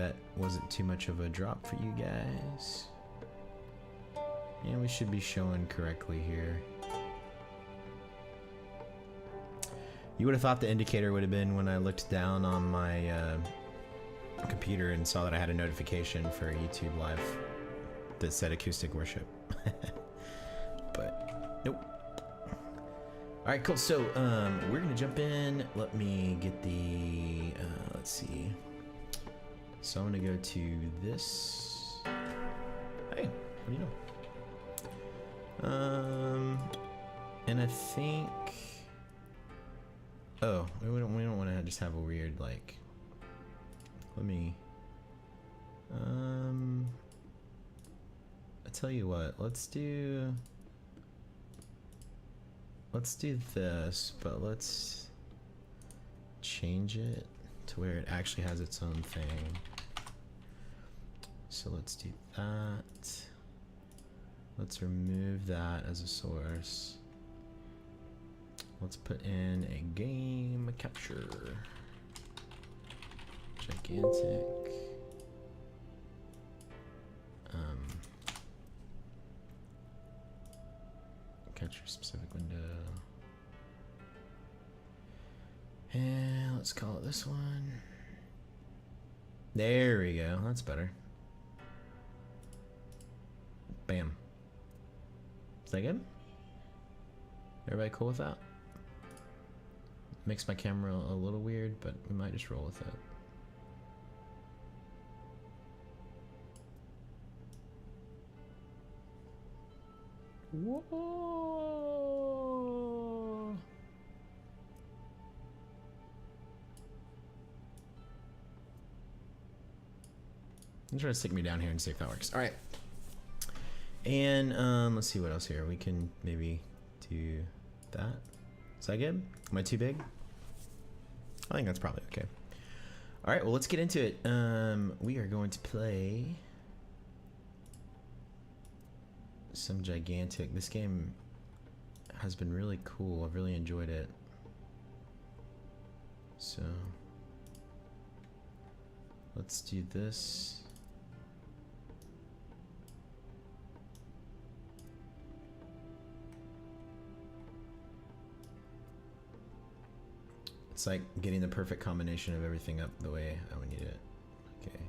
that wasn't too much of a drop for you guys. And we should be showing correctly here. You would have thought the indicator would have been when I looked down on my computer and saw that I had a notification for YouTube Live that said acoustic worship. But nope. Alright, cool. So we're gonna jump in. Let me get the let's see. So I'm gonna go to this. Hey, what are you doing? And I think, oh, we don't want to just have a weird, like, let me, I tell you what, let's do this, but let's change it to where it actually has its own thing. So let's do that. Let's remove that as a source. Let's put in a game capture. Gigantic. Capture specific window. And let's call it this one. There we go. That's better. Bam. Is that good? Everybody cool with that? Makes my camera a little weird, but we might just roll with it. Whoa! I'm trying to stick me down here and see if that works. All right. And let's see what else here. We can maybe do that. Is that good? Am I too big? I think that's probably okay. All right, well, let's get into it. We are going to play some gigantic. This game has been really cool. I've really enjoyed it. So let's do this. It's like getting the perfect combination of everything up the way I would need it. Okay.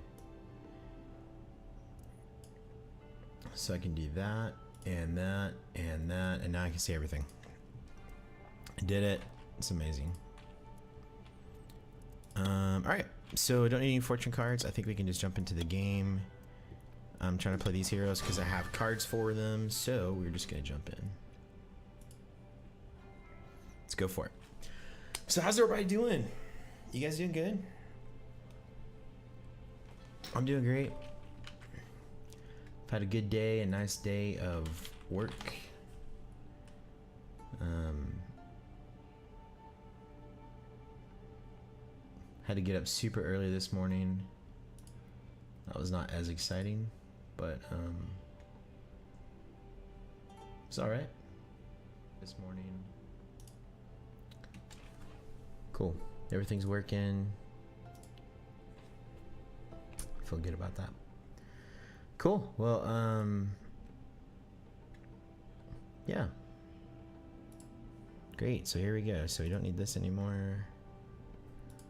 So I can do that, and that, and that, and now I can see everything. I did it. It's amazing. Alright, so I don't need any fortune cards. I think we can just jump into the game. I'm trying to play these heroes because I have cards for them, so we're just going to jump in. Let's go for it. So how's everybody doing? You guys doing good? I'm doing great. I've had a good day, a nice day of work. Had to get up super early this morning. That was not as exciting, but it's all right. This morning. Cool. Everything's working. Feel good about that. Cool. Well, yeah. Great. So here we go. So we don't need this anymore.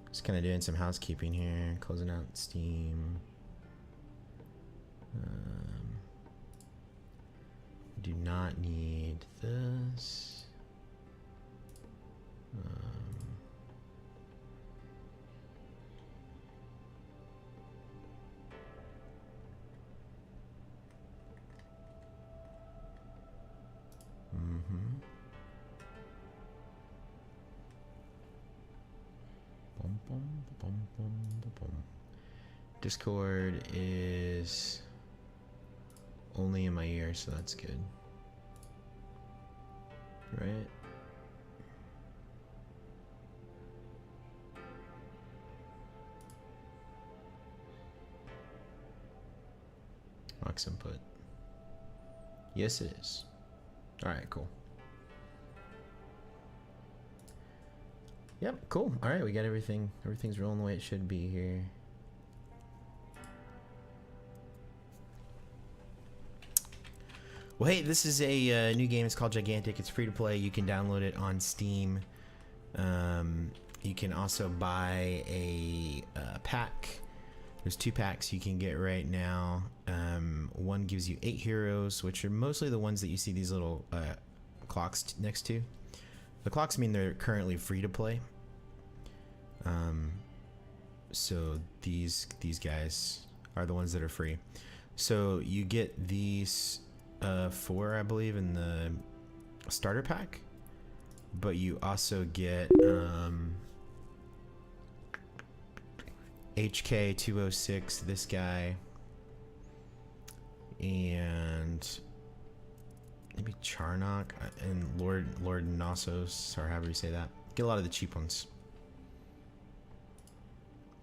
Just kind of doing some housekeeping here. Closing out Steam. Do not need this. Discord is only in my ear, so that's good. Right? Aux input. Yes, it is. Alright, cool. Yep, cool. Alright, we got everything. Everything's rolling the way it should be here. Well, hey, this is a new game. It's called Gigantic. It's free to play. You can download it on Steam. You can also buy a pack. There's 2 packs you can get right now. One gives you 8 heroes, which are mostly the ones that you see these little clocks next to. The clocks mean they're currently free to play. So these guys are the ones that are free. So you get these 4, I believe, in the starter pack, but you also get HK206, this guy, and maybe Charnock and Lord KNOSSOS, or however you say that. Get a lot of the cheap ones,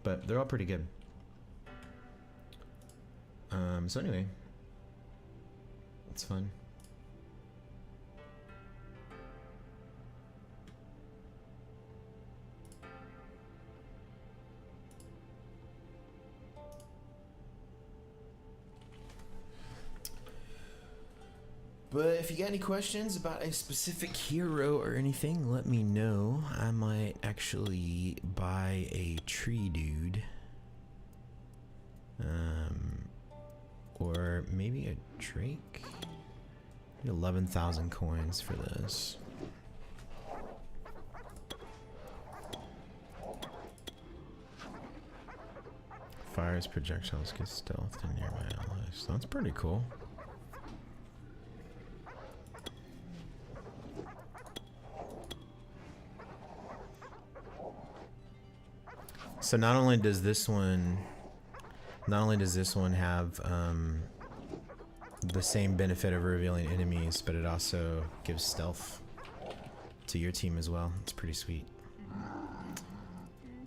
but they're all pretty good. So anyway, it's fun. But if you got any questions about a specific hero or anything, let me know. I might actually buy a tree dude. Or maybe a Drake. 11,000 coins for this. Fires projectiles, get stealth to nearby allies. That's pretty cool. So not only does this one have the same benefit of revealing enemies, but it also gives stealth to your team as well. It's pretty sweet.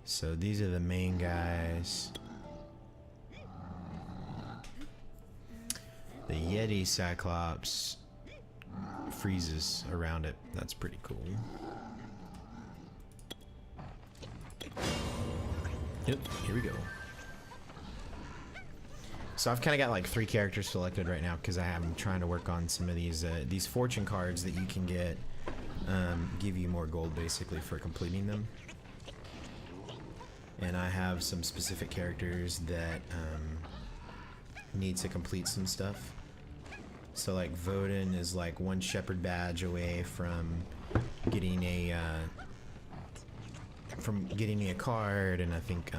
So these are the main guys. The Yeti Cyclops freezes around it. That's pretty cool. Yep, here we go. So I've kind of got like 3 characters selected right now because I'm trying to work on some of these fortune cards that you can get, give you more gold basically for completing them. And I have some specific characters that need to complete some stuff. So like Voden is like 1 shepherd badge away from getting a card, and I think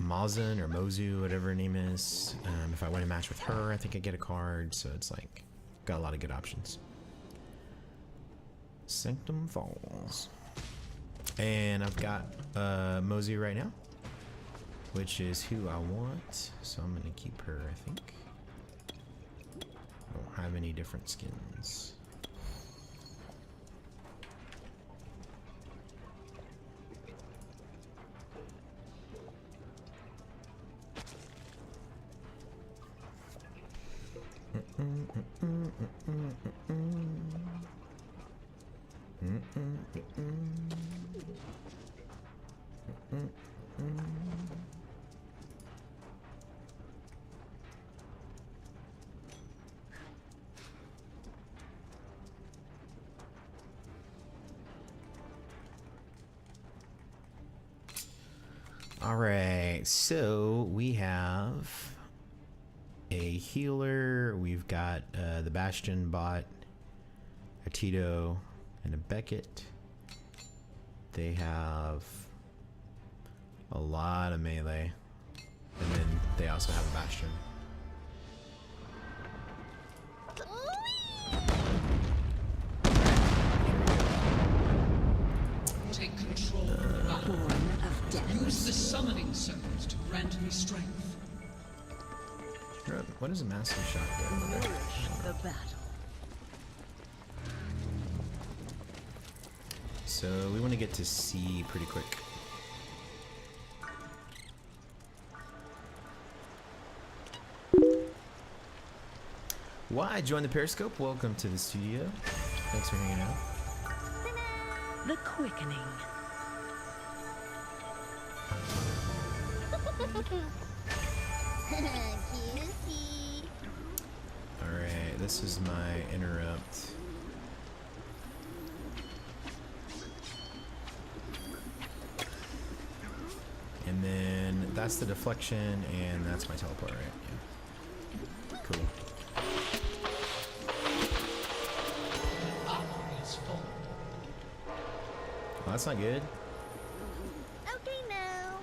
Mazen or Mozu, whatever her name is, if I win a match with her, I think I get a card. So it's like got a lot of good options. Sanctum Falls, and I've got Mozu right now, which is who I want, so I'm gonna keep her. I think I don't have any different skins. All right, so we have a healer. We've got the Bastion bot, a TYTO, and a Beckett. They have a lot of melee, and then they also have a Bastion. Take control of the battle. Use the summoning circles to grant me strength. What is a massive shot there? The battle. So we want to get to C pretty quick. Why join the Periscope? Welcome to the studio. Thanks for hanging out. The quickening. All right. Alright, this is my interrupt. And then that's the deflection, and that's my teleport, right? Yeah. Cool. Well, that's not good. Okay, now.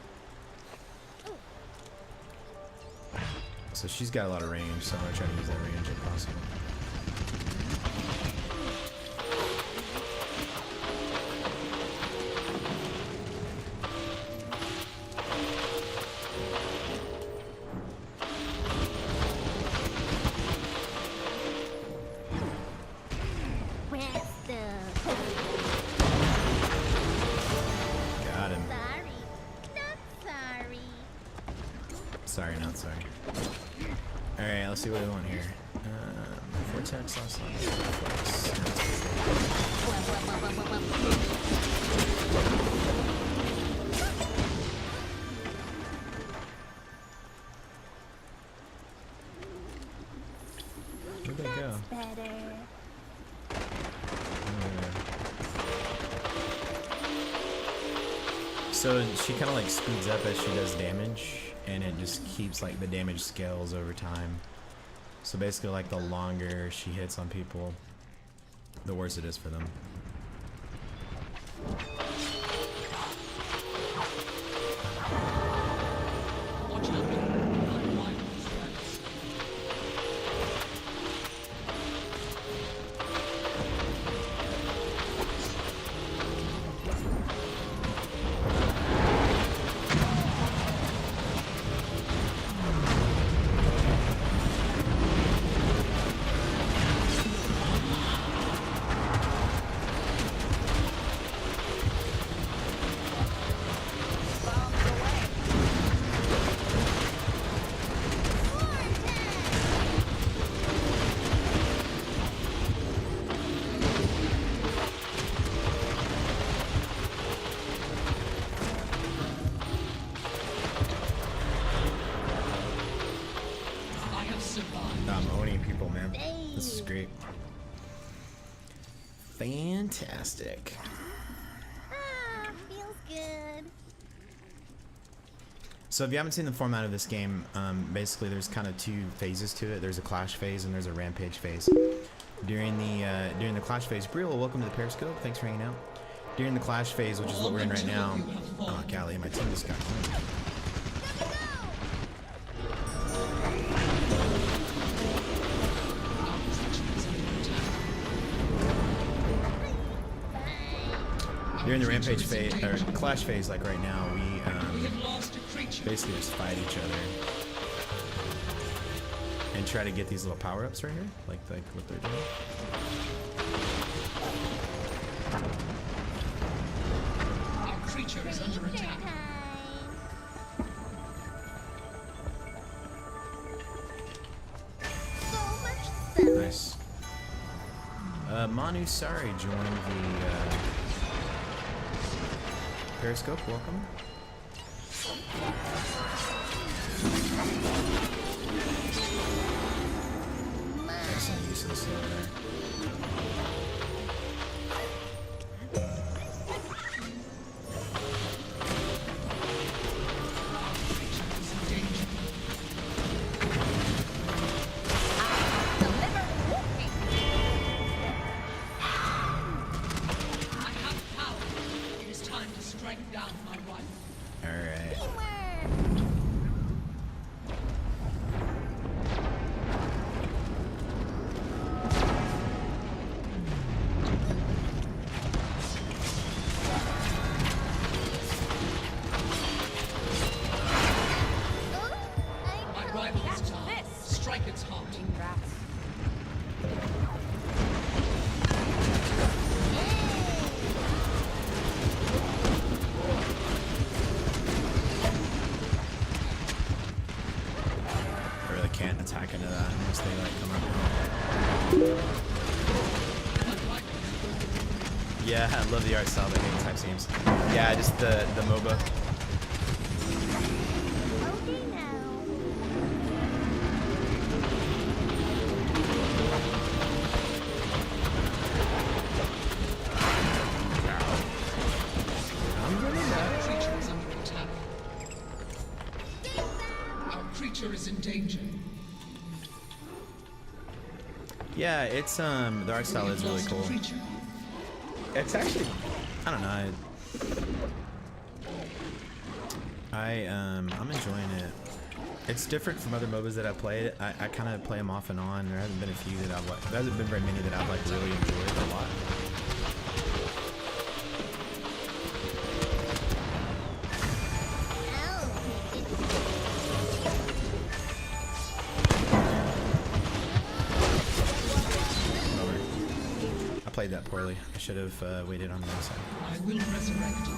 So she's got a lot of range, so I'm gonna try to use that range if possible. Got him. Sorry. Not sorry. Sorry, not sorry. Alright, let's see what we want here. Vortex, last line. Where'd they go? Better. So she kind of like speeds up as she does damage, and it just keeps like the damage scales over time. So basically, like the longer she hits on people, the worse it is for them. I'm owning people, man. This is great. Fantastic. Ah, feels good. So if you haven't seen the format of this game, basically there's kind of two phases to it. There's a clash phase and there's a rampage phase. During the clash phase, Briel, welcome to the Periscope. Thanks for hanging out. During the clash phase, which is what we're in right now. Oh, golly, my team just got clean. During the rampage phase, or clash phase, like right now, we basically just fight each other and try to get these little power-ups right here, like what they're doing. Our creature is under attack. So much summer. Nice. Manu Sari joined the Periscope. Welcome. Excellent use of the slow there. Attack into that unless they like come up. Yeah, I love the art style that game type seems. Yeah, just the MOBA. Okay, now. creature is in danger. Yeah, it's the art style is really cool. It's actually, I don't know. I'm enjoying it. It's different from other MOBAs that I've played. I kind of play them off and on. There hasn't been a few that I've like. There hasn't been very many that I've like really enjoyed a lot. I played that poorly. I should have waited on the other side. I will resurrect.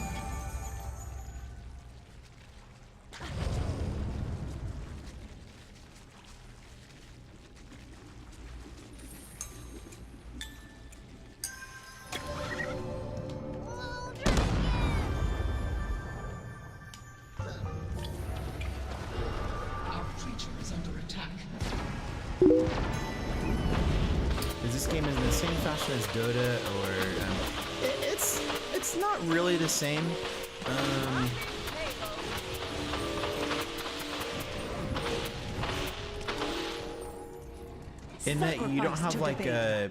Our creature is under attack. Is this game in the same fashion as Dota, or it's not really the same. In that you don't have like a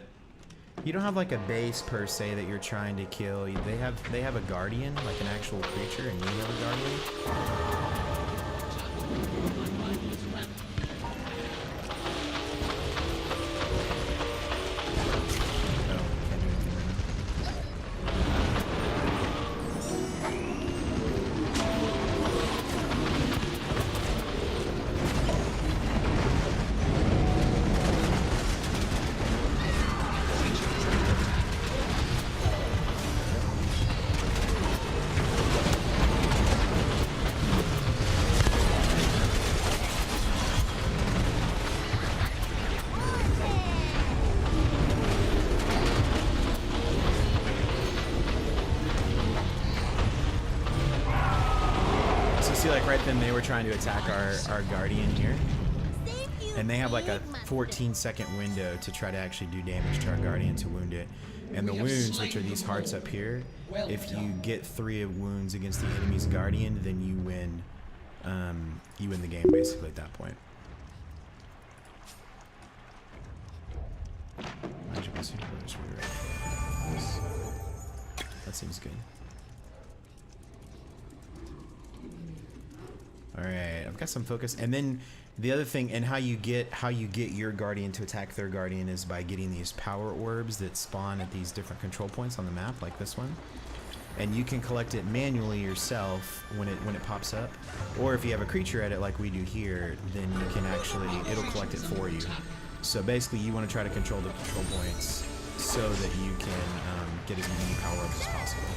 a base per se that you're trying to kill. They have a guardian, like an actual creature, and you have a guardian. See, like right then they were trying to attack our guardian here, and they have like a 14-second window to try to actually do damage to our guardian to wound it. And the wounds, which are these hearts up here, if you get 3 of wounds against the enemy's guardian, then you win. You win the game basically at that point. That seems good. All right, I've got some focus, and then the other thing, and how you get your guardian to attack their guardian is by getting these power orbs that spawn at these different control points on the map, like this one, and you can collect it manually yourself when it pops up, or if you have a creature at it like we do here, then you can actually it'll collect it for you. So basically, you want to try to control the control points so that you can get as many power ups as possible.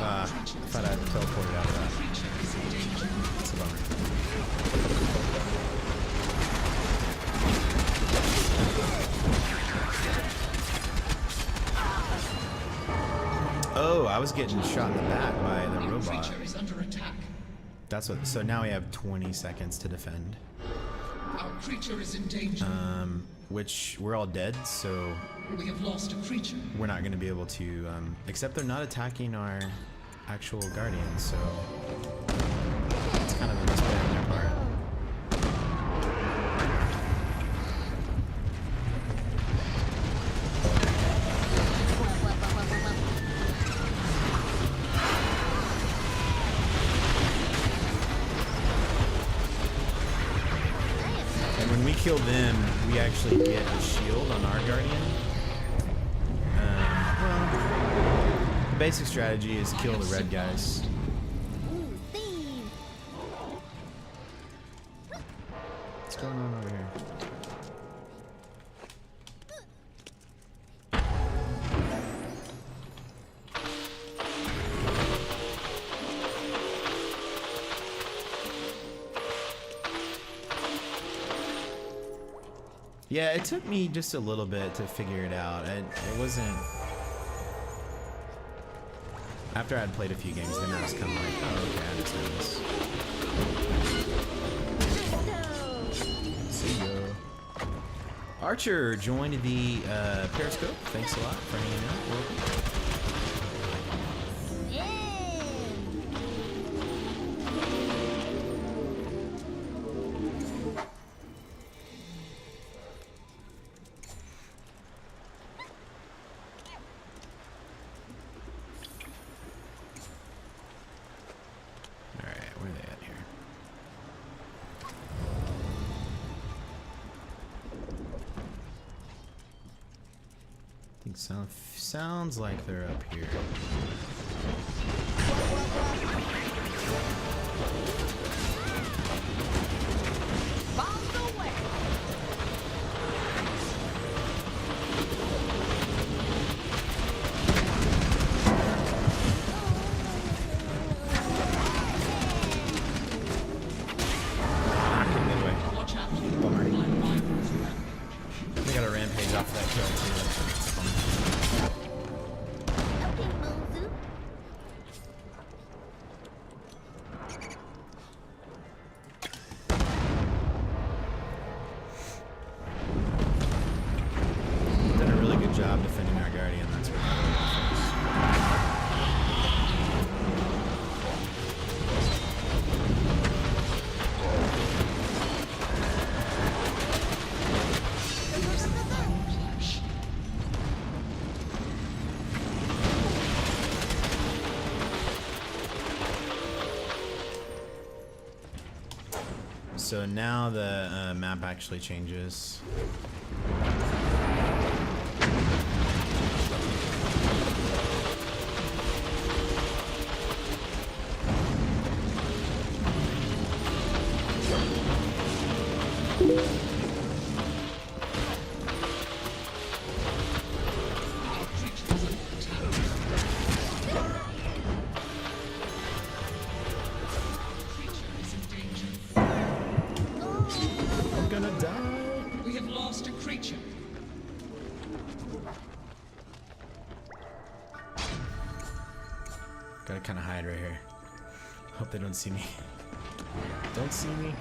I thought I teleported out of that. That's a bummer. Oh, I was getting shot in the back by the robot. That's what. So now we have 20 seconds to defend. Our creature is in danger. Which we're all dead, so we have lost a creature. We're not going to be able to. Except they're not attacking our actual guardian, so it's kind of a misplay on their part. And when we kill them, we actually get a shield on our guardian. The basic strategy is kill the red guys. What's going on over here? Yeah, it took me just a little bit to figure it out. It wasn't... After I had played a few games, then I was kind of like, oh, okay, I understand this. See ya. Archer joined the Periscope. Thanks a lot for hanging out. Welcome. Yeah. Alright, where are they at here? I think sounds like they're up here. Bombs away. Anyway, Watch out. bummer. My rivals rampage. They got a rampage off that kill too. That's fun. Okay, Mozu. Done a really good job defending our guardian. That's what Flash. So now the map actually changes. Our creature is under attack. Creature is in danger. I'm gonna die. We have lost a creature. Gotta kind of hide right here. Hope they don't see me. Don't see me.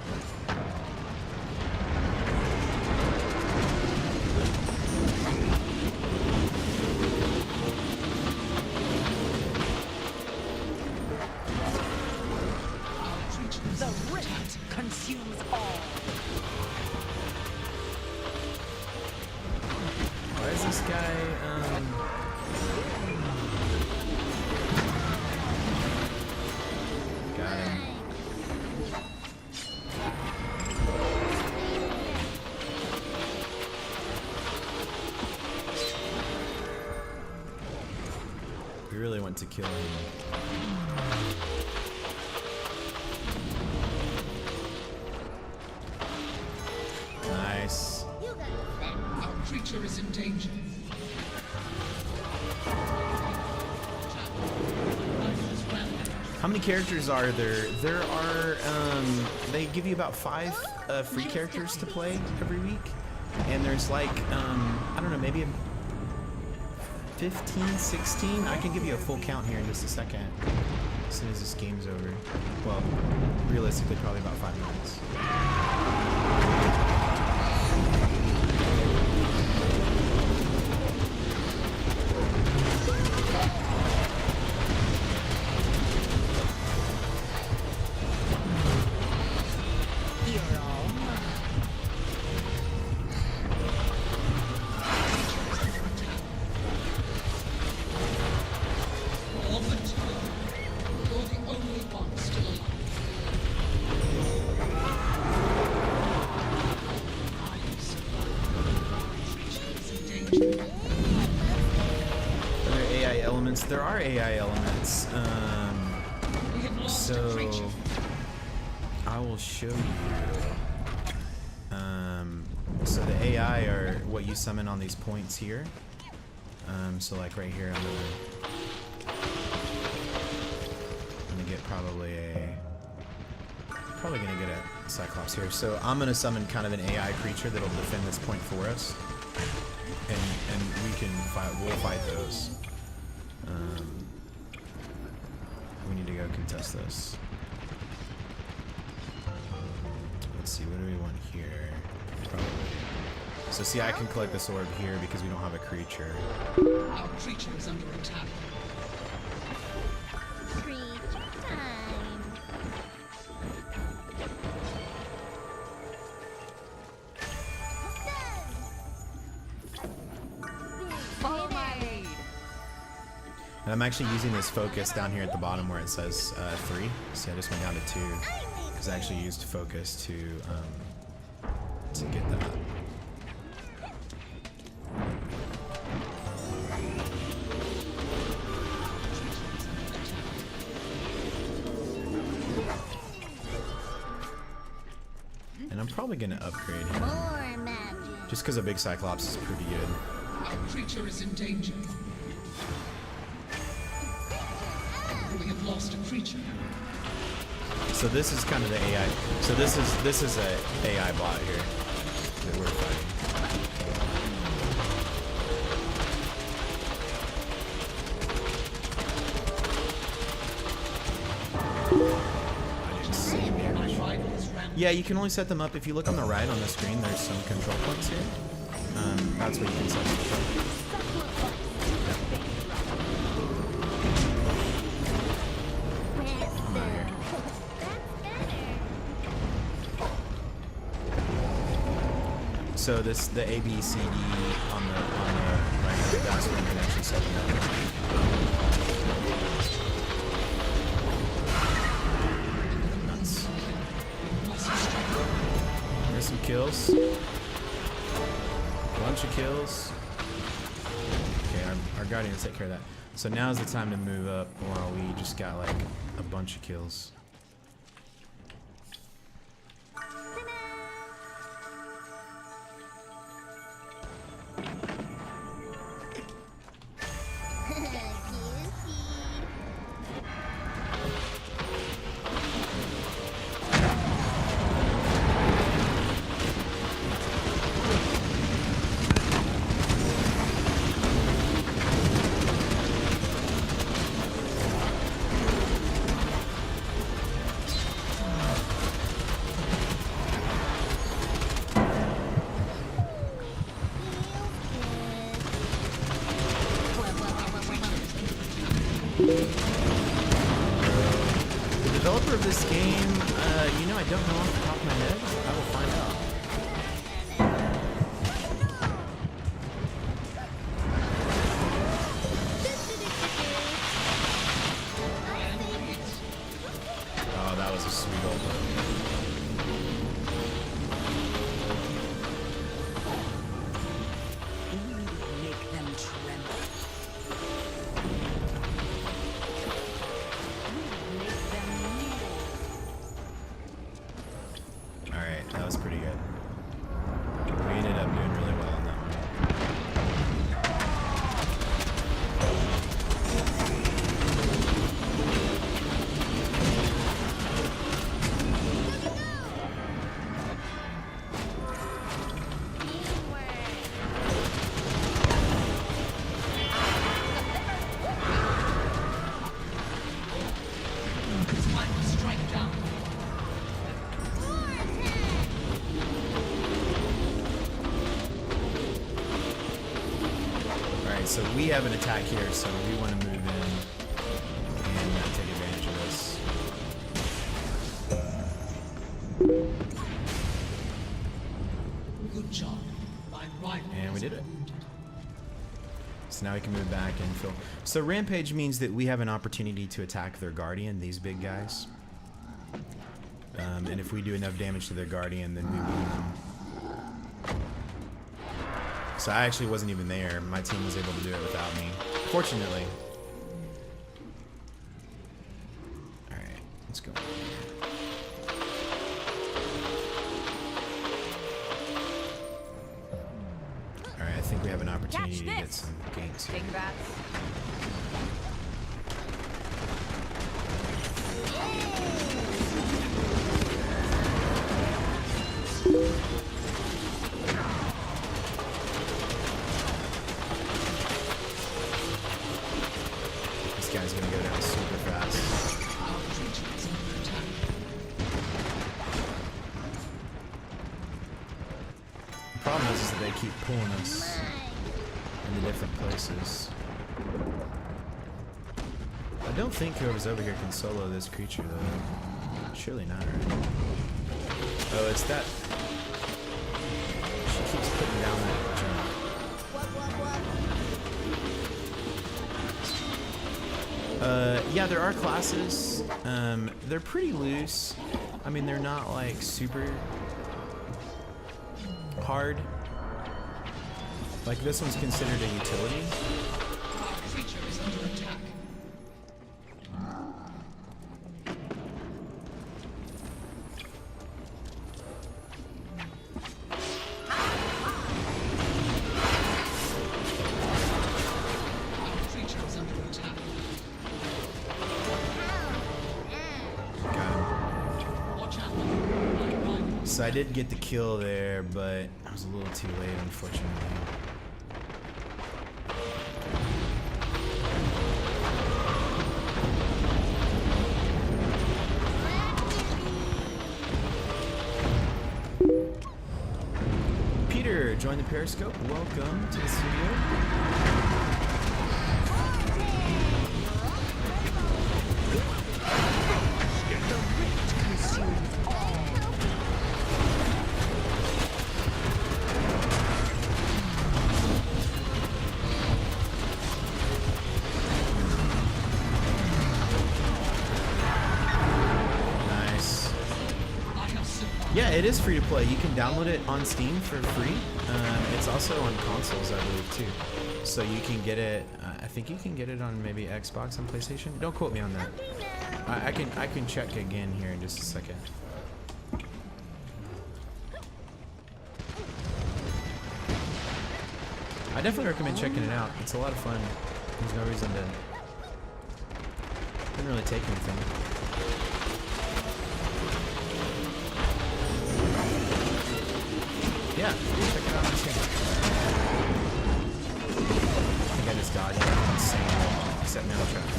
Our creature is The under rift attack. consumes all. Why is this guy? Got him. We really want to kill him. Nice. You got that. Our creature is in danger. Rivals rampage. How many characters are there? There are, they give you about 5 free characters to play every week. And there's like, I don't know, maybe 15, 16? I can give you a full count here in just a second. As soon as this game's over. Well, realistically, probably about 5 minutes. You're all mine. All but two. You're the only one still alive. I survived. Creature is in danger. Are there AI elements? There are AI elements. We have lost a creature. So I will show you. So the AI are what you summon on these points here. So like right here, I'm gonna get probably gonna get a Cyclops here. So I'm gonna summon kind of an AI creature that'll defend this point for us, and we can fight. We'll fight those. We need to go contest this. Let's see, what do we want here? Probably So see, I can collect this orb here because we don't have a creature. Our creature is under attack. Creature time. Follow my aid. And I'm actually using this focus down here at the bottom where it says 3. See, I just went down to 2 because I actually used focus to get that. And I'm probably gonna upgrade him More magic. just because a big Cyclops is pretty good. Our creature is in danger. We have lost a creature. So this is kind of the AI. So this is a AI bot here that we're fighting. I didn't see him here. My rival is rampant. Yeah, you can only set them up if you look on the right on the screen. There's some control points here. That's where you can set them up. Come out here. So this the A B C D on the right. That's where you can actually set them up. Nuts. There's some kills. Bunch of kills. Okay, our guardians take care of that. So now's the time to move up while we just got like a bunch of kills. The developer of this game, you know, I don't know off the top of my head. I will find out. Oh, that was a sweet old Make them tremble. Make them kneel. Alright, that was pretty good. We ended up doing really well on that one. It's time to strike down. Alright, so we have an attack here, so we want to move in and take advantage of this. Good job. My rival And we has did been it. wounded. So now we can move back and fill. So Rampage means that we have an opportunity to attack their Guardian, these big guys. And if we do enough damage to their Guardian, then we win them. So I actually wasn't even there. My team was able to do it without me. Fortunately. Alright, let's go. Alright, I think we have an opportunity to get this. some ganks here. Take bats. This guy's gonna go down super fast. Our creature is under attack. The problem is that they keep pulling us into different places. I don't think whoever's over here can solo this creature though. Surely not, right? Oh, it's that. She keeps putting down that jump. Yeah, there are classes. They're pretty loose. I mean, they're not like super hard. Like this one's considered a utility. Our creature is under attack. Our creature is under attack. Got him. Watch out. Margrave. So I did get the kill there, but I was a little too late, unfortunately. Peter, join the Periscope. Welcome to the studio. Nice. I have survived. Yeah, it is free to play. You can download it on Steam for free. It's also on consoles, I believe, too. So you can get it. I think you can get it on maybe Xbox and PlayStation. Don't quote me on that. I can check again here in just a second. I definitely recommend checking it out. It's a lot of fun. There's no reason to. Didn't really take anything. Yeah, check it out on Steam. I think I just dodged an insane set metal traps.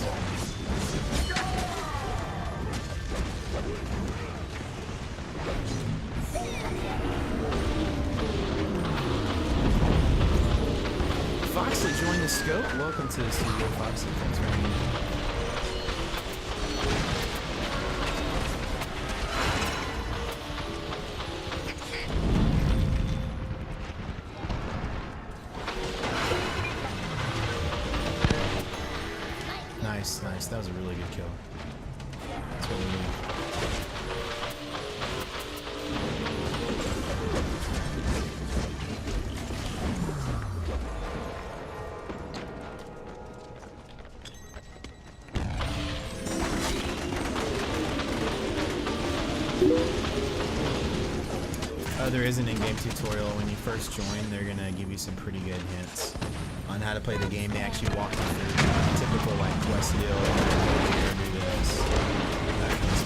Foxley joined the scope. Welcome to the studio, Foxley. Thanks for having me. Nice, nice. That was a really good kill. That's what we need. There is an in-game tutorial. When you first join, they're gonna give you some pretty good hints on how to play the game. They actually walk you through typical like quest deal, do this, that kind of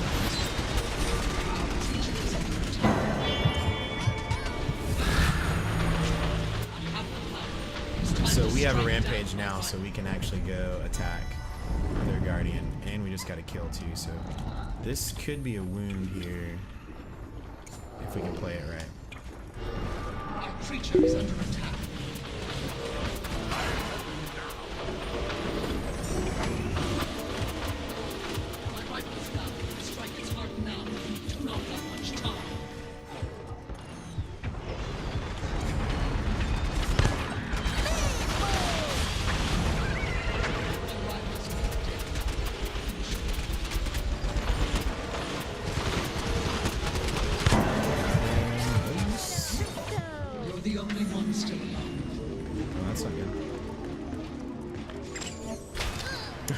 stuff. So we have a rampage now, so we can actually go attack their guardian, and we just got a kill too. So this could be a wound here if we can play it right. Our creature is under attack. My rifle is down. Strike its heart now. We do not have much time. My rifle is You're the only one still alive. Oh, that's not good.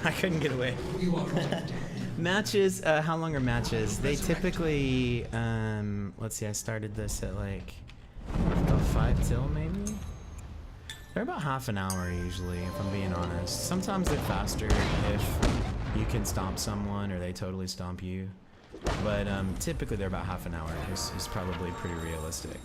I couldn't get away. You are all dead. Matches, how long are matches? They typically, let's see, I started this at like about 5 till maybe? They're about half an hour usually, if I'm being honest. Sometimes they're faster if you can stomp someone or they totally stomp you. But typically they're about half an hour, is probably pretty realistic.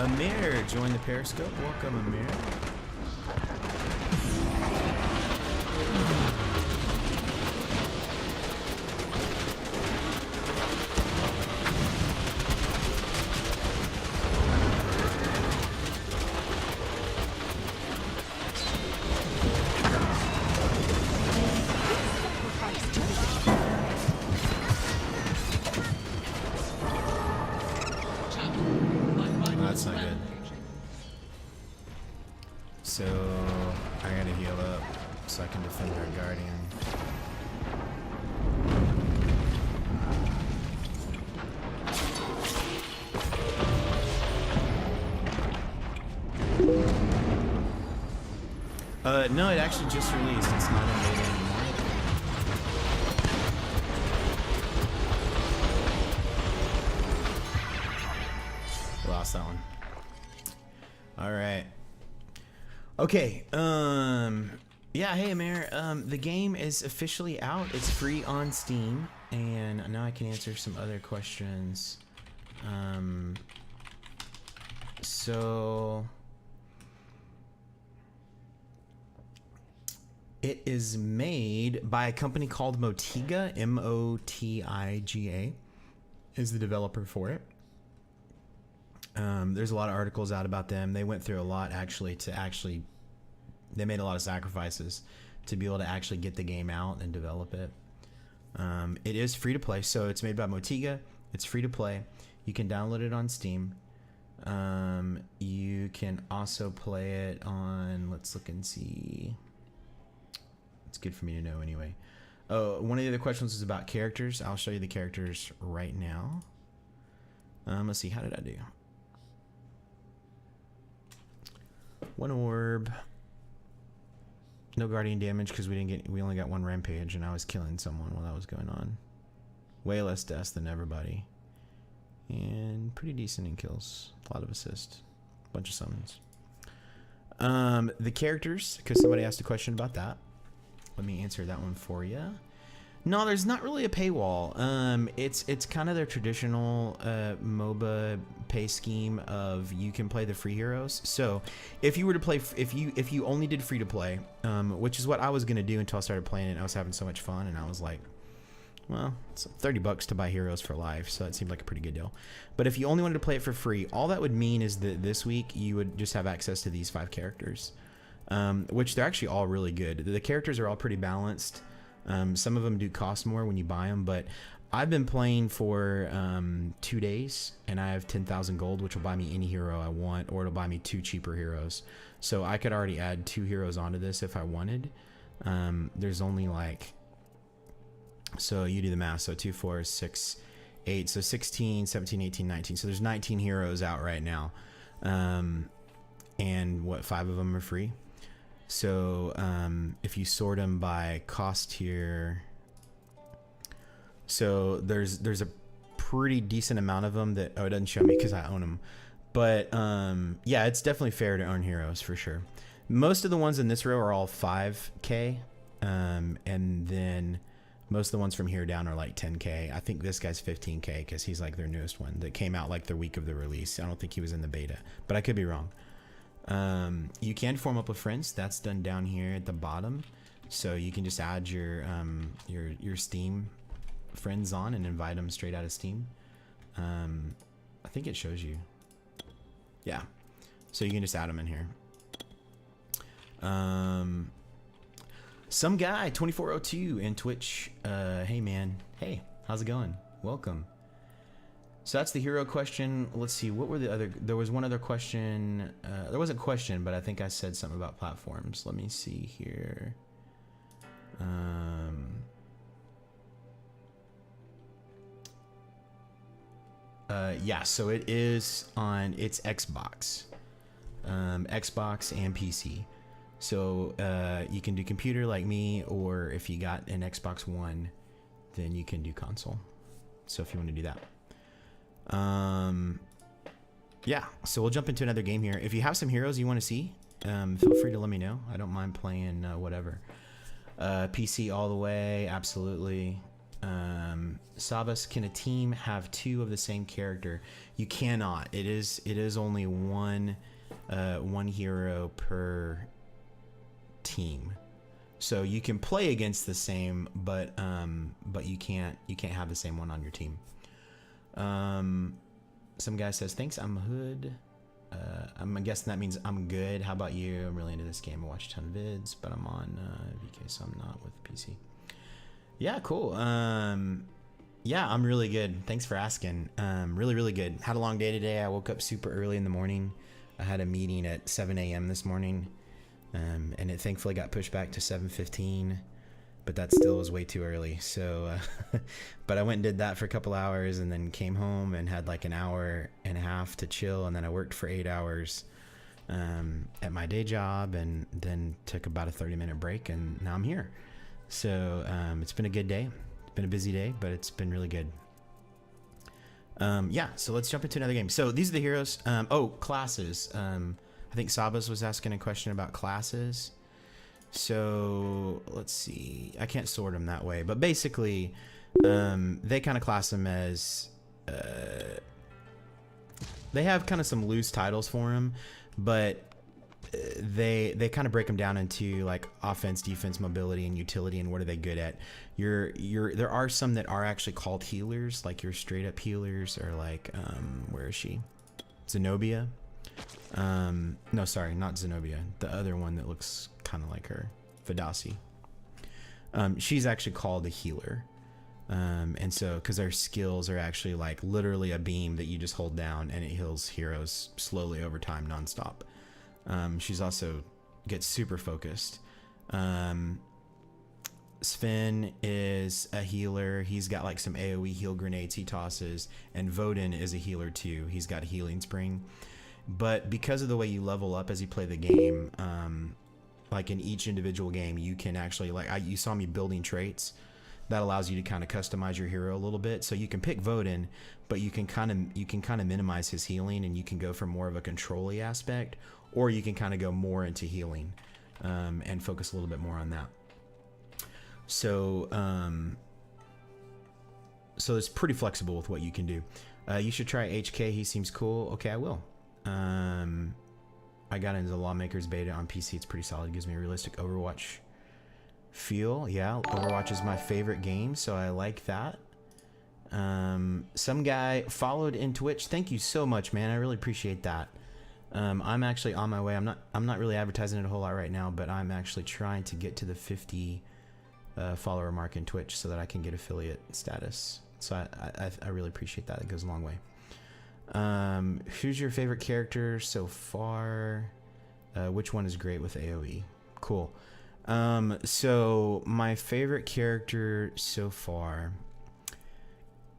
Amir, join the Periscope. Welcome, Amir. That's not good. So I gotta heal up so I can defend our guardian. No, it actually just released. It's not in beta anymore. Lost that one. All right. Okay. Yeah. Hey, Amir. The game is officially out. It's free on Steam, and now I can answer some other questions. So it is made by a company called Motiga. M-O-T-I-G-A is the developer for it. There's a lot of articles out about them. They went through a lot they made a lot of sacrifices to be able to actually get the game out and develop it. It is free to play, so it's made by Motiga. It's free to play. You can download it on Steam. You can also play it on, let's look and see. It's good for me to know anyway. Oh, one of the other questions was about characters. I'll show you the characters right now. Let's see, how did I do? One orb. No guardian damage because we only got one rampage and I was killing someone while that was going on. Way less deaths than everybody. And pretty decent in kills. A lot of assist. Bunch of summons. The characters, because somebody asked a question about that. Let me answer that one for you. No, there's not really a paywall. It's kind of their traditional MOBA pay scheme of you can play the free heroes. So if you were to play, if you only did free to play, which is what I was gonna do until I started playing it, I was having so much fun, and I was like, well, it's $30 to buy heroes for life, so that seemed like a pretty good deal. But if you only wanted to play it for free, all that would mean is that this week you would just have access to these 5 characters, which they're actually all really good. The characters are all pretty balanced. Some of them do cost more when you buy them, but I've been playing for 2 days, and I have 10,000 gold, which will buy me any hero I want, or it'll buy me 2 cheaper heroes. So I could already add 2 heroes onto this if I wanted. There's only like, so you do the math, so 2, 4, 6, 8, so 16, 17, 18, 19. So there's 19 heroes out right now, and what, 5 of them are free. So if you sort them by cost tier, so there's a pretty decent amount of them that, oh, it doesn't show me because I own them, but yeah, it's definitely fair to own heroes for sure. Most of the ones in this row are all 5k, and then most of the ones from here down are like 10k. I think this guy's 15k because he's like their newest one that came out like the week of the release. I don't think he was in the beta, but I could be wrong. You can form up with friends. That's done down here at the bottom, so you can just add your Steam friends on and invite them straight out of Steam. I think it shows you. Yeah, so you can just add them in here. Some guy 2402 in Twitch. Hey man, hey, how's it going? Welcome. So that's the hero question. Let's see, what were the other, there was one other question. There wasn't a question, but I think I said something about platforms. Let me see here. Yeah, so it is on, it's Xbox. Xbox and PC. So you can do computer like me, or if you got an Xbox One, then you can do console. So if you want to do that. Yeah, so we'll jump into another game here. If you have some heroes you want to see, feel free to let me know. I don't mind playing whatever. PC all the way, absolutely. Sabas, can a team have 2 of the same character? You cannot. It is only one hero per team. So you can play against the same, but you can't have the same one on your team. Some guy says, thanks, I'm Hood. I'm guessing that means I'm good. How about you? I'm really into this game. I watch a ton of vids, but I'm on VK, so I'm not with PC. Yeah, cool. Yeah, I'm really good. Thanks for asking. Really, really good. Had a long day today. I woke up super early in the morning. I had a meeting at 7 a.m. this morning, and it thankfully got pushed back to 7:15. But that still was way too early. So, but I went and did that for a couple hours and then came home and had like an hour and a half to chill. And then I worked for 8 hours at my day job and then took about a 30-minute break. And now I'm here. So it's been a good day. It's been a busy day, but it's been really good. Yeah, so let's jump into another game. So these are the heroes. Classes. I think Sabas was asking a question about classes. So let's see. I can't sort them that way, but basically, they kind of class them as they have kind of some loose titles for them, but they kind of break them down into like offense, defense, mobility, and utility, and what are they good at. There are some that are actually called healers, like your straight up healers, or like where is she? XENOBIA. No, sorry, not XENOBIA. The other one that looks kind of like her, Vadasi. She's actually called a healer. And so, because her skills are actually like literally a beam that you just hold down and it heals heroes slowly over time, nonstop. She's also gets super focused. SVEN is a healer. He's got like some AoE heal grenades he tosses, and Vodin is a healer too. He's got a healing spring. But because of the way you level up as you play the game, like in each individual game, you can actually, like you saw me building traits. That allows you to kind of customize your hero a little bit. So you can pick Vodin, but you can kind of minimize his healing, and you can go for more of a control-y aspect, or you can kind of go more into healing and focus a little bit more on that. So so it's pretty flexible with what you can do. You should try HK. He seems cool. Okay, I will. I got into the Lawmakers beta on PC. It's pretty solid. It gives me a realistic Overwatch feel. Yeah, Overwatch is my favorite game, so I like that. Some guy followed in Twitch. Thank you so much, man. I really appreciate that. I'm actually on my way. I'm not really advertising it a whole lot right now, but I'm actually trying to get to the 50 follower mark in Twitch so that I can get affiliate status. So I really appreciate that. It goes a long way. Who's your favorite character so far? Which one is great with AoE? Cool. So my favorite character so far,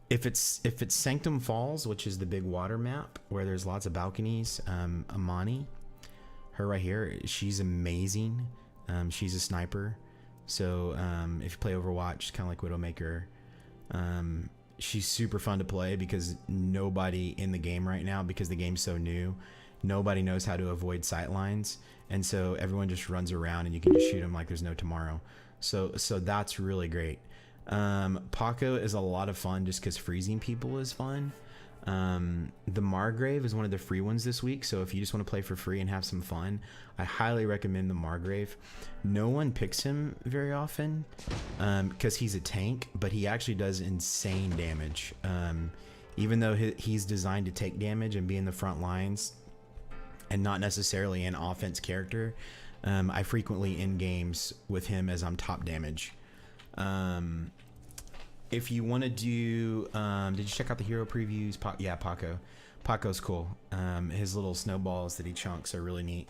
if it's Sanctum Falls, which is the big water map where there's lots of balconies, Amani, her right here, she's amazing. She's a sniper. So if you play Overwatch, kind of like Widowmaker, she's super fun to play because nobody in the game right now, because the game's so new, nobody knows how to avoid sight lines, and so everyone just runs around and you can just shoot them like there's no tomorrow. So that's really great. Paco is a lot of fun just because freezing people is fun. The Margrave is one of the free ones this week, so if you just want to play for free and have some fun, I highly recommend the Margrave. No one picks him very often because he's a tank, but he actually does insane damage. Even though he's designed to take damage and be in the front lines and not necessarily an offense character, I frequently end games with him as I'm top damage. If you want to do, did you check out the hero previews? Yeah, Paco. Paco's cool. His little snowballs that he chunks are really neat.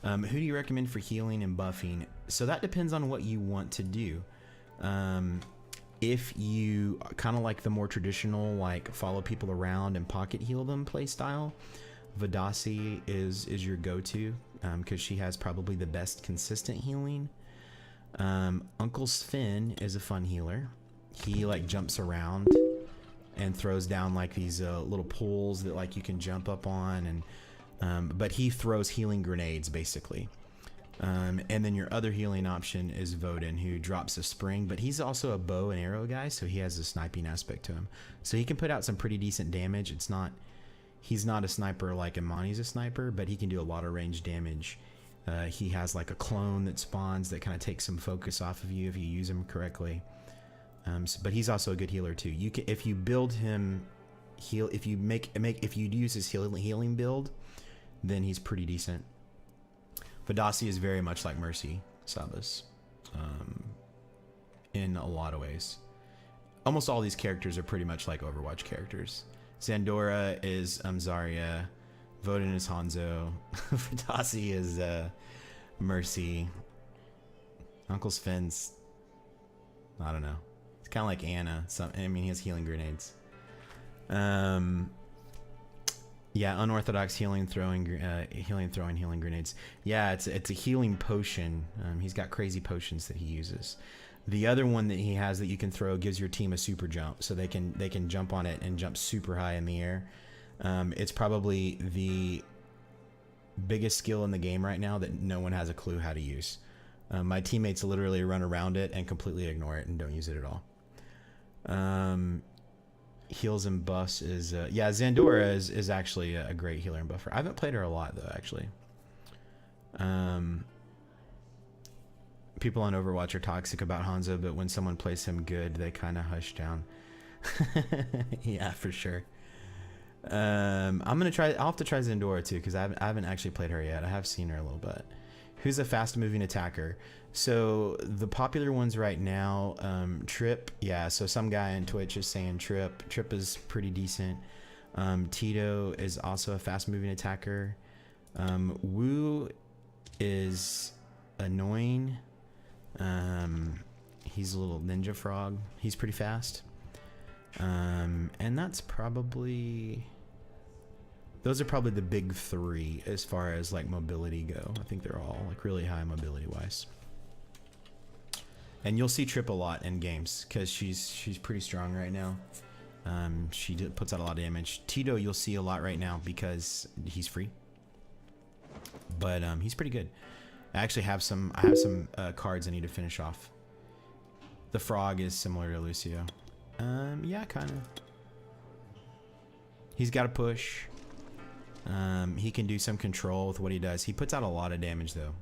Who do you recommend for healing and buffing? So that depends on what you want to do. If you kind of like the more traditional, like follow people around and pocket heal them play style, Vadasi is your go-to because she has probably the best consistent healing. Uncle SVEN is a fun healer. He like jumps around and throws down like these little poles that like you can jump up on, and but he throws healing grenades basically. And then your other healing option is Voden, who drops a spring, but he's also a bow and arrow guy, so he has a sniping aspect to him. So he can put out some pretty decent damage. He's not a sniper like Imani's a sniper, but he can do a lot of range damage. He has like a clone that spawns that kind of takes some focus off of you if you use him correctly. But he's also a good healer too. You can, if you build him heal, if you use his healing build, then he's pretty decent. Vadasi is very much like Mercy Sabas in a lot of ways. Almost all these characters are pretty much like Overwatch characters. Zandora is Zarya, Voden is Hanzo, Vadasi is Mercy, Uncle Sven's, I don't know. It's kind of like Anna. I mean, he has healing grenades. Yeah, unorthodox healing throwing grenades. Yeah, it's a healing potion. He's got crazy potions that he uses. The other one that he has that you can throw gives your team a super jump, so they can jump on it and jump super high in the air. It's probably the biggest skill in the game right now that no one has a clue how to use. My teammates literally run around it and completely ignore it and don't use it at all. Heals and buffs is yeah, Zandora is actually a great healer and buffer. I haven't played her a lot though, actually. People on Overwatch are toxic about Hanzo, but when someone plays him good, they kind of hush down. Yeah, for sure. I'll have to try Zandora too, because I haven't actually played her yet. I have seen her a little bit. Who's a fast moving attacker? So the popular ones right now, TRIPP, yeah, so some guy on Twitch is saying TRIPP. TRIPP is pretty decent. TYTO is also a fast moving attacker. Wu is annoying. He's a little ninja frog. He's pretty fast. And that's probably... Those are probably the big three as far as like mobility go. I think they're all like really high mobility wise. And you'll see TRIPP a lot in games because she's pretty strong right now. She puts out a lot of damage. TYTO you'll see a lot right now because he's free. But he's pretty good. I actually have some cards I need to finish off. The frog is similar to Lucio. Yeah, kind of. He's got a push. He can do some control with what he does. He puts out a lot of damage though.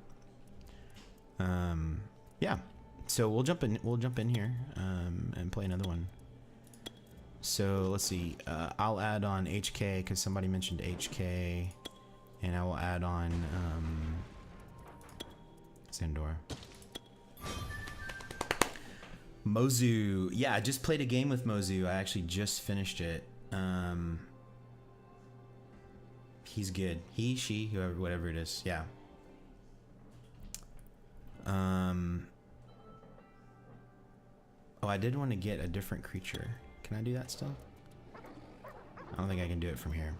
Yeah. So we'll jump in here and play another one. So let's see. I'll add on HK because somebody mentioned HK, and I will add on Zandora. Mozu. Yeah, I just played a game with Mozu. I actually just finished it. He's good. He, she, whoever, whatever it is. Yeah. Oh, I did want to get a different creature. Can I do that still? I don't think I can do it from here.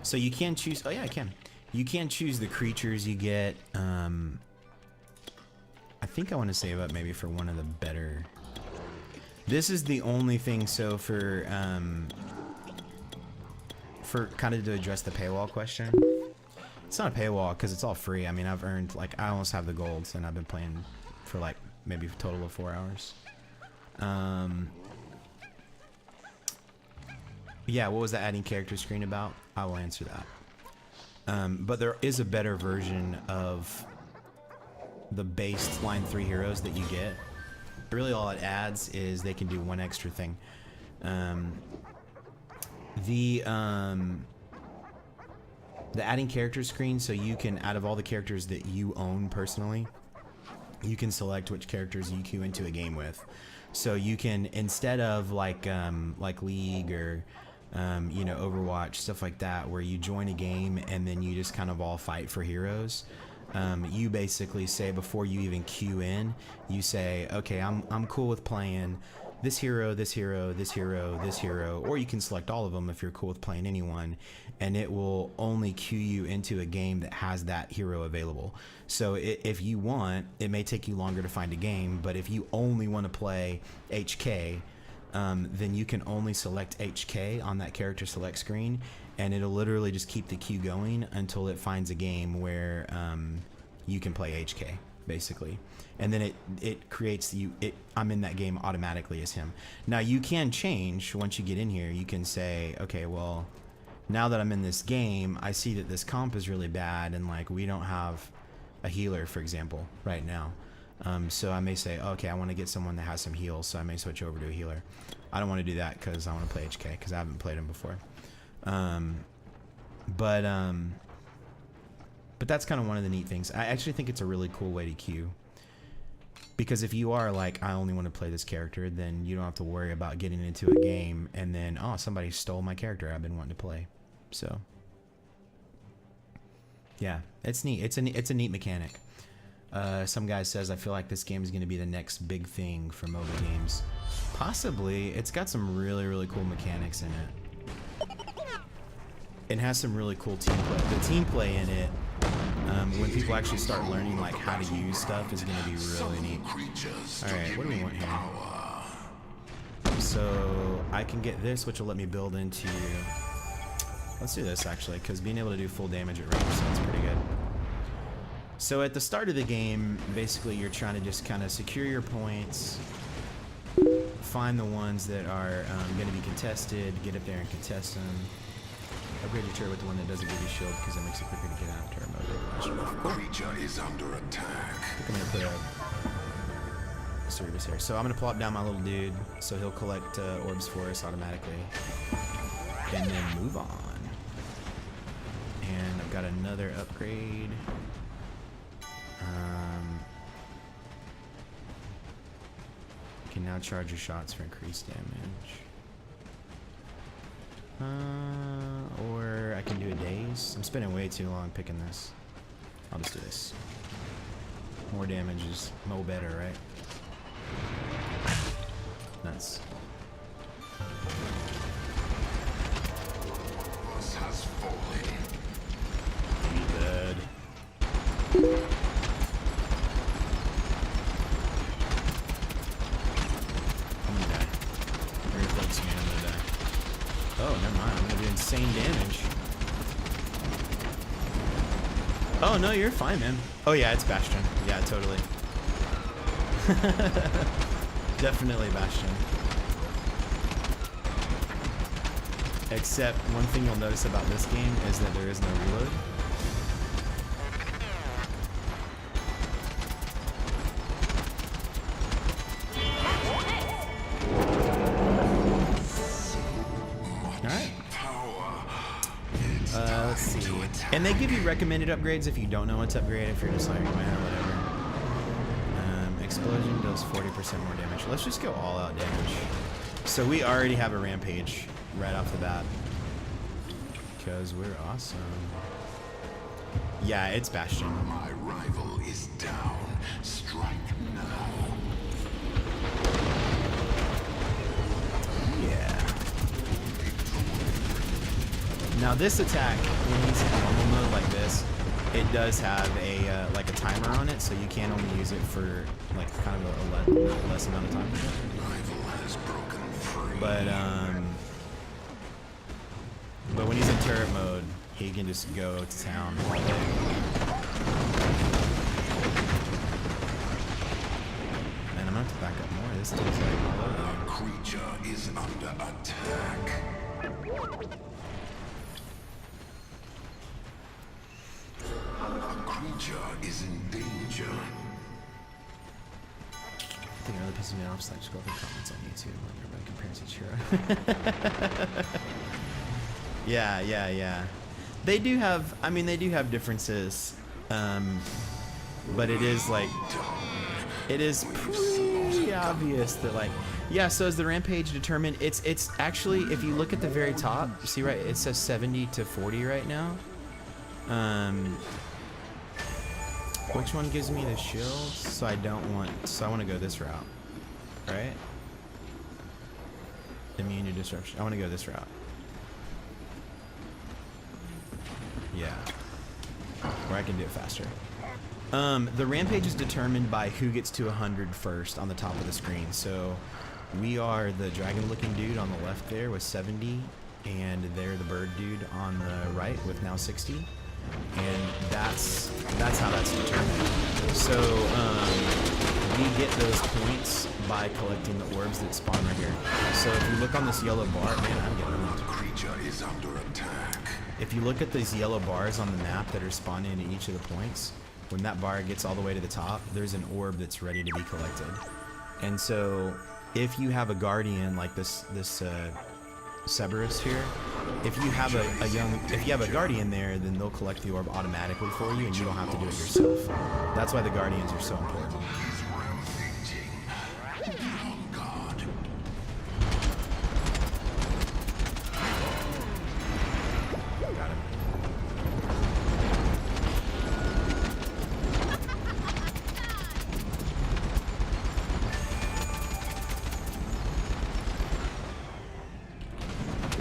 So you can choose. Oh yeah, I can. You can choose the creatures you get. I think I want to save up maybe for one of the better. This is the only thing. So for kind of to address the paywall question, it's not a paywall because it's all free. I mean, I've earned like I almost have the golds, and I've been playing for like maybe a total of 4 hours. Yeah, what was the adding character screen about? I will answer that. But there is a better version of the base line 3 heroes that you get. Really all it adds is they can do one extra thing. The adding character screen, so you can, out of all the characters that you own personally, you can select which characters you queue into a game with. So you can, instead of like League or you know, Overwatch, stuff like that, where you join a game and then you just kind of all fight for heroes. You basically say, before you even queue in, you say, okay, I'm cool with playing this hero, this hero, this hero, this hero, or you can select all of them if you're cool with playing anyone, and it will only queue you into a game that has that hero available. So if you want, it may take you longer to find a game, but if you only want to play HK, then you can only select HK on that character select screen, and it'll literally just keep the queue going until it finds a game where you can play HK basically, and then it creates I'm in that game automatically as him. Now you can change once you get in here. You can say, okay, well, now that I'm in this game, I see that this comp is really bad, and like we don't have a healer, for example, right now. So I may say, okay, I want to get someone that has some heals, so I may switch over to a healer. I don't want to do that because I want to play HK because I haven't played him before. But that's kind of one of the neat things. I actually think it's a really cool way to queue, because if you are like, I only want to play this character, then you don't have to worry about getting into a game and then, oh, somebody stole my character I've been wanting to play. So yeah, it's neat. It's a neat mechanic. Some guy says, I feel like this game is going to be the next big thing for mobile games. Possibly. It's got some really, really cool mechanics in it. It has some really cool team play. The team play in it, when people actually start learning like how to use stuff, is going to be really neat. Alright, what do we want here? So I can get this, which will let me build into... Let's do this actually, because being able to do full damage at range sounds pretty good. So at the start of the game, basically you're trying to just kind of secure your points, find the ones that are going to be contested, get up there and contest them. Upgrade your turret with the one that doesn't give you shield, because that makes it quicker to get out of turret mode. Cool. Creature is under attack. I think I'm going to put a service here. So I'm going to plop down my little dude, so he'll collect orbs for us automatically. And then move on. And I've got another upgrade. Can now charge your shots for increased damage. Or I can do a daze. I'm spending way too long picking this. I'll just do this. More damage is mo better, right? Nice. Boss has fallen. Dead. I'm gonna die. Very close to me, I'm gonna die. Oh, never mind. I'm gonna do insane damage. Oh, no, you're fine, man. Oh, yeah, it's Bastion. Yeah, totally. Definitely Bastion. Except, one thing you'll notice about this game is that there is no reload. Let's see. And they give you recommended upgrades if you don't know what to upgrade, if you're just like, whatever. Explosion does 40% more damage. Let's just go all out damage. So we already have a rampage right off the bat, because we're awesome. Yeah, it's Bastion. My rival is down. Strike now. Yeah. Now this attack, when he's in normal mode like this, it does have a like a timer on it, so you can only use it for like kind of a less amount of time. Rival has broken free. But when he's in turret mode, he can just go to town all day. Man, I'm gonna have to back up more. This takes like all over. A creature is under attack. A creature is in danger. I think another pisses me off is like scroll through comments on YouTube when everybody compares each hero. Yeah. They do have, I mean, they do have differences, but it is like, it is pretty obvious that like, yeah, so is the rampage determined? It's actually, if you look at the very top, see right, it says 70 to 40 right now. Which one gives me the shield? So I want to go this route, right? Immune to disruption. I want to go this route. Yeah. Or I can do it faster. The rampage is determined by who gets to 100 first on the top of the screen. So we are the dragon looking dude on the left there with 70, and they're the bird dude on the right with now 60. and that's how that's determined. So we get those points by collecting the orbs that spawn right here. So if you look on this yellow bar, man, I'm getting The around. creature is under attack. If you look at these yellow bars on the map that are spawning into each of the points, when that bar gets all the way to the top, there's an orb that's ready to be collected. And so if you have a guardian like this CERBERUS here, if you have a guardian there, then they'll collect the orb automatically for you and you don't have to do it yourself. That's why the guardians are so important. He's rampaging. Be on guard. Got him.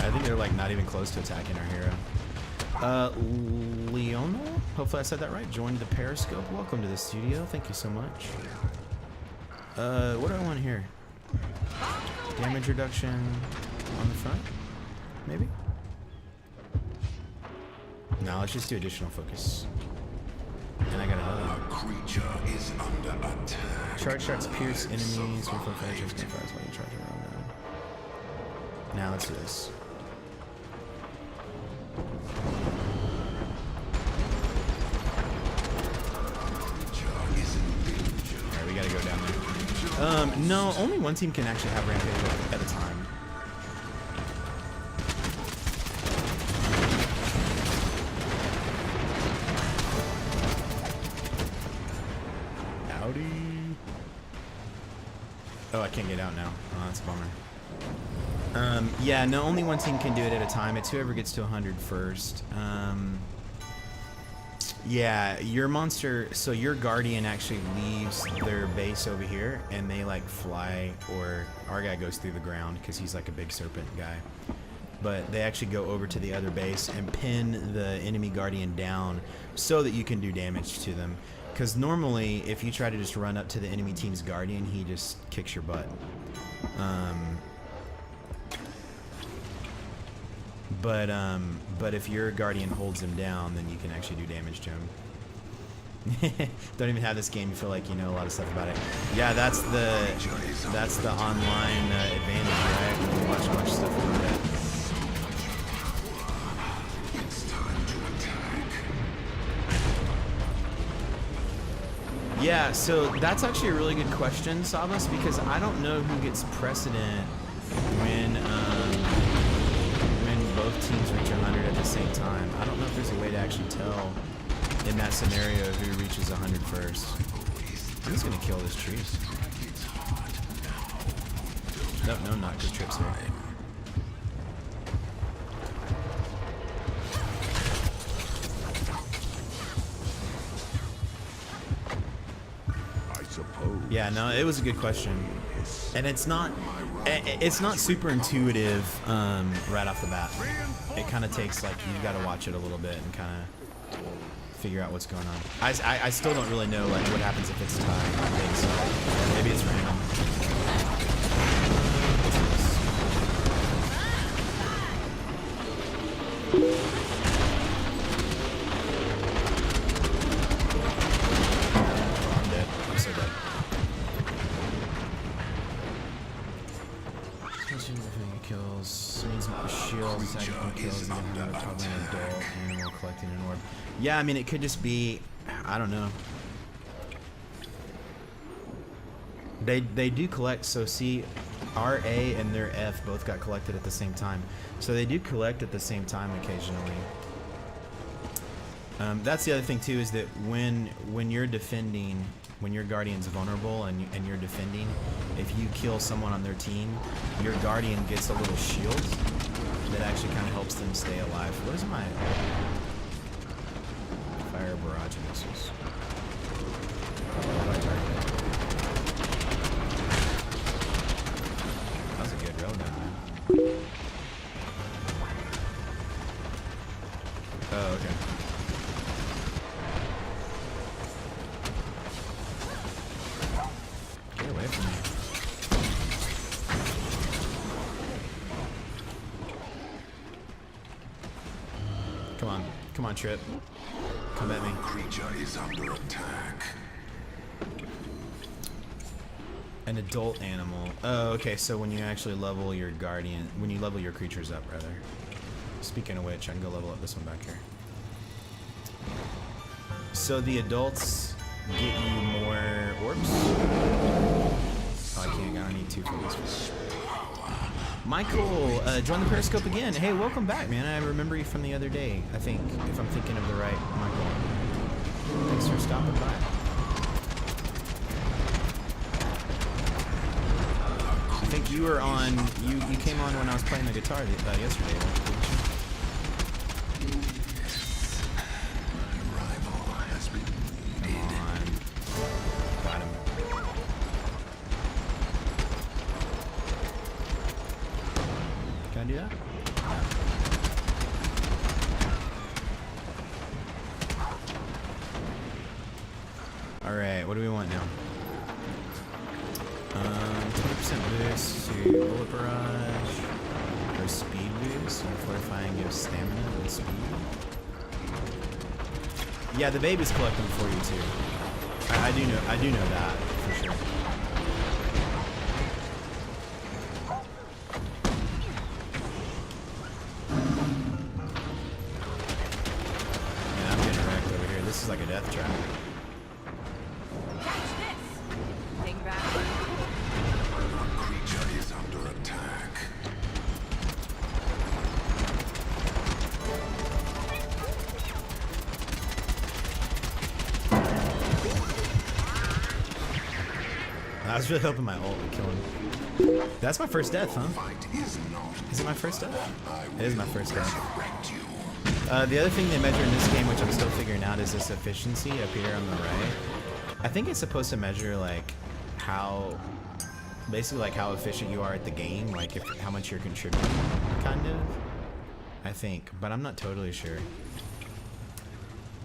I think they're like not even close to attacking our hero. Leona, hopefully I said that right, joined the Periscope. Welcome to the studio. Thank you so much. What do I want here? Damage reduction on the front? Maybe? No, let's just do additional focus. And I got another The one. creature is under attack. Charge shots pierce enemies with full finishes can fire while you charge around them. Now let's do this. Creature is in danger. Alright, we gotta go down there. No, only one team can actually have rampage at a time. Howdy. Oh, I can't get out now. Oh, that's a bummer. Yeah, no, only one team can do it at a time. It's whoever gets to 100 first. Yeah, your monster, so your guardian actually leaves their base over here and they like fly, or our guy goes through the ground because he's like a big serpent guy. But they actually go over to the other base and pin the enemy guardian down so that you can do damage to them. Because normally, if you try to just run up to the enemy team's guardian, he just kicks your butt. But if your guardian holds him down, then you can actually do damage to him. Don't even have this game, you feel like you know a lot of stuff about it. Yeah, that's the online advantage, right? When you watch a bunch of stuff like that. It's time to attack. Yeah, so that's actually a really good question, Sabas, because I don't know who gets precedent when both teams reach 100 at the same time. I don't know if there's a way to actually tell in that scenario who reaches 100 first. I'm just gonna kill this tree. Nope, no, not because Tripp's here. I suppose. Yeah, no, it was a good question, and it's not super intuitive right off the bat. It kind of takes like you got to watch it a little bit and kind of figure out what's going on. I still don't really know like what happens if it's tied. So maybe it's random. I'm dead. I'm so dead. Kills means shield second kills and have a top an adult animal collecting an orb. Yeah, I mean it could just be, I don't know. They do collect, so see our A and their F both got collected at the same time. So they do collect at the same time occasionally. That's the other thing too, is that when you're defending, when your guardian's vulnerable and you're defending, if you kill someone on their team, your guardian gets a little shield that actually kind of helps them stay alive. What is my fire barrage missiles? What do I target? That was a good roll down, man. Oh, okay. Get away from me. Come Come on, Trip. Come at me. Creature is under attack. An adult animal. Oh, okay. So when you actually level your guardian, when you level your creatures up, rather. Speaking of which, I can go level up this one back here. So the adults get you more orbs. Oh, I can't. I don't need 2 for this one. Michael, join the Periscope again. Hey, welcome back, man. I remember you from the other day. I think, if I'm thinking of the right Michael. Thanks for stopping by. I think you were on. You came on when I was playing the guitar yesterday. Didn't you? Come on. Got him. Can I do that? All right. What do we want now? 20% boost to bullet barrage, or speed boost, and fortifying gives stamina and speed. Yeah, the baby's collecting for you too. I do know that for sure. Yeah, I'm getting wrecked over here. This is like a death trap. I was really hoping my ult would kill him. That's my first death, huh? Is it my first death? It is my first death. The other thing they measure in this game, which I'm still figuring out, is this efficiency up here on the right. I think it's supposed to measure like how, basically like how efficient you are at the game, like how much you're contributing, kind of. I think, but I'm not totally sure.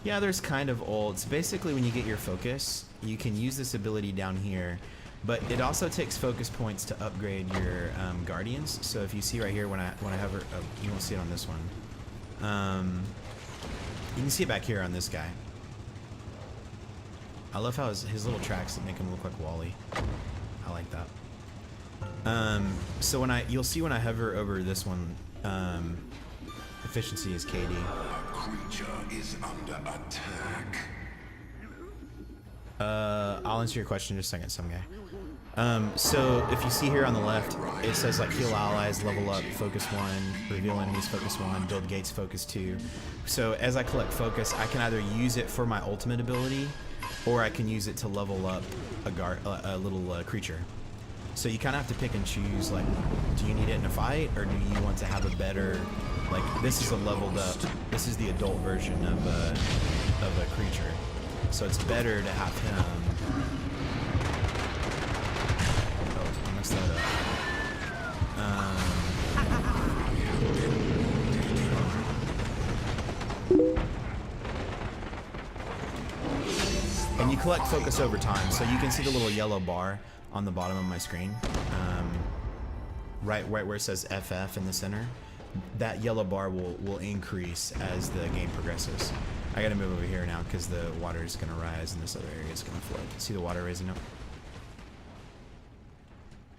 Yeah, there's kind of ults. Basically, when you get your focus, you can use this ability down here. But it also takes focus points to upgrade your guardians. So if you see right here when I hover, you won't see it on this one. You can see it back here on this guy. I love how his little tracks make him look like Wally. I like that. So you'll see when I hover over this one, efficiency is KD. Creature is under attack. I'll answer your question in just a second, some guy. So if you see here on the left, it says like heal allies, level up, focus 1, reveal enemies, focus 1, build gates, focus 2. So as I collect focus, I can either use it for my ultimate ability, or I can use it to level up a little creature. So you kind of have to pick and choose, like, do you need it in a fight, or do you want to have a better, like, this is a leveled up, this is the adult version of a creature. So it's better to have him. Oh, I messed that up. And you collect focus over time, so you can see the little yellow bar on the bottom of my screen, right where it says FF in the center. That yellow bar will increase as the game progresses. I gotta move over here now because the water is gonna rise and this other area is gonna flood. See the water raising up?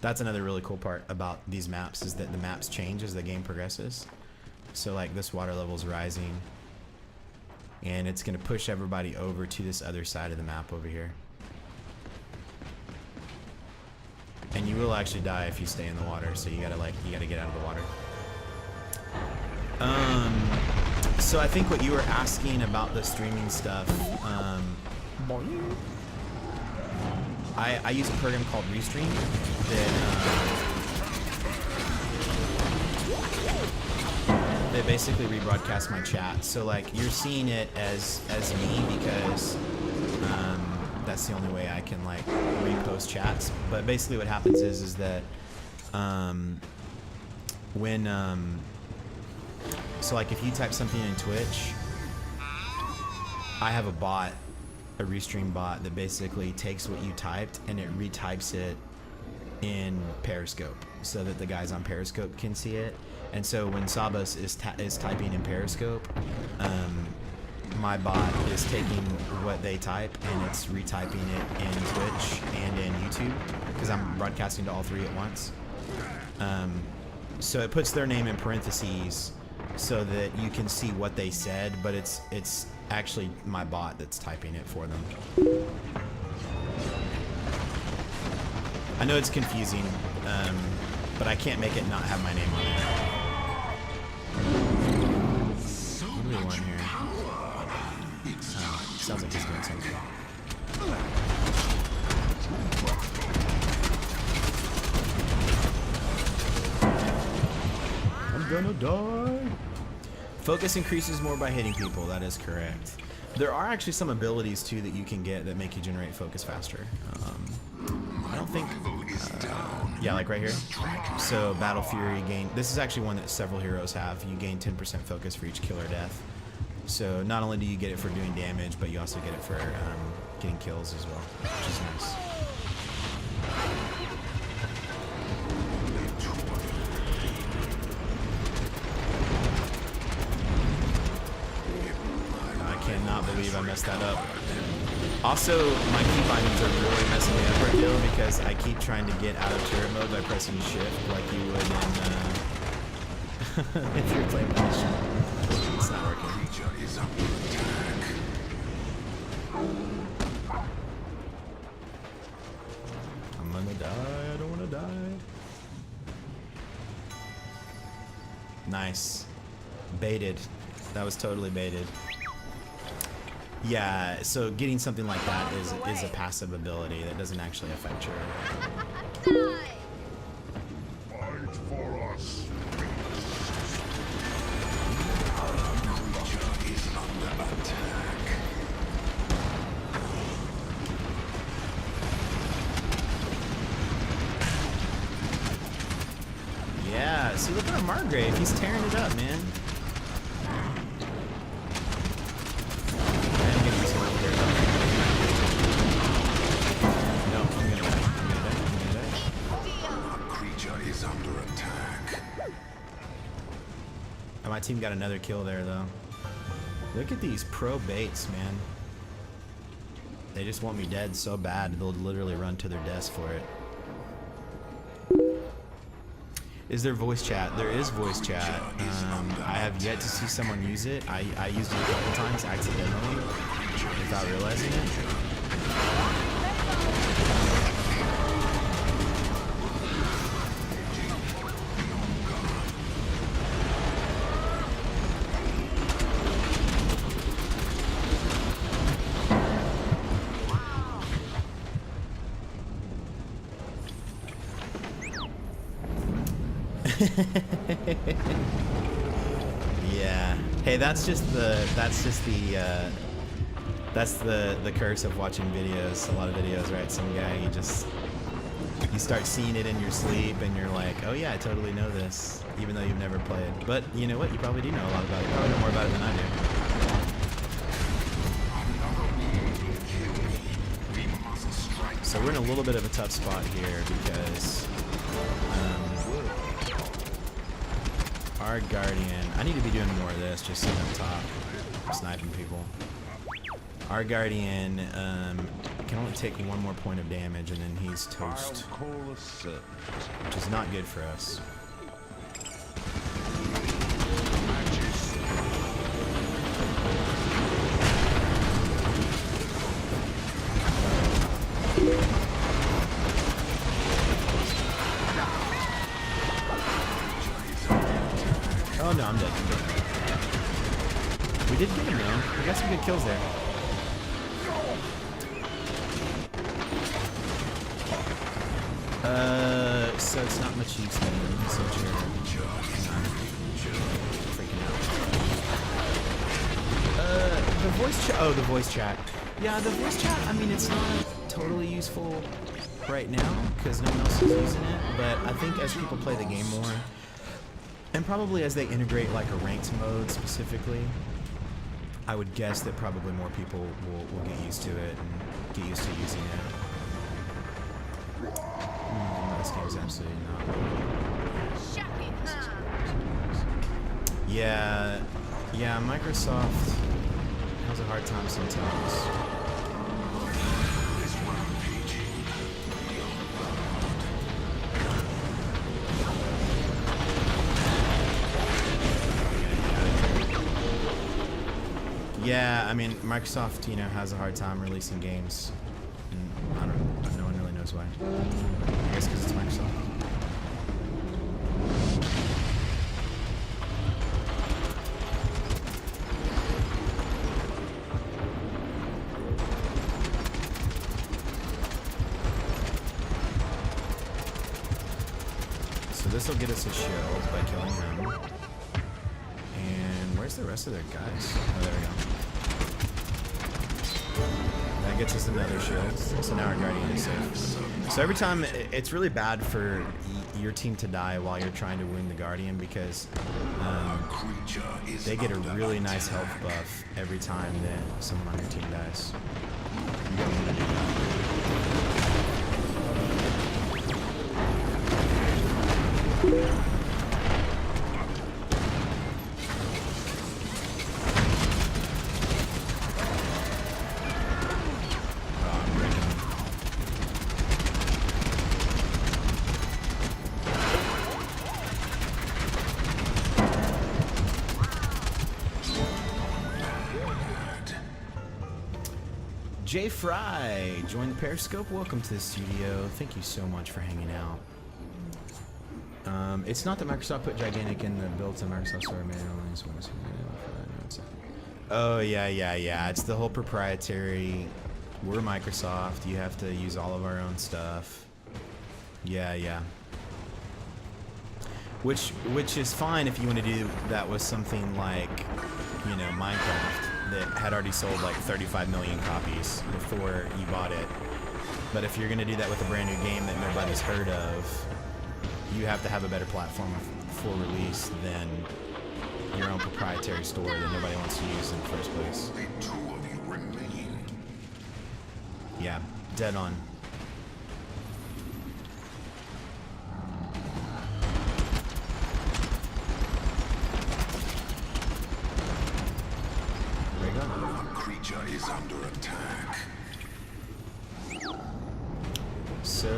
That's another really cool part about these maps, is that the maps change as the game progresses. So like this water level is rising, and it's gonna push everybody over to this other side of the map over here. And you will actually die if you stay in the water, so you gotta get out of the water. So I think what you were asking about the streaming stuff, I use a program called Restream that basically rebroadcasts my chat. So like you're seeing it as me because that's the only way I can like repost chats. But basically what happens is that so like if you type something in Twitch, I have a bot, a Restream bot, that basically takes what you typed and it retypes it in Periscope so that the guys on Periscope can see it. And so when Sabas is typing in Periscope, my bot is taking what they type and it's retyping it in Twitch and in YouTube because I'm broadcasting to all three at once. So it puts their name in parentheses so that you can see what they said, but it's actually my bot that's typing it for them. I know it's confusing, but I can't make it not have my name on it. What do we want here? Sounds like he's doing something. I'm gonna die. Focus increases more by hitting people. That is correct. There are actually some abilities too that you can get that make you generate focus faster. I don't think. Yeah, like right here. So Battle Fury gain. This is actually one that several heroes have. You gain 10% focus for each kill or death. So not only do you get it for doing damage, but you also get it for getting kills as well, which is nice. I cannot believe I messed that up. Also, my key bindings are really messing me up right now because I keep trying to get out of turret mode by pressing shift like you would in if you're playing by machine. It's not working. I'm gonna die. I don't wanna die. Nice. Baited. That was totally baited. Yeah, so getting something like that is a passive ability that doesn't actually affect your... Fight for us. Is under attack. Yeah, see, look at our Margrave. He's tearing it up, man. My team got another kill there, though. Look at these pro baits, man. They just want me dead so bad, they'll literally run to their deaths for it. Is there voice chat? There is voice chat. I have yet to see someone use it. I used it a couple times accidentally without realizing it. Yeah. Hey, that's the curse of watching videos. A lot of videos, right? Some guy, you start seeing it in your sleep, and you're like, oh yeah, I totally know this, even though you've never played. But you know what? You probably do know a lot about it. You probably know more about it than I do. So we're in a little bit of a tough spot here because our Guardian, I need to be doing more of this, just sitting up top, sniping people. Our Guardian can only take one more point of damage and then he's toast, which is not good for us. Oh no, I'm dead. We did get him, man. We got some good kills there. So it's not much use then. So freaking out. The voice chat. Oh, the voice chat. Yeah, the voice chat. I mean, it's not totally useful right now because no one else is using it. But I think as people play the game more, and probably as they integrate like a ranked mode specifically, I would guess that probably more people will get used to it and get used to using it. This game's absolutely not. Yeah, Microsoft has a hard time sometimes. Is rampaging Yeah, I mean, Microsoft, you know, has a hard time releasing games. And I don't, no one really knows why. I guess because it's Microsoft. So this will get us a shield by killing him. And where's the rest of their guys? Oh, there we go. That gets us another shield. So now our Guardian is safe. So every time, it's really bad for your team to die while you're trying to win the Guardian because they get a really nice health buff every time that someone on your team dies. You don't want to do that. Jay Fry joined the Periscope. Welcome to the studio. Thank you so much for hanging out. It's not that Microsoft put gigantic in the built to Microsoft Store manually. Oh yeah. It's the whole proprietary. We're Microsoft. You have to use all of our own stuff. Yeah. Which is fine if you want to do that with something like, you know, Minecraft that had already sold like 35 million copies before you bought it. But if you're going to do that with a brand new game that nobody's heard of, you have to have a better platform for release than your own proprietary store that nobody wants to use in the first place. only two of you remain. Yeah, dead on. There you go. A creature is under attack. So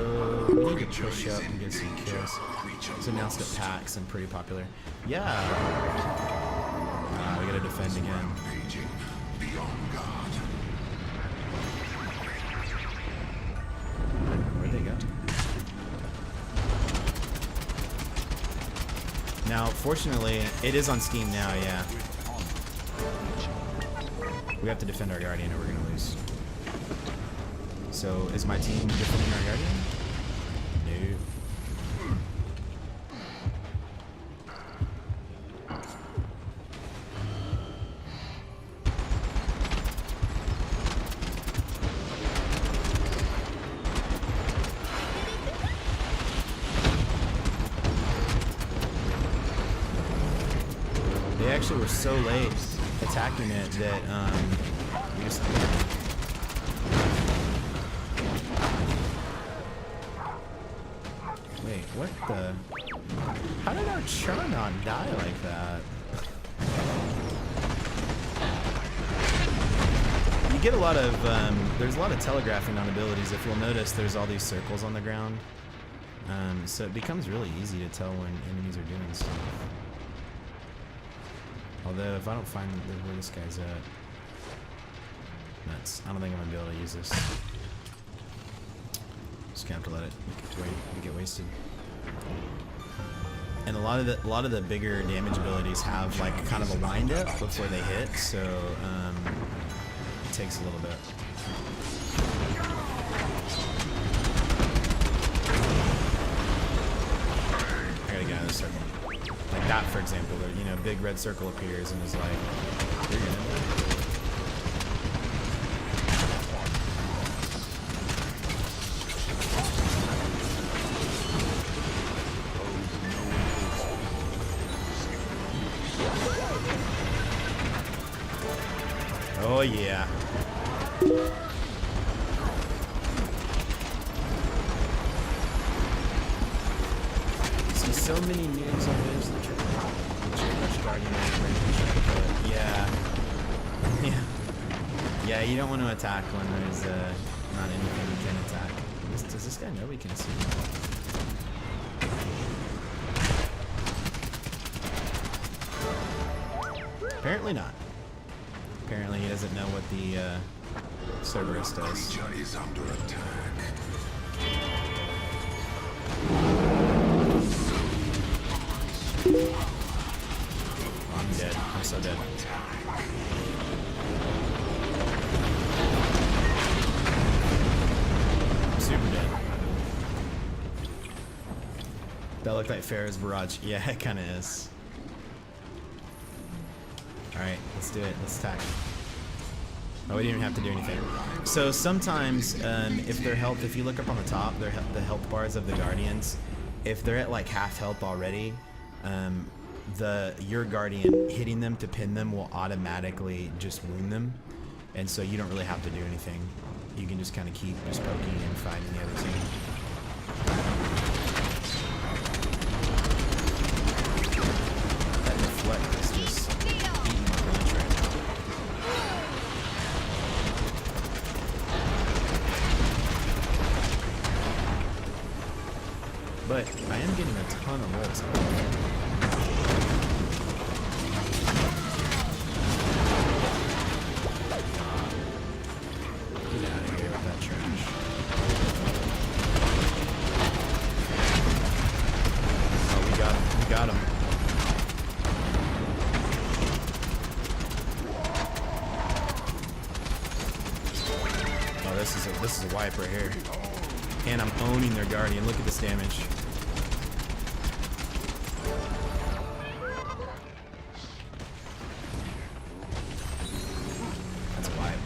we need to push up and get some kills. It's announced at PAX and pretty popular. Yeah. We gotta defend again. Rampaging beyond God. Where'd they go? Now, fortunately, it is on Steam now, yeah. We have to defend our Guardian or we're gonna lose. So, is my team defending our Guardian? No. They actually were so late attacking it that we just. Wait, what the? How did our Char not die like that? You get a lot of there's a lot of telegraphing on abilities. If you'll notice, there's all these circles on the ground, so it becomes really easy to tell when enemies are doing stuff. Although, if I don't find where this guy's at, nuts. I don't think I'm gonna be able to use this. Just gonna have to let it get wasted. And a lot of the bigger damage abilities have like kind of a wind up before they hit, so it takes a little bit. I gotta get out of this circle. Like that, for example, you know, big red circle appears and is like, you're gonna die. Oh yeah. See so many news on this. Yeah. Yeah. Yeah, you don't want to attack when there's not anything you can attack. Does this guy know we can see? Apparently not. Apparently he doesn't know what the Cerberus does. Creature is under attack. I'm dead. I'm so dead. I'm super dead. That looked like Farrah's barrage. Yeah, it kind of is. Alright, let's do it. Let's attack. Oh, we didn't even have to do anything. So sometimes, if their health, if you look up on the top, the health bars of the Guardians, if they're at like half health already, your Guardian hitting them to pin them will automatically just wound them, and so you don't really have to do anything. You can just kind of keep just poking and fighting the other team. That deflect is just eating my lunch right now. But I am getting a ton of rolls. Get out of here with that trash. Oh, we got him. We got him. Oh, this is a wipe right here. And I'm owning their Guardian. Look at this damage. That's a wipe.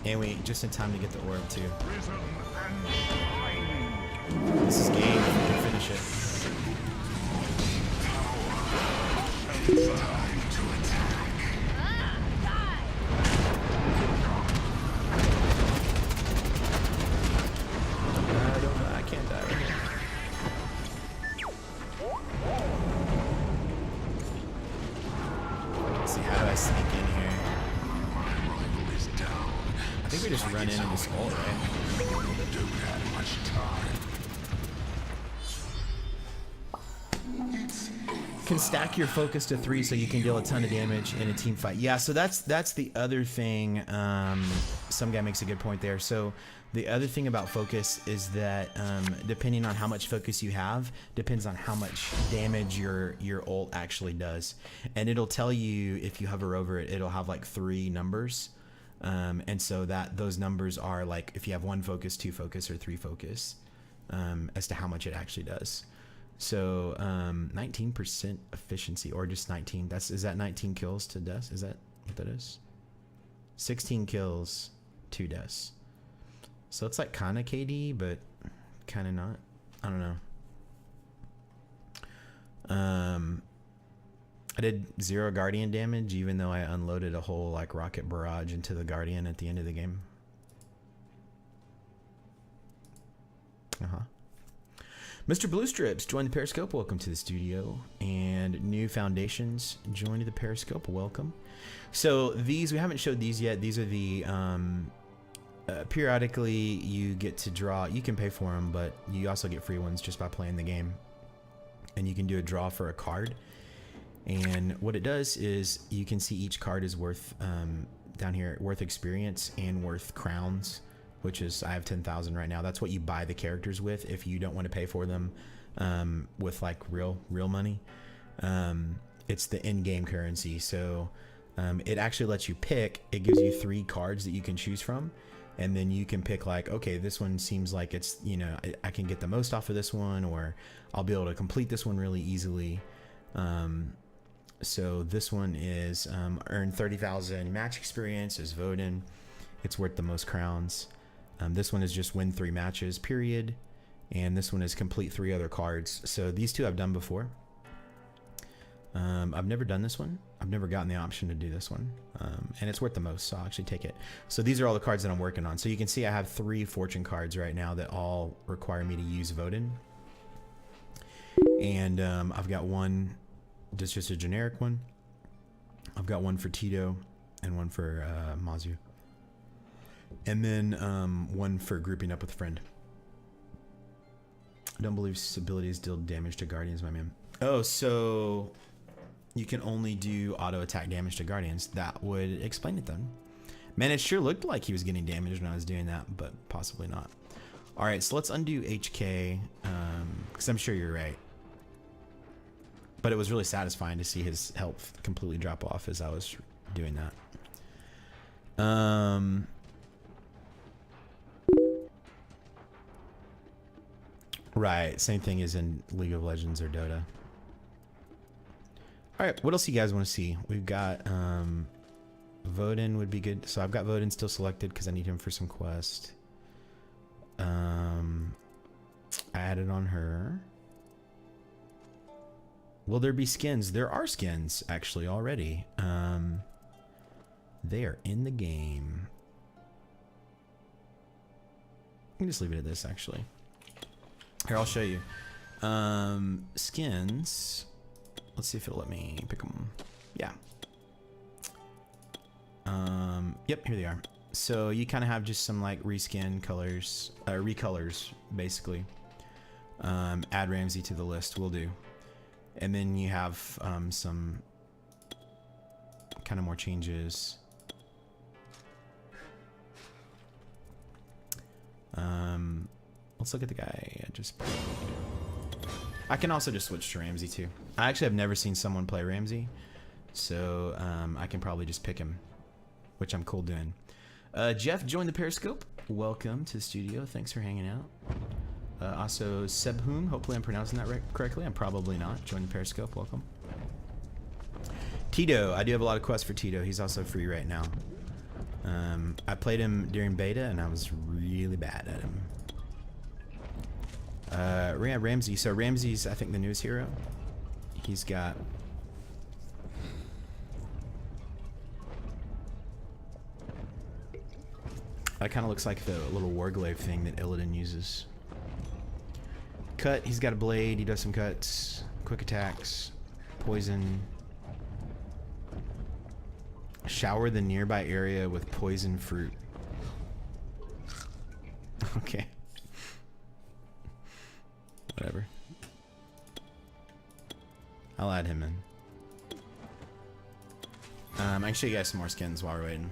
And we just in time to get the orb too. This is game. We can finish it. I can't die right here. Let's see, how do I sneak in here? I think we just run in and just ult, right? Don't have much time. Can stack your focus to 3 so you can deal a ton of damage in a team fight. Yeah, so that's the other thing. Some guy makes a good point there. So the other thing about focus is that depending on how much focus you have, depends on how much damage your ult actually does. And it'll tell you, if you hover over it, it'll have like 3 numbers. And so those numbers are like if you have 1 focus, 2 focus, or 3 focus, as to how much it actually does. So 19% efficiency, or just 19. Is that 19 kills to deaths? Is that what that is? 16 kills, 2 deaths. So it's like kind of KD, but kind of not. I don't know. I did 0 Guardian damage, even though I unloaded a whole like rocket barrage into the Guardian at the end of the game. Mr. Blue Strips joined the Periscope. Welcome to the studio. And New Foundations joined the Periscope. Welcome. So these, we haven't showed these yet. These are the periodically you get to draw. You can pay for them, but you also get free ones just by playing the game. And you can do a draw for a card. And what it does is you can see each card is worth down here, worth experience and worth crowns, which is, I have 10,000 right now. That's what you buy the characters with if you don't want to pay for them with like real money. It's the in-game currency. So it actually lets you pick. It gives you 3 cards that you can choose from. And then you can pick like, okay, this one seems like it's, you know, I can get the most off of this one, or I'll be able to complete this one really easily. So this one is earn 30,000 match experience, is Voden. It's worth the most crowns. This one is just win 3 matches, period. And this one is complete 3 other cards. So these 2 I've done before. I've never done this one. I've never gotten the option to do this one. And it's worth the most, so I'll actually take it. So these are all the cards that I'm working on. So you can see I have 3 fortune cards right now that all require me to use Voden. And I've got one, just a generic one. I've got one for TYTO. and one for Mazu. And then one for grouping up with a friend. I don't believe abilities deal damage to guardians, my man. Oh, so you can only do auto attack damage to guardians. That would explain it then. Man, it sure looked like he was getting damaged when I was doing that, but possibly not. All right, so let's undo HK, because I'm sure you're right. But it was really satisfying to see his health completely drop off as I was doing that. Right, same thing as in League of Legends or Dota. All right, what else do you guys want to see? We've got Voden would be good. So I've got Voden still selected because I need him for some quest. I added on her. Will there be skins? There are skins actually already. They are in the game. I can just leave it at this actually. Here, I'll show you. Skins. Let's see if it'll let me pick them. Yeah. Yep, here they are. So you kind of have just some like reskin colors, recolors basically. Add Ramsey to the list, will do. And then you have some kind of more changes. Let's look at the guy I just played. I can also just switch to Ramsey too. I actually have never seen someone play Ramsey, so I can probably just pick him, which I'm cool doing. Jeff joined the Periscope. Welcome to the studio. Thanks for hanging out. Also, Sebhum, hopefully I'm pronouncing that correctly. I'm probably not. Join the Periscope. Welcome. TYTO. I do have a lot of quests for TYTO. He's also free right now. I played him during beta, and I was really bad at him. Ramsey. So Ramsey's, I think, the newest hero. He's got... That kind of looks like the little Warglaive thing that Illidan uses. Cut. He's got a blade. He does some cuts. Quick attacks. Poison. Shower the nearby area with poison fruit. Okay. Whatever. I'll add him in. I can show you guys some more skins while we're waiting.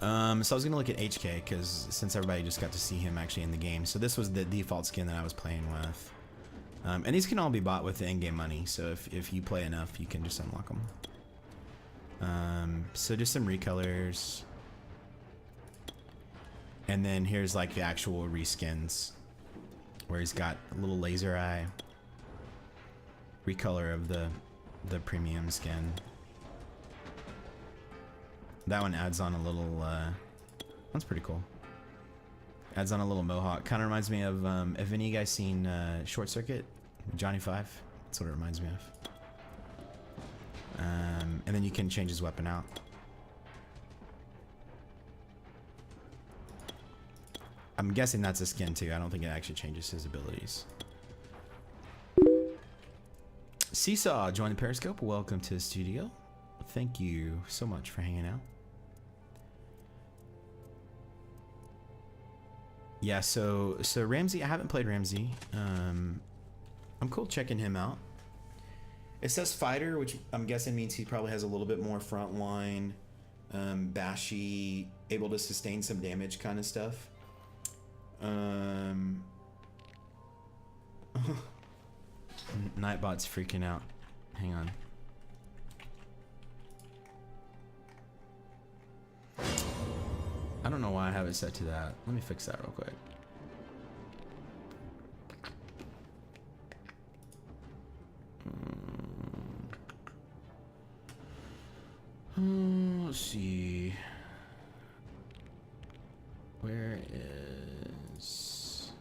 So I was gonna look at HK because since everybody just got to see him actually in the game, so this was the default skin that I was playing with. And these can all be bought with the in-game money. So if you play enough, you can just unlock them. So just some recolors. And then here's like the actual reskins, where he's got a little laser eye. Recolor of the premium skin. That one adds on a little, that's pretty cool. Adds on a little mohawk. Kind of reminds me of, have any of you guys seen Short Circuit? Johnny 5? That's what it reminds me of. And then you can change his weapon out. I'm guessing that's a skin too. I don't think it actually changes his abilities. Seesaw joined the Periscope. Welcome to the studio. Thank you so much for hanging out. Yeah, so Ramsey, I haven't played Ramsey. I'm cool checking him out. It says fighter, which I'm guessing means he probably has a little bit more front line, bashy, able to sustain some damage kind of stuff. Nightbot's freaking out. Hang on. I don't know why I have it set to that. Let me fix that real quick. Let's see. Where is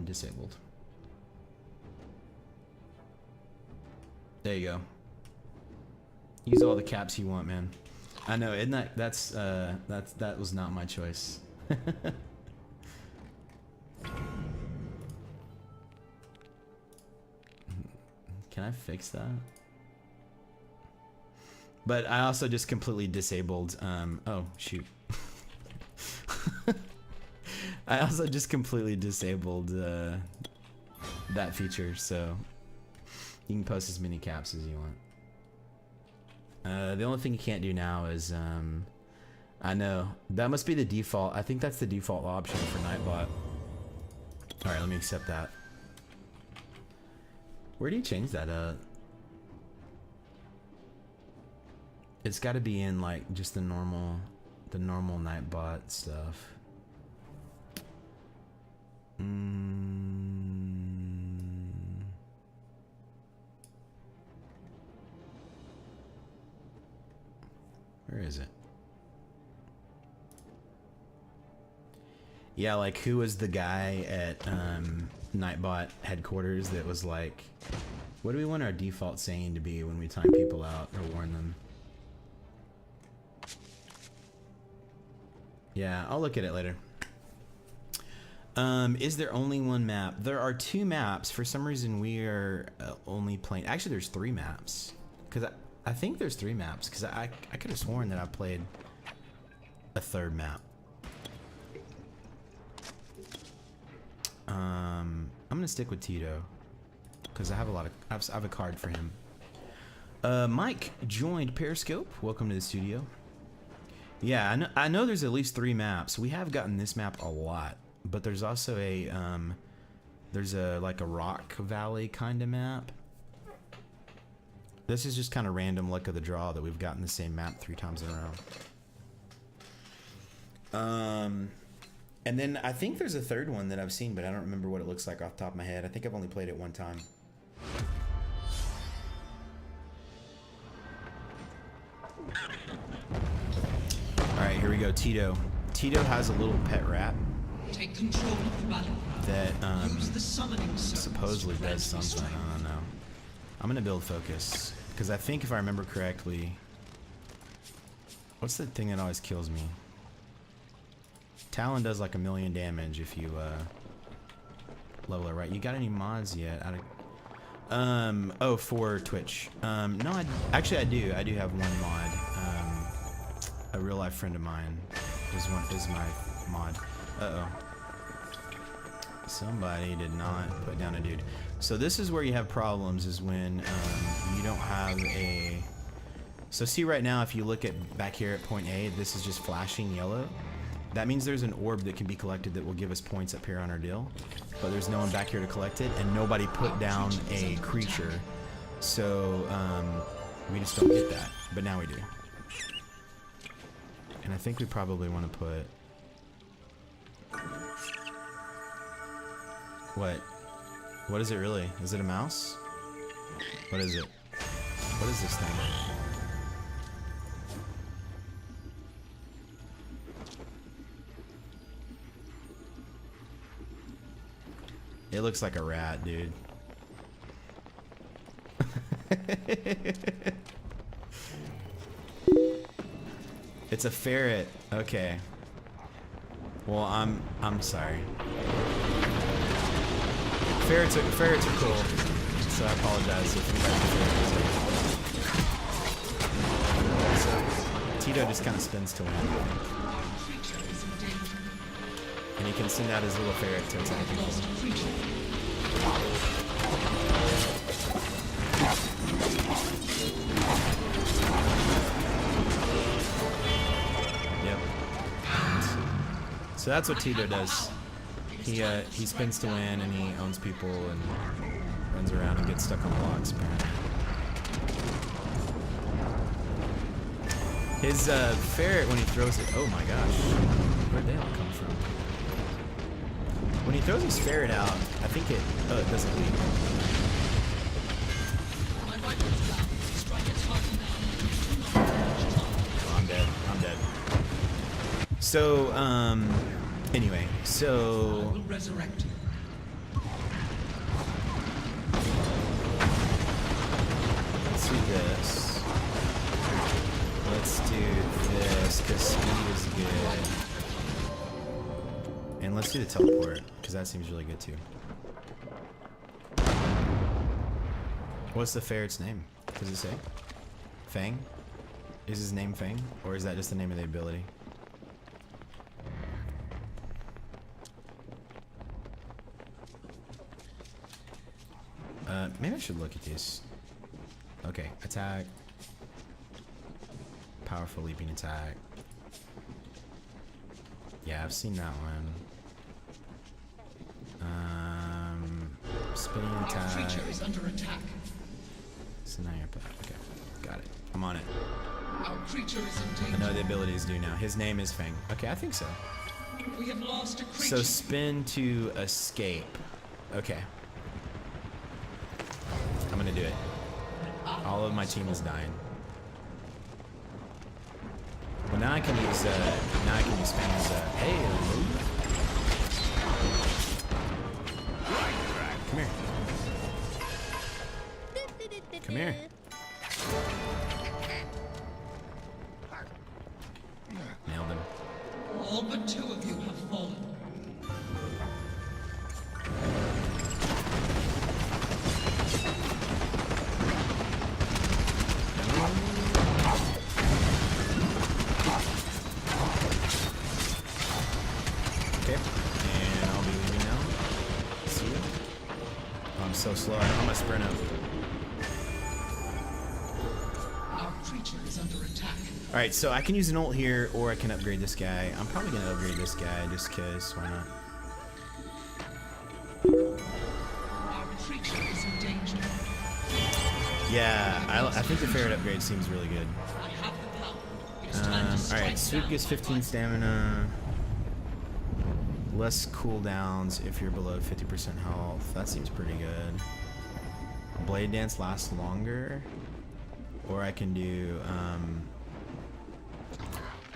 disabled? There you go. Use all the caps you want, man. I know, isn't that that was not my choice. Can I fix that? But I also just completely disabled, oh, shoot. I also just completely disabled that feature, so you can post as many caps as you want. The only thing you can't do now is, I know, that must be the default. I think that's the default option for Nightbot. Alright, let me accept that. Where do you change that up? It's got to be in like just the normal Nightbot stuff. Where is it? Yeah, like who was the guy at Nightbot headquarters that was like, what do we want our default saying to be when we time people out or warn them? Yeah, I'll look at it later. Is there only one map? There are 2 maps. For some reason we are only playing, actually there's 3 maps. Cause I think there's 3 maps, cause I could have sworn that I played a 3rd map. I'm gonna stick with TYTO, cause I have I have a card for him. Mike joined Periscope. Welcome to the studio. Yeah, I know there's at least 3 maps. We have gotten this map a lot, but there's also a there's a like a rock valley kind of map. This is just kind of random luck of the draw that we've gotten the same map 3 times in a row. And then I think there's a 3rd one that I've seen, but I don't remember what it looks like off the top of my head. I think I've only played it 1 time. Alright, here we go, TYTO. TYTO has a little pet rat Take control of the battle. that Use the summoning supposedly does something. I don't know. I'm gonna build focus, because I think if I remember correctly, what's the thing that always kills me? Talon does like 1,000,000 damage if you level it right. You got any mods yet? Oh, for Twitch. No, actually I do. I do have 1 mod. A real life friend of mine is my mod. Uh-oh. Somebody did not put down a dude. So this is where you have problems, is when you don't have a... So see right now, if you look at back here at point A, this is just flashing yellow. That means there's an orb that can be collected that will give us points up here on our deal. But there's no one back here to collect it, and nobody put down a creature. So we just don't get that. But now we do. And I think we probably want to put... What? What is it really? Is it a mouse? What is it? What is this thing? It looks like a rat, dude. It's a ferret. Okay. Well, I'm sorry. Ferrets are cool, so I apologize if anybody. So TYTO just kind of spins to win, and he can send out his little ferret to attack people. Yep. So that's what TYTO does. He spins to win, and he owns people and runs around and gets stuck on blocks, apparently. His ferret, when he throws it, oh my gosh, where'd they all come from? When he throws his ferret out, I think it doesn't leave. Oh, I'm dead. So, anyway, so... I will resurrect you. Let's do this. Let's do this, because speed is good. And let's do the teleport, because that seems really good too. What's the ferret's name? Does it say? Fang? Is his name Fang? Or is that just the name of the ability? Maybe I should look at these. Okay, attack. Powerful leaping attack. Yeah, I've seen that one. Spinning Our attack. creature is under attack. Scenario path. Okay, got it. I'm on it. Our creature is in I danger. know the abilities do now. His name is Fang. Okay, I think so. We have lost a creature. So spin to escape. Okay. I'm gonna do it. All of my team is dying. Well, now I can use Fang's hey. Come here. Come here. Nailed him. All but 2 of you have fallen. Okay, and I'll be leaving now. See you. Oh, I'm so slow. I'm gonna sprint up. Our creature is under attack. All right, so I can use an ult here, or I can upgrade this guy. I'm probably gonna upgrade this guy just cause. Why not? Our creature is in danger. Yeah, I think the ferret upgrade seems really good. I have the power. It is time to All strike right, sweep down gets 15 stamina. Less cooldowns if you're below 50% health. That seems pretty good. Blade dance lasts longer, or I can do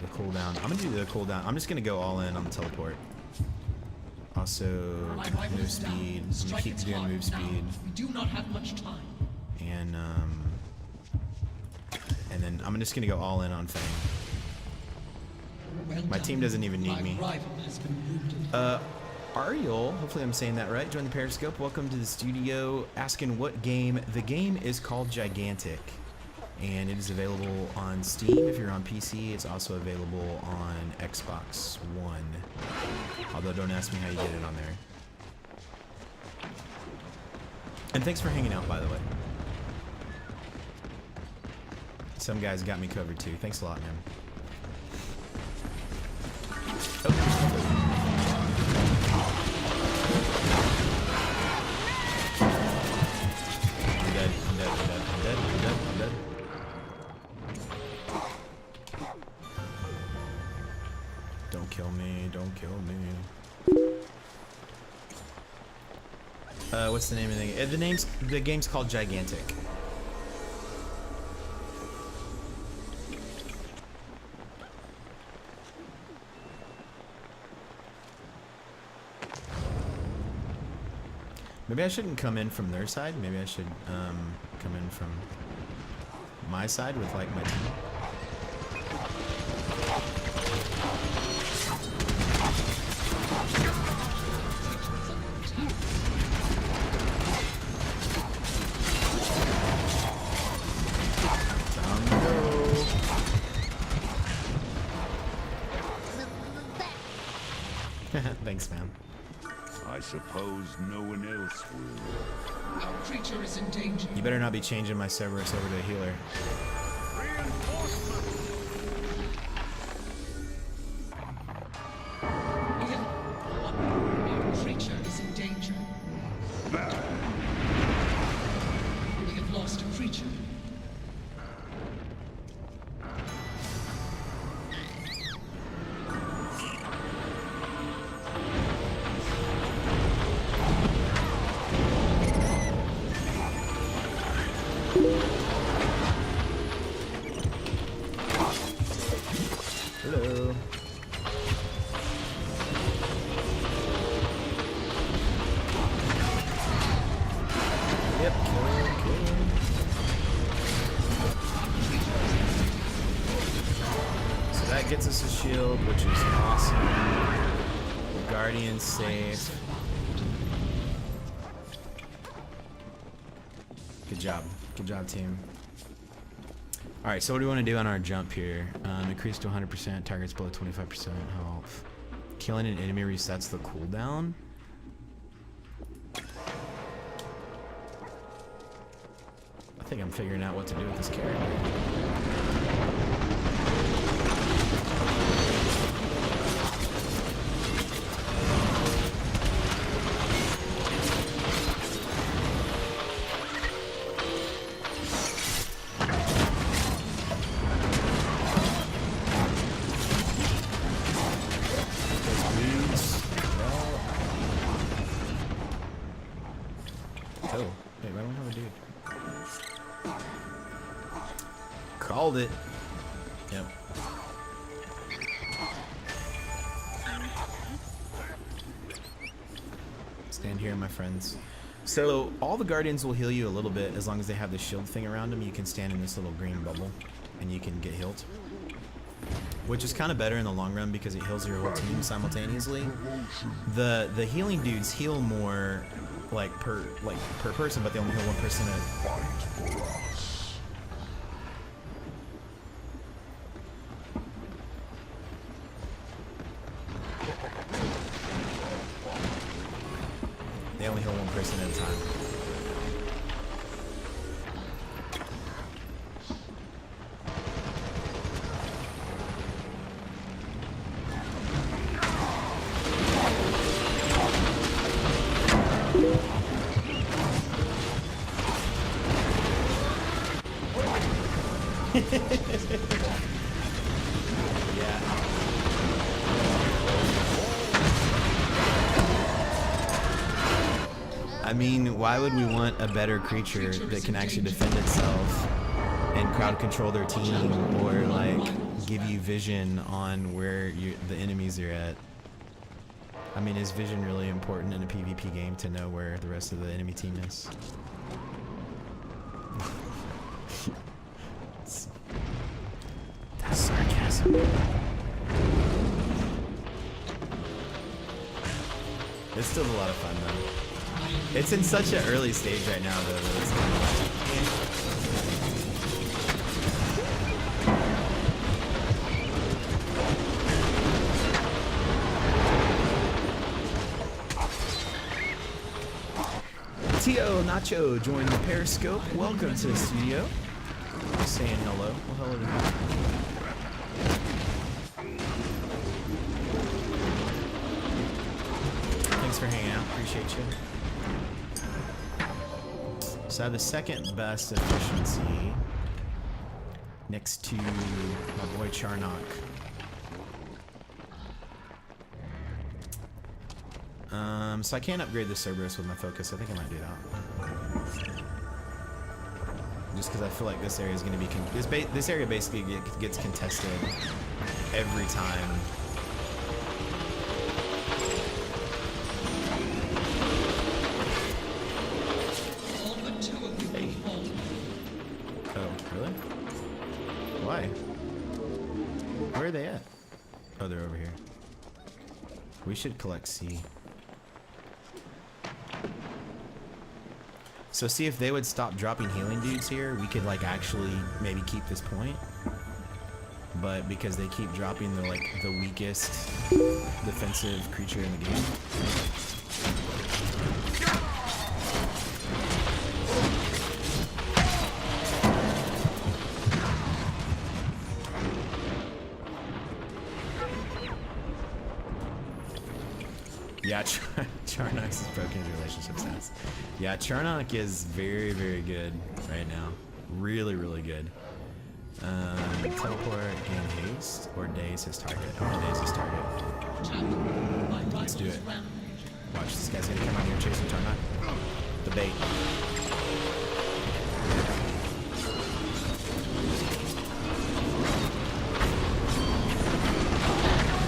the cooldown. I'm gonna do the cooldown. I'm just gonna go all in on the teleport. Also, My rival move is down. speed. I'm gonna Strike keep its doing heart move now. speed, We do not have much time. and then I'm just gonna go all in on Fang. Well My done. team doesn't even need My me. rival has been wounded. Ariel, hopefully I'm saying that right, join the Periscope. Welcome to the studio. Asking what game. The game is called Gigantic, and it is available on Steam if you're on PC. It's also available on Xbox One. Although don't ask me how you get it on there. And thanks for hanging out, by the way. Some guys got me covered too. Thanks a lot, man. I'm dead, I'm dead, I'm dead, I'm dead, I'm dead, I'm dead. Don't kill me, don't kill me. What's the name of the game? The game's called Gigantic. Maybe I shouldn't come in from their side. Maybe I should come in from my side with like my team. Thanks, man. I suppose no one else will. Our creature is in danger. You better not be changing my Cerberus over to a healer. Our creature is in danger. We have lost a creature. Hello. Yep, kill him, kill him. So that gets us a shield, which is awesome. Guardian safe. Good job, team. Alright, so what do we want to do on our jump here? Increase to 100%, targets below 25% health. Killing an enemy resets the cooldown. I think I'm figuring out what to do with this character. Oh, wait, why don't we have a dude? Called it. Yep. Stand here, my friends. So all the guardians will heal you a little bit as long as they have the shield thing around them. You can stand in this little green bubble and you can get healed, which is kind of better in the long run because it heals your whole team simultaneously. The healing dudes heal more like per person, but they only heal one person at a They only heal one person at a time. Yeah. I mean, why would we want a better creature that can actually defend itself and crowd control their team, or like give you vision on where the enemies are at? I mean, is vision really important in a PvP game to know where the rest of the enemy team is? That's sarcasm. It's still a lot of fun though. It's in such an early stage right now though that it's kind of like, Tio Nacho joined the Periscope. Welcome to the studio. Just saying hello. Well, hello to you. Thanks for hanging out. Appreciate you. So I have the second best efficiency next to my boy Charnock. So I can't upgrade the Cerberus with my focus. I think I might do that. Just because I feel like this area is going to be this area basically gets contested every time. Hey. Oh, really? Why? Where are they at? Oh, they're over here. We should collect C. So see if they would stop dropping healing dudes here, we could like actually maybe keep this point. But because they keep dropping the weakest defensive creature in the game. Yeah, Charnock's is broken his relationship stats. Yeah, Charnock is very, very good right now. Really, really good. Teleport, gain haste, or daze his target. Oh, daze his target. Let's do it. Watch, this guy's gonna come out here chasing Charnock. The bait.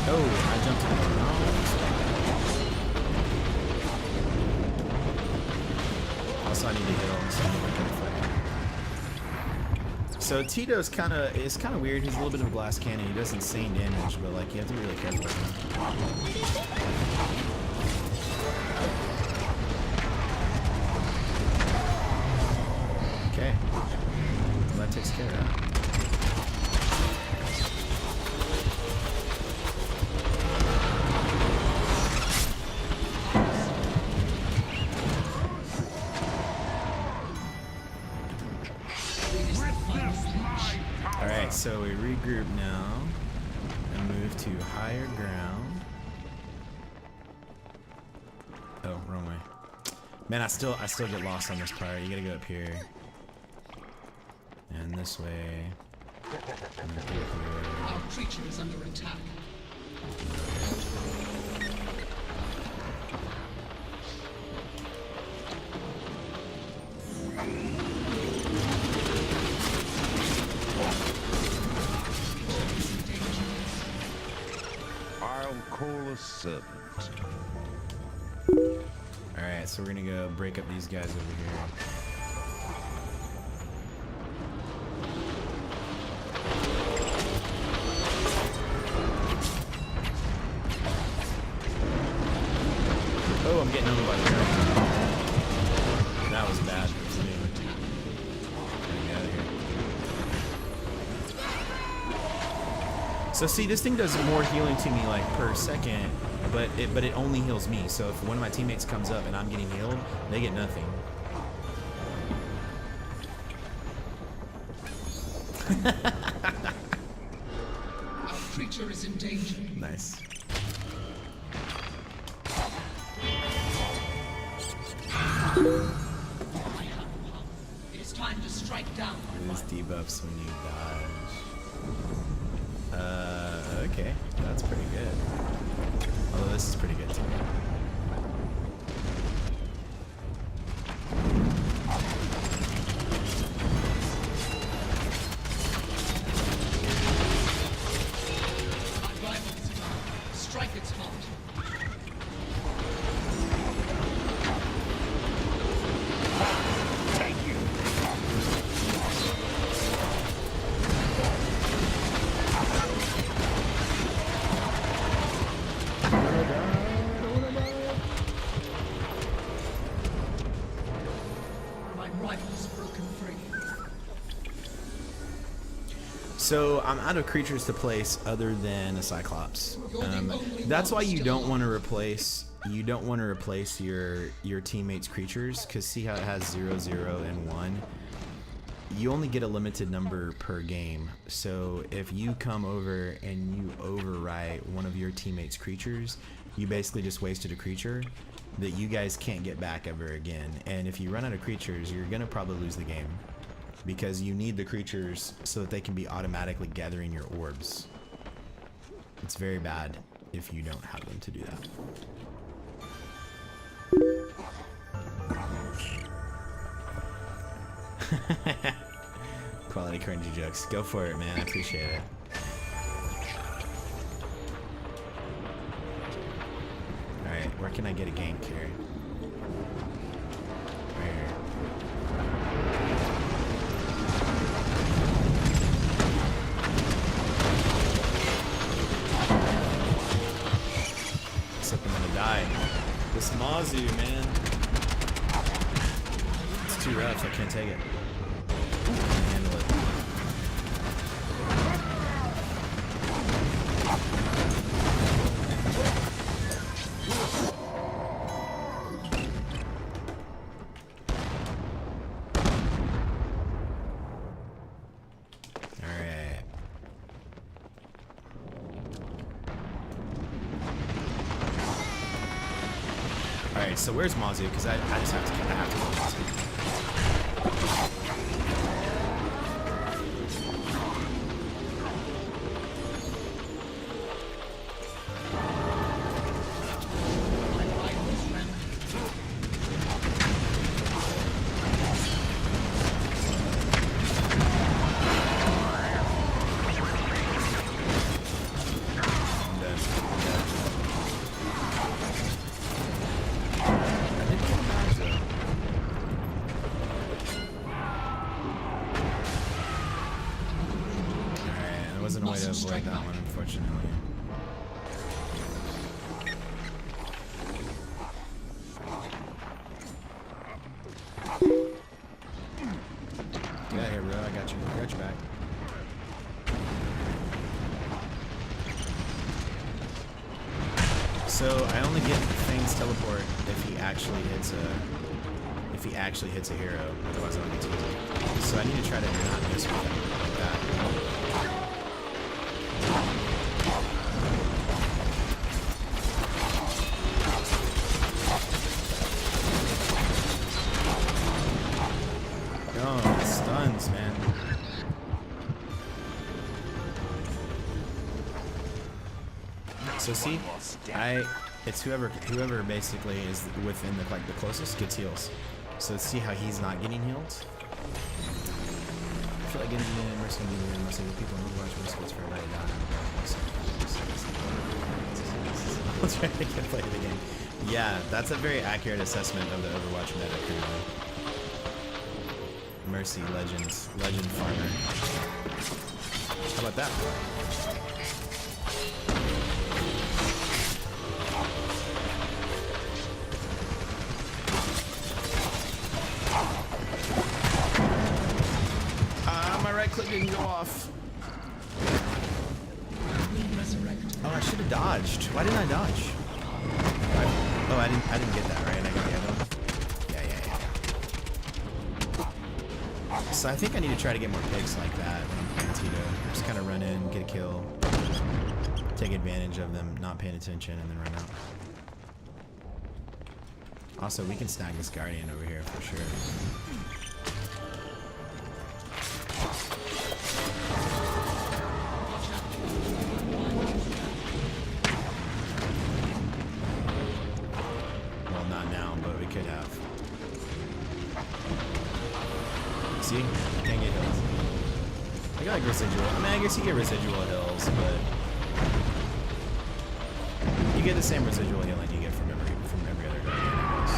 Oh, I jumped in the wrong. Also, I need to hit all this. So Tito's kind of weird. He's a little bit of a glass cannon. He does insane damage, but like you have to be really careful with him. Okay, well, that takes care of that. so we regroup now and move to higher ground. Oh, wrong way. Man, I still get lost on this part. You gotta go up here. And this way. And up here. Our creature is under attack. I'll call a servant. Alright, so we're gonna go break up these guys over here. Oh, I'm getting owned by the guy. That was bad. Get out of here. So see, this thing does more healing to me like per second, but it only heals me. So if one of my teammates comes up and I'm getting healed, they get nothing. Our creature is in danger. Nice. It is time to strike down. These debuffs when you dodge. Okay, that's pretty good. Although this is pretty good too. Our rival is down. Strike its heart. My rival's broken free. So I'm out of creatures to place other than a Cyclops. That's why you don't want to replace your teammates' creatures, because see how it has 0, 0, and 1. You only get a limited number per game. So if you come over and you overwrite one of your teammates' creatures, you basically just wasted a creature that you guys can't get back ever again. And if you run out of creatures, you're gonna probably lose the game, because you need the creatures so that they can be automatically gathering your orbs. It's very bad if you don't have them to do that. Quality cringy jokes. Go for it, man. I appreciate it. Alright, where can I get a gank here? Right here. Except I'm gonna die. This Mazu, man. It's too rough. I can't take it. I can't handle it. Alright. Alright, so where's Mazu? Because I just have to kill Mazu. My rival's rampant. I'm dead. I did get a badge though. Alright, there wasn't a way to avoid that one, unfortunately. Get out of here, bro. I got you. I got your back. So I only get Thing's teleport if he actually hits a hero. Otherwise, I don't get to. So I need to try to not miss with him like that. Oh, it stuns, man. So see, it's whoever basically is within the like the closest gets heals. So see how he's not getting healed. I feel like getting immersed in most of the people in Overwatch were supposed to write it down. I'll try to get play the game. Yeah, that's a very accurate assessment of the Overwatch meta currently. Mercy, Legend Farmer. How about that? My right click didn't go off. Oh, I should have dodged. Why didn't I dodge? Oh, I didn't get that right. I got the other one. Yeah. So I think I need to try to get more picks like that when I'm playing TYTO. Just kind of run in, get a kill, take advantage of them not paying attention, and then run out. Also, we can snag this Guardian over here for sure. Well, not now, but we could have. See? I can't get hills. I got like residual. I mean, I guess you get residual hills, but you get the same residual healing you get from every other Guardian, I guess.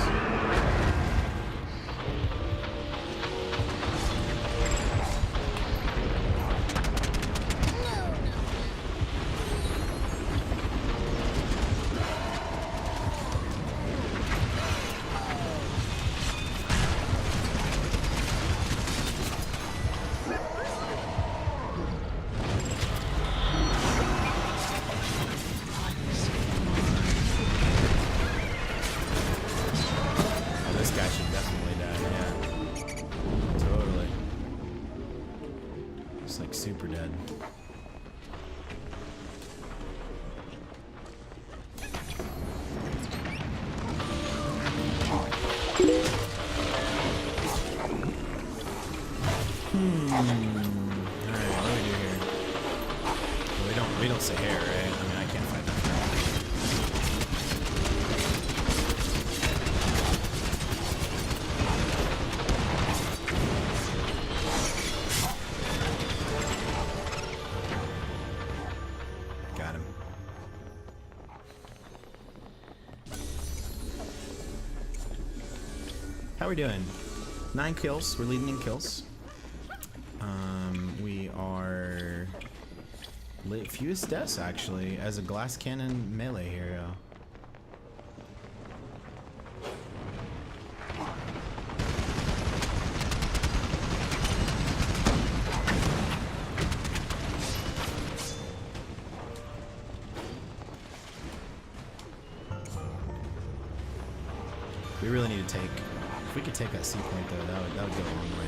This guy should definitely die, yeah. Totally. It's like super dead. Alright, what do we do here? Well, we don't say hair, right? I mean, I can't fight that. Got him. How we doing? 9 kills. We're leading in kills. We are fewest deaths actually as a glass cannon melee hero. We really need to take. If we could take that C point though, that would go a long way.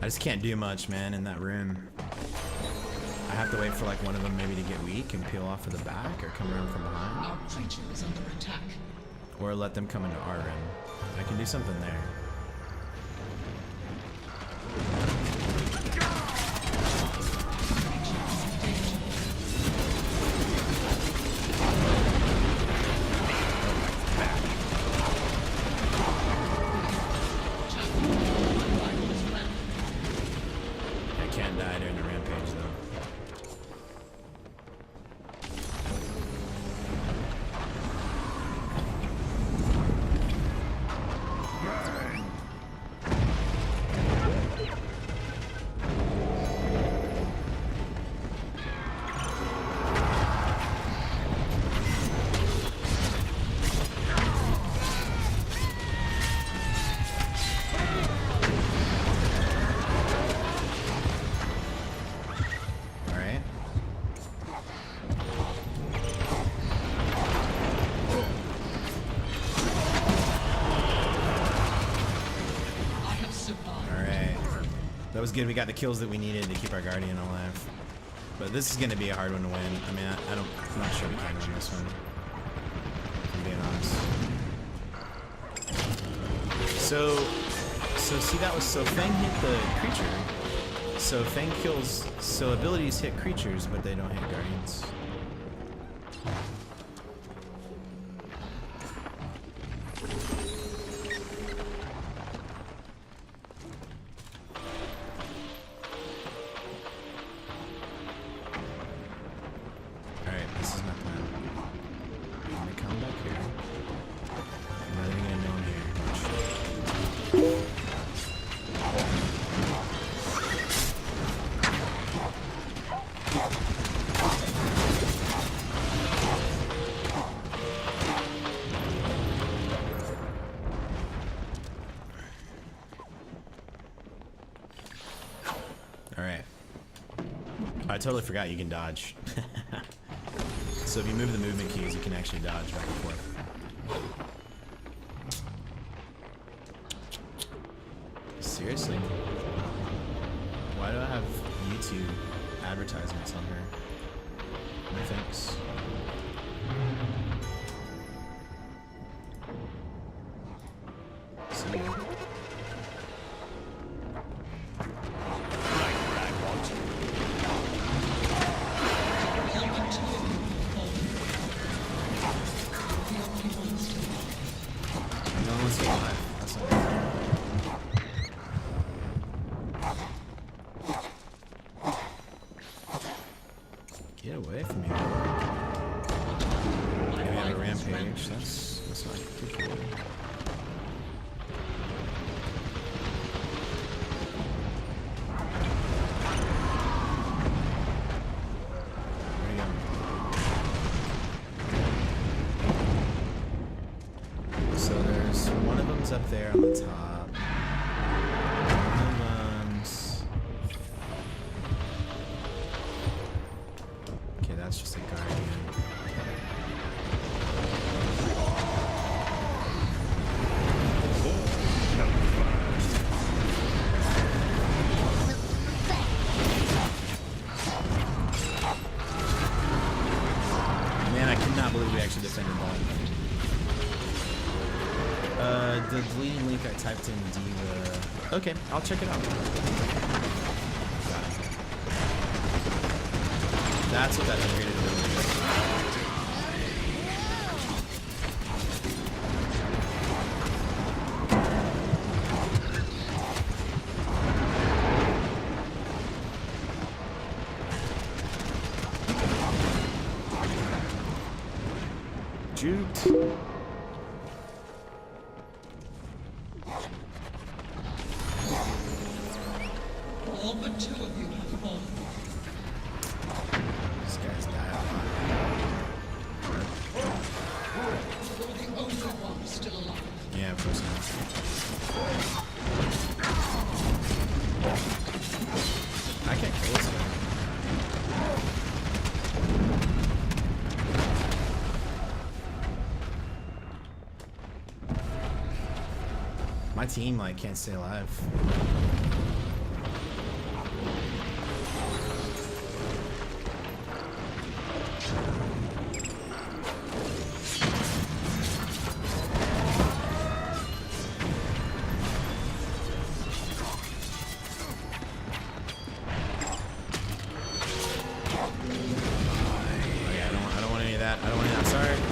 I just can't do much, man, in that room. I have to wait for like one of them maybe to get weak and peel off of the back or come around from behind. Our creature is under attack. Or let them come into our rim. I can do something there. I can't die during the rampage though. That was good. We got the kills that we needed to keep our Guardian alive. But this is going to be a hard one to win. I mean, I'm not sure we can win this one. If I'm being honest. So see, that was so Fang hit the creature. So Fang kills. So abilities hit creatures, but they don't hit Guardians. I totally forgot you can dodge. So if you move the movement keys, you can actually dodge back and forth. Seriously? Why do I have YouTube advertisements on here? No thanks. See you. Get away from me. Maybe I have a rampage. That's not too cool. Where you going? So there's one of them's up there on the top. That's just a guardian. Man, I cannot believe we actually defended that. The bleeding leak I typed in Diva. Okay, I'll check it out. Got it. That's what that upgraded ability is. Juked. All but two of you have fallen. This guy's died. You're the only one still alive. Yeah, of course not. I can't kill this guy. My team, like, can't stay alive.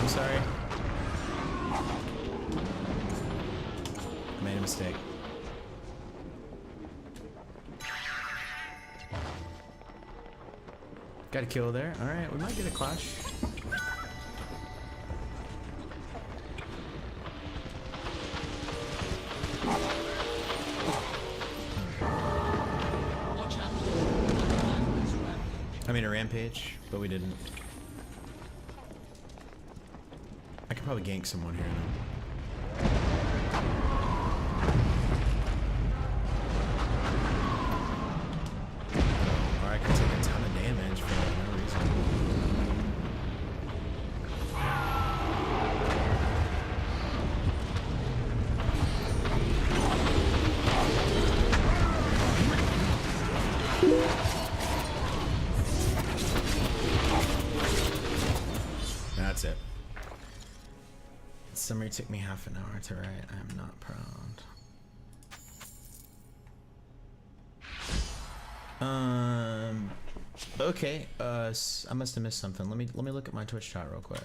I'm sorry. Made a mistake. Got a kill there. Alright, we might get a clash. I mean a rampage, but we didn't. I could probably gank someone here though. Or I could take a ton of damage for no reason. Only took me half an hour to write. I'm not proud. Okay. I must have missed something. Let me look at my Twitch chat real quick.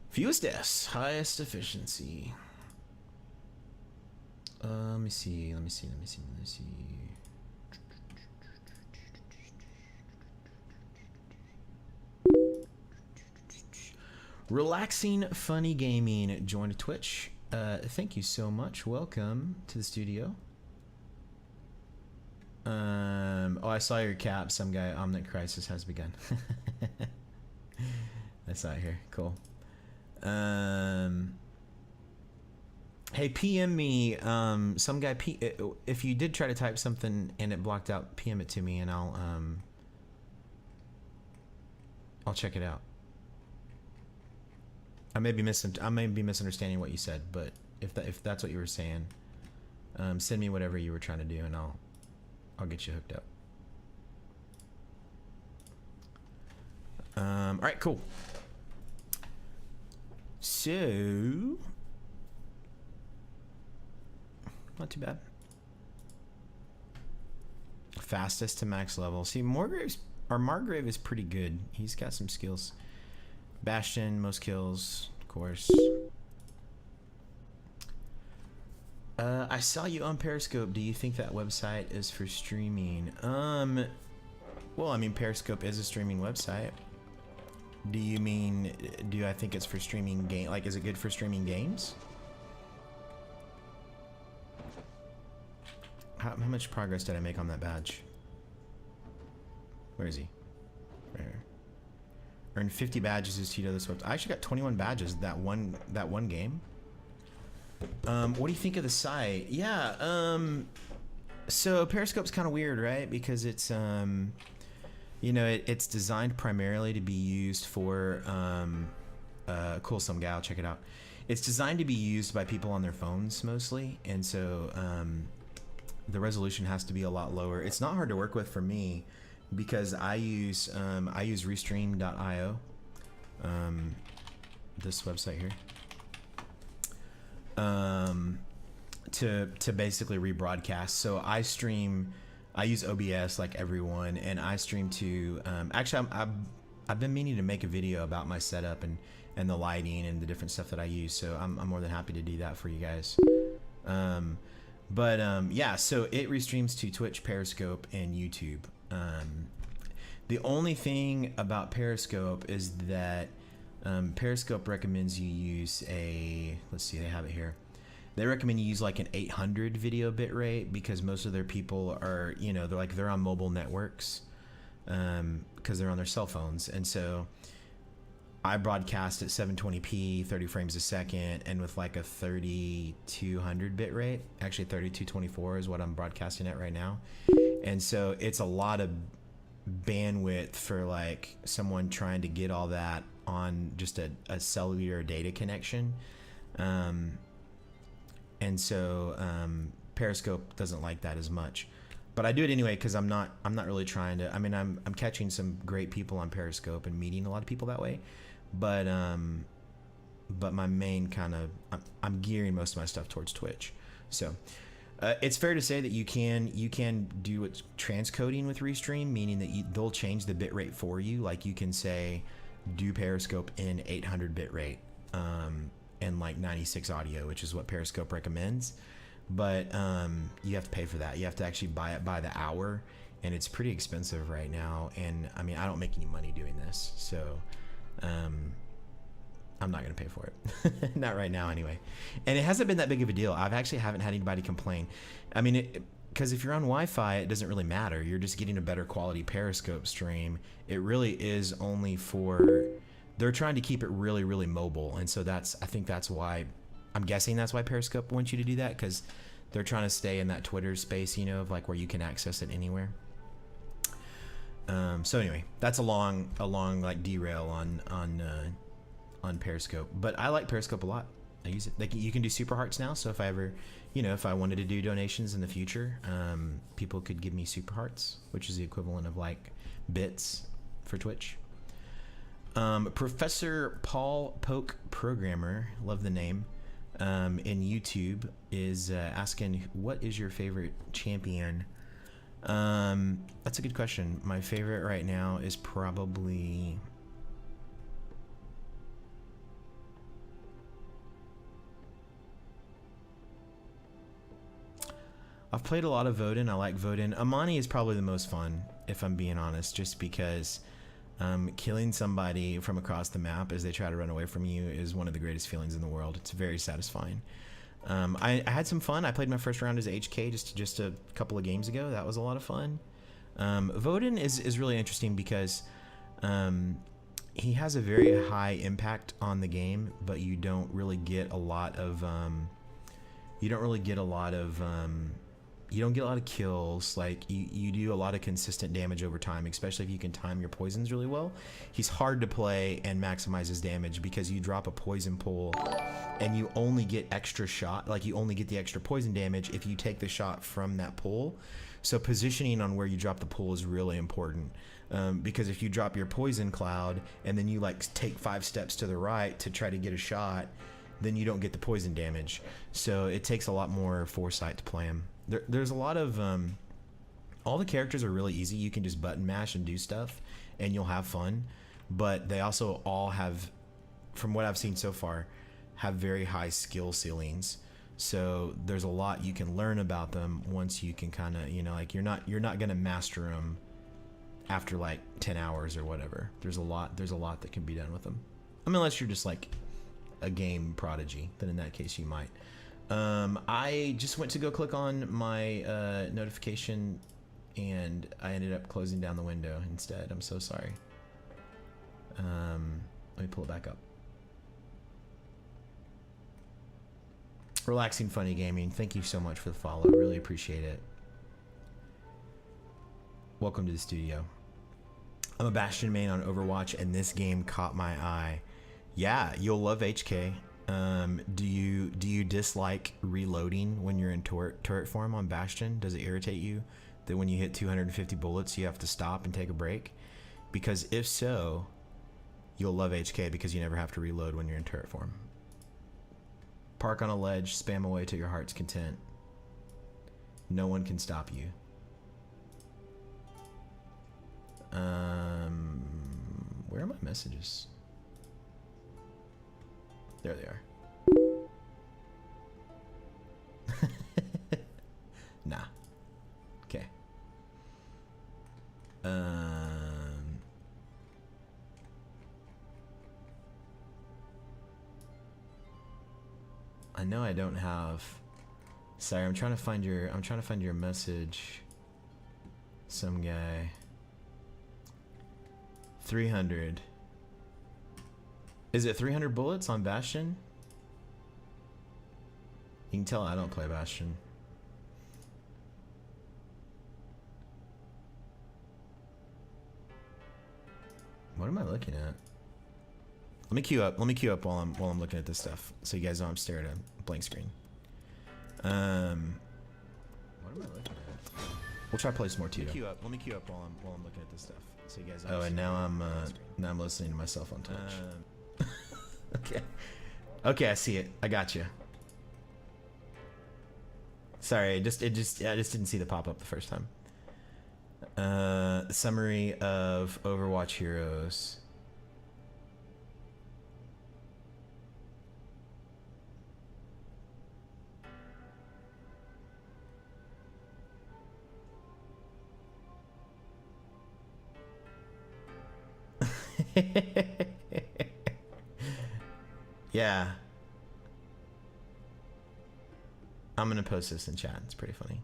Fewest deaths, highest efficiency. Let me see. Relaxing Funny Gaming joined Twitch. Thank you so much. Welcome to the studio. Oh, I saw your cap. Some guy, Omnic Crisis has begun. I saw it here. Cool. Hey, PM me. Some guy. If you did try to type something and it blocked out, PM it to me, and I'll check it out. I may be misunderstanding what you said, but if that's what you were saying, send me whatever you were trying to do, and I'll get you hooked up. All right, cool. So, not too bad. Fastest to max level. See, Margrave is pretty good. He's got some skills. Bastion, most kills, of course. I saw you on Periscope. Do you think that website is for streaming? Well, I mean, Periscope is a streaming website. Do you mean, do I think it's for streaming game? Like, is it good for streaming games? How much progress did I make on that badge? Where is he? Right here. Earned 50 badges as TYTO this website. I actually got 21 badges that one game. What do you think of the site? Yeah, so Periscope's kind of weird, right? Because it's you know, it's designed primarily to be used for cool, some guy, I'll check it out. It's designed to be used by people on their phones mostly, and so the resolution has to be a lot lower. It's not hard to work with for me because I use restream.io, this website here, to basically rebroadcast. So I use OBS like everyone, and I stream to actually I've been meaning to make a video about my setup and the lighting and the different stuff that I use, so I'm more than happy to do that for you guys. Yeah, so it restreams to Twitch, Periscope, and YouTube. The only thing about Periscope is that Periscope recommends you use let's see, they have it here. They recommend you use like an 800 video bit rate because most of their people are, you know, they're on mobile networks because they're on their cell phones. And so I broadcast at 720p, 30 frames a second, and with like a 3200 bit rate. Actually, 3224 is what I'm broadcasting at right now. And so it's a lot of bandwidth for like someone trying to get all that on just a cellular data connection. And so Periscope doesn't like that as much, but I do it anyway because I'm not really trying to. I mean, I'm catching some great people on Periscope and meeting a lot of people that way, but my main kind of I'm gearing most of my stuff towards Twitch. So it's fair to say that you can do what's transcoding with Restream, meaning that they'll change the bit rate for you. Like you can say do Periscope in 800 bit rate. And like 96 audio, which is what Periscope recommends, but you have to pay for that. You have to actually buy it by the hour, and it's pretty expensive right now. And I mean, I don't make any money doing this, so I'm not gonna pay for it. Not right now anyway. And it hasn't been that big of a deal. I've actually haven't had anybody complain. I mean, because if you're on Wi-Fi, it doesn't really matter. You're just getting a better quality Periscope stream. It really is only for, they're trying to keep it really, really mobile. And so I think that's why, I'm guessing that's why Periscope wants you to do that, because they're trying to stay in that Twitter space, you know, of like where you can access it anywhere. So anyway, that's a long like derail on Periscope, but I like Periscope a lot. I use it. You can do super hearts now. So if I ever, you know, if I wanted to do donations in the future, people could give me super hearts, which is the equivalent of like bits for Twitch. Professor Paul Poke Programmer, love the name, in YouTube is asking, what is your favorite champion? That's a good question. My favorite right now is probably... I've played a lot of Vodin. I like Vodin. Amani is probably the most fun, if I'm being honest, just because killing somebody from across the map as they try to run away from you is one of the greatest feelings in the world. It's very satisfying. I had some fun. I played my first round as HK just a couple of games ago. That was a lot of fun. Vodin is really interesting because he has a very high impact on the game, but you don't really get a lot of you don't get a lot of kills. Like you do a lot of consistent damage over time, especially if you can time your poisons really well. He's hard to play and maximize his damage because you drop a poison pool and you only get extra shot, like you only get the extra poison damage if you take the shot from that pool. So positioning on where you drop the pool is really important, because if you drop your poison cloud and then you like take 5 steps to the right to try to get a shot, then you don't get the poison damage. So it takes a lot more foresight to play him. There's a lot of all the characters are really easy. You can just button mash and do stuff and you'll have fun, but they also all have, from what I've seen so far, have very high skill ceilings. So there's a lot you can learn about them once you can kind of, you know, like you're not going to master them after like 10 hours or whatever. There's a lot that can be done with them. I mean, unless you're just like a game prodigy, then in that case you might. I just went to go click on my notification and I ended up closing down the window instead. I'm so sorry. Let me pull it back up. Relaxing Funny Gaming, thank you so much for the follow. Really appreciate it. Welcome to the studio. I'm a Bastion main on Overwatch and this game caught my eye. Yeah, you'll love HK. Do you dislike reloading when you're in turret form on Bastion? Does it irritate you that when you hit 250 bullets you have to stop and take a break? Because if so, you'll love HK because you never have to reload when you're in turret form. Park on a ledge, spam away to your heart's content. No one can stop you. Where are my messages? There they are. Nah. Okay. I know I don't have. Sorry, I'm trying to find your message. Some guy. 300. Is it 300 bullets on Bastion? You can tell I don't play Bastion. What am I looking at? Let me queue up while I'm looking at this stuff, so you guys know I'm staring at a blank screen. What am I looking at? We'll try to play some more TYTO. Let me queue up while I'm looking at this stuff, so you guys know. Oh, and now I'm listening to myself on Twitch. Okay. Okay, I see it. I got you. Sorry, I just didn't see the pop up the first time. Summary of Overwatch heroes. Yeah. I'm gonna post this in chat. It's pretty funny.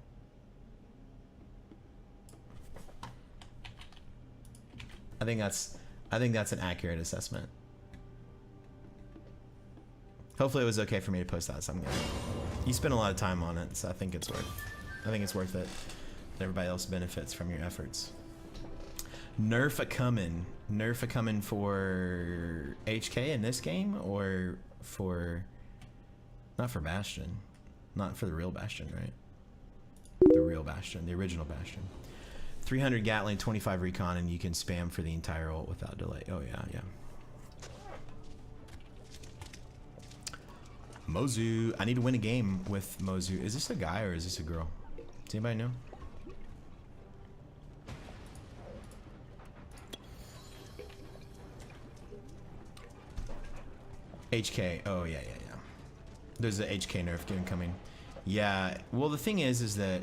I think that's an accurate assessment. Hopefully it was okay for me to post that. So you spent a lot of time on it, so I think it's worth it. Everybody else benefits from your efforts. Nerf a coming for HK in this game, or for not for Bastion, not for the real Bastion, right? The real Bastion, the original Bastion. 300 Gatling, 25 recon, and you can spam for the entire ult without delay. Oh yeah, yeah. Mozu. I need to win a game with Mozu. Is this a guy or is this a girl? Does anybody know? HK. Oh, yeah. There's a HK nerf game coming. Yeah. Well, the thing is that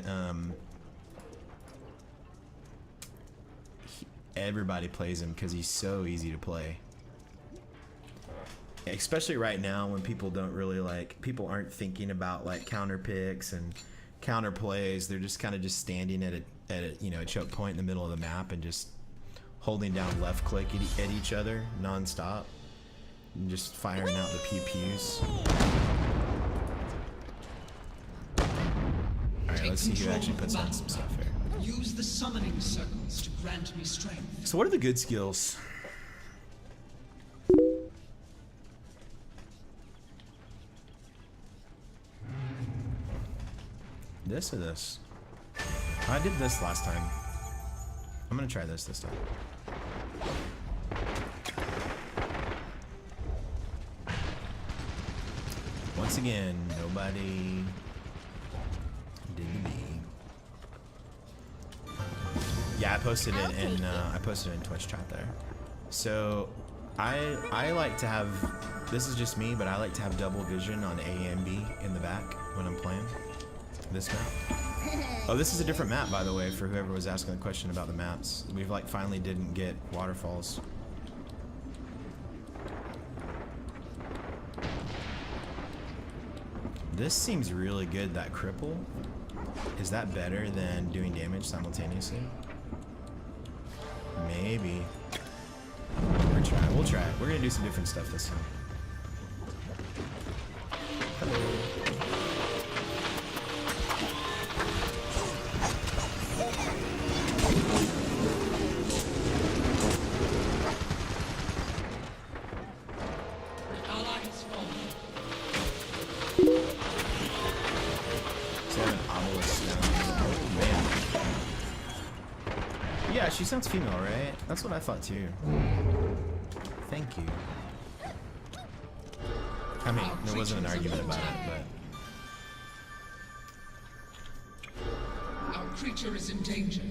everybody plays him because he's so easy to play. Especially right now when people don't really people aren't thinking about like counter picks and counter plays. They're just kind of just standing at a choke point in the middle of the map and just holding down left click at each other nonstop and just firing out the pew pews. All right, let's see who actually puts down some stuff here. Use the summoning circles to grant me strength. So what are the good skills? This or this? I did this last time. I'm gonna try this time. Once again, nobody did the B. Yeah, I posted it in Twitch chat there. So I like to have, this is just me, but I like to have double vision on A and B in the back when I'm playing this map. Oh, this is a different map, by the way, for whoever was asking the question about the maps. We've finally didn't get waterfalls. This seems really good, that cripple. Is that better than doing damage simultaneously? Maybe. We'll try it. We're gonna do some different stuff this time. She sounds female, right? That's what I thought too. Thank you. I mean, there wasn't an argument about it, but... Our creature is in danger.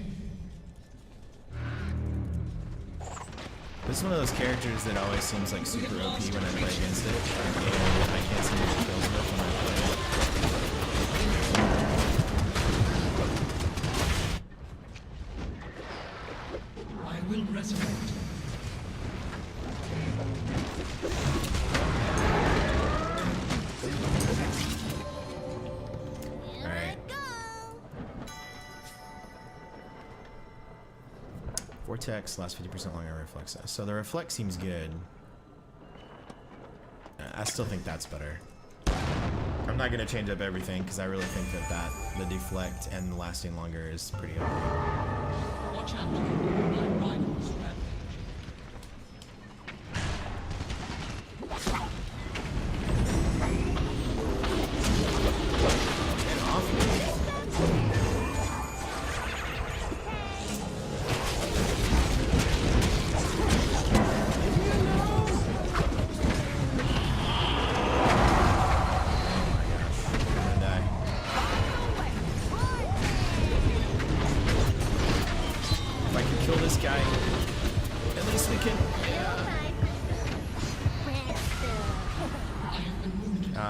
This is one of those characters that always seems like super OP when I play against it, and I can't seem to get kills with when I play it. Will resurrect. Alright. Vortex lasts 50% longer reflex. So the reflect seems good. I still think that's better. I'm not gonna change up everything because I really think that the deflect and lasting longer is pretty okay. Watch out. My rivals rampage. Get off me.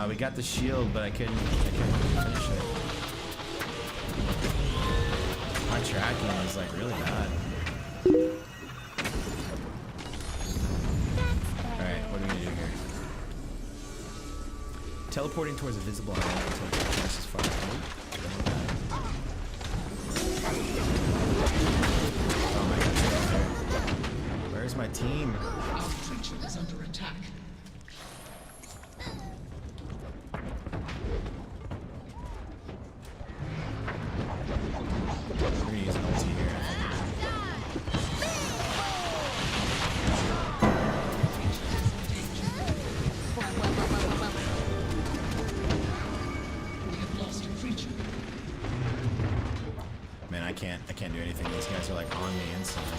We got the shield, but I couldn't finish it. My tracking was like really bad. Alright, what are we gonna do here? Teleporting towards a visible island until it passes far. Oh my god, where's my team? Our creature is under attack. I can't do anything. These guys are like on me instantly.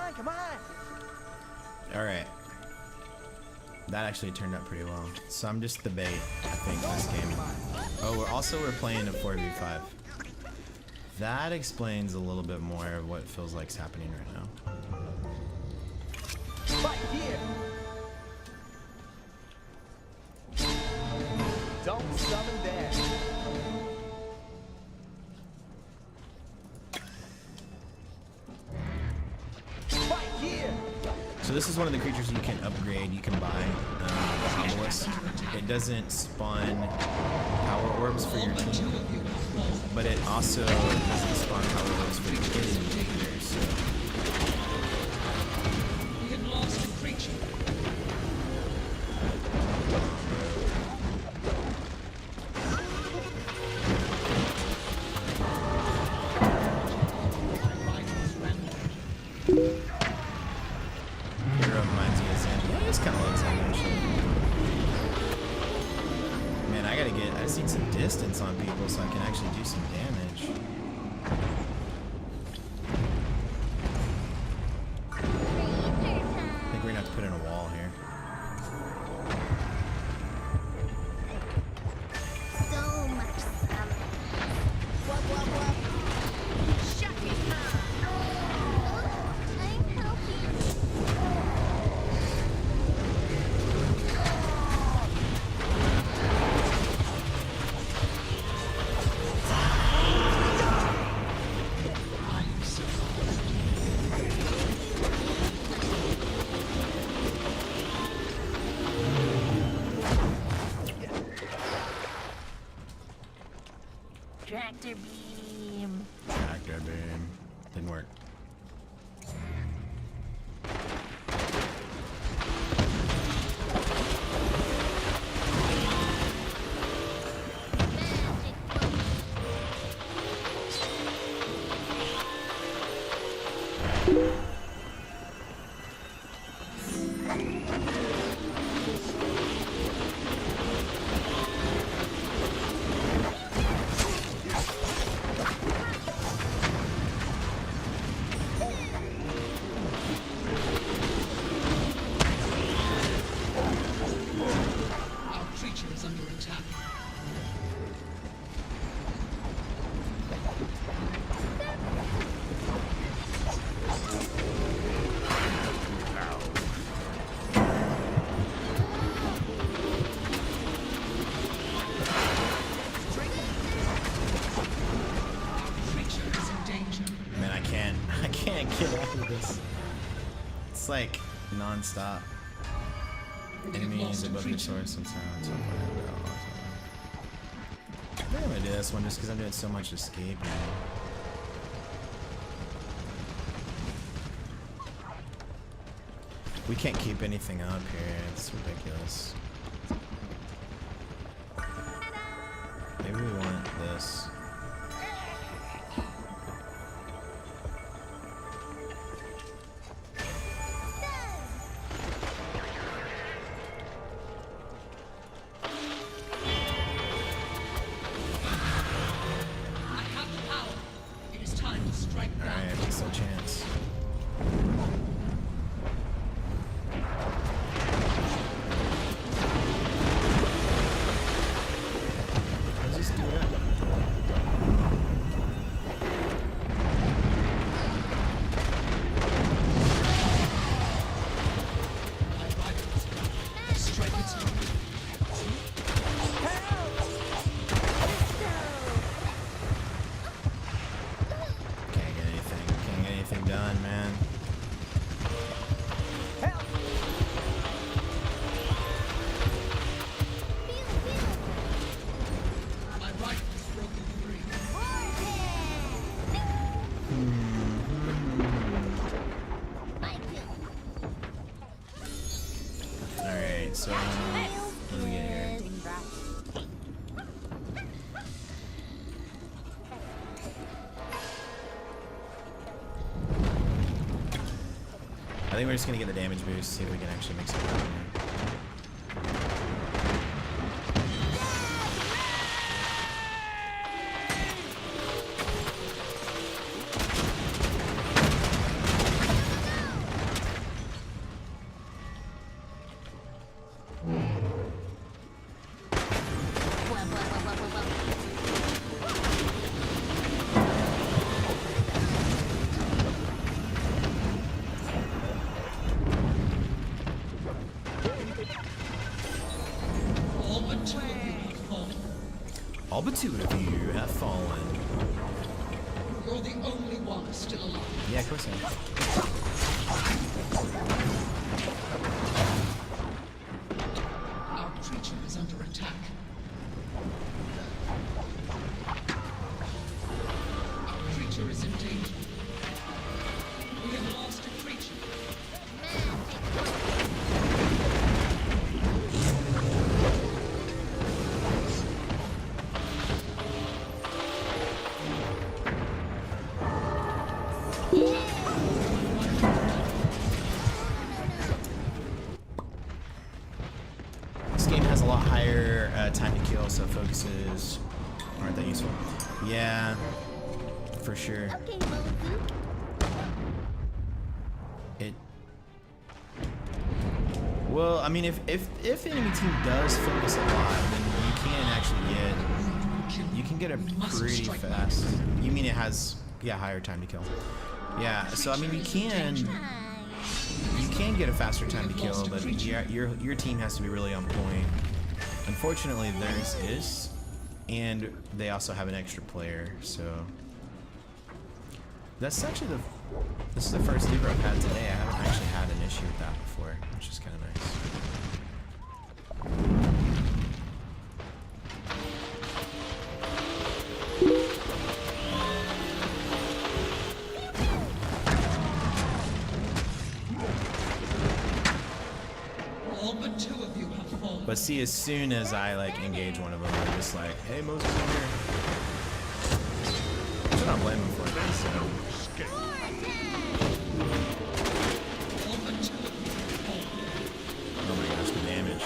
on, come on. All right. That actually turned out pretty well. So I'm just the bait, I think, this game. Oh, we're playing a 4v5. That explains a little bit more of what it feels like is happening right now. Right here. Don't summon there. Right here. So this is one of the creatures you can upgrade, you can buy, the obelisk. It doesn't spawn power orbs for your team, but it also doesn't spawn power orbs for your team either, so. We have lost a creature. Hero reminds me of Zen. Yeah, it is kind of like Zen, actually. Man, I just need some distance on people so I can actually do some damage. I think we're gonna have to put in a wall here. So much summoning. Shut me up. I'm helping. Tractor beam. Actor beam. Didn't work. Magic book. Our creature is under attack. Creature is in danger. Man, I can't get out of this. It's like non-stop. Enemies above your sword sometimes. I think I'm gonna do this one just because I'm doing so much escape now. We can't keep anything up here. It's ridiculous. Maybe we want this. I have the power. It is time to strike Alright, back. at least a chance. Let's just do that. My rivals strike its own. Can't get anything done, man. Help. My rifles broken free. Alright, so what do we get here? I think we're just gonna get the damage boost, see if we can actually make something happen here. but 2 of you have fallen. You're the only one still alive. Yeah, of course I am. Our creature is under attack. Our creature is in danger. We have lost a creature. This game has a lot higher time to kill, so focuses aren't that useful. Yeah, for sure. Okay, Mozu. It. Well, I mean, if enemy team does focus a lot, then you can actually get a pretty fast. You mean it has higher time to kill? Yeah, so I mean you can get a faster time to kill, but your team has to be really on point. Unfortunately, theirs is, and they also have an extra player, so that's actually this is the first lever I've had today. I haven't actually had an issue with that before, which is kind of nice. All but 2 of you have fallen. But see, as soon as I like engage one of them, they're just like, "Hey, Moses in here." I should not blame him for it. So. All but 2 of you have fallen. Oh my gosh, the damage.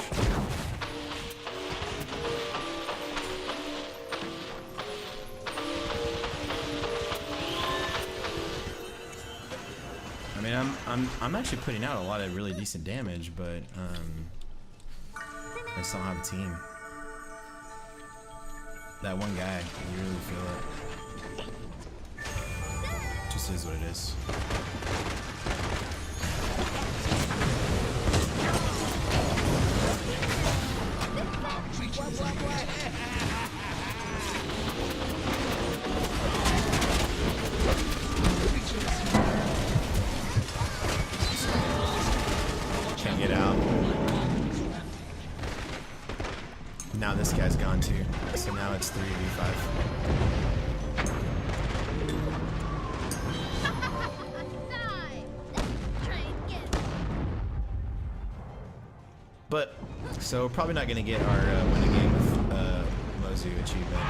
I mean, I'm actually putting out a lot of really decent damage, but I just don't have a team. That one guy, you really feel it. Just is what it is. Our creature is under attack. Can't get out. Now this guy's gone too. So now it's 3v5. But, so we're probably not going to get our winning game with Mozu achievement.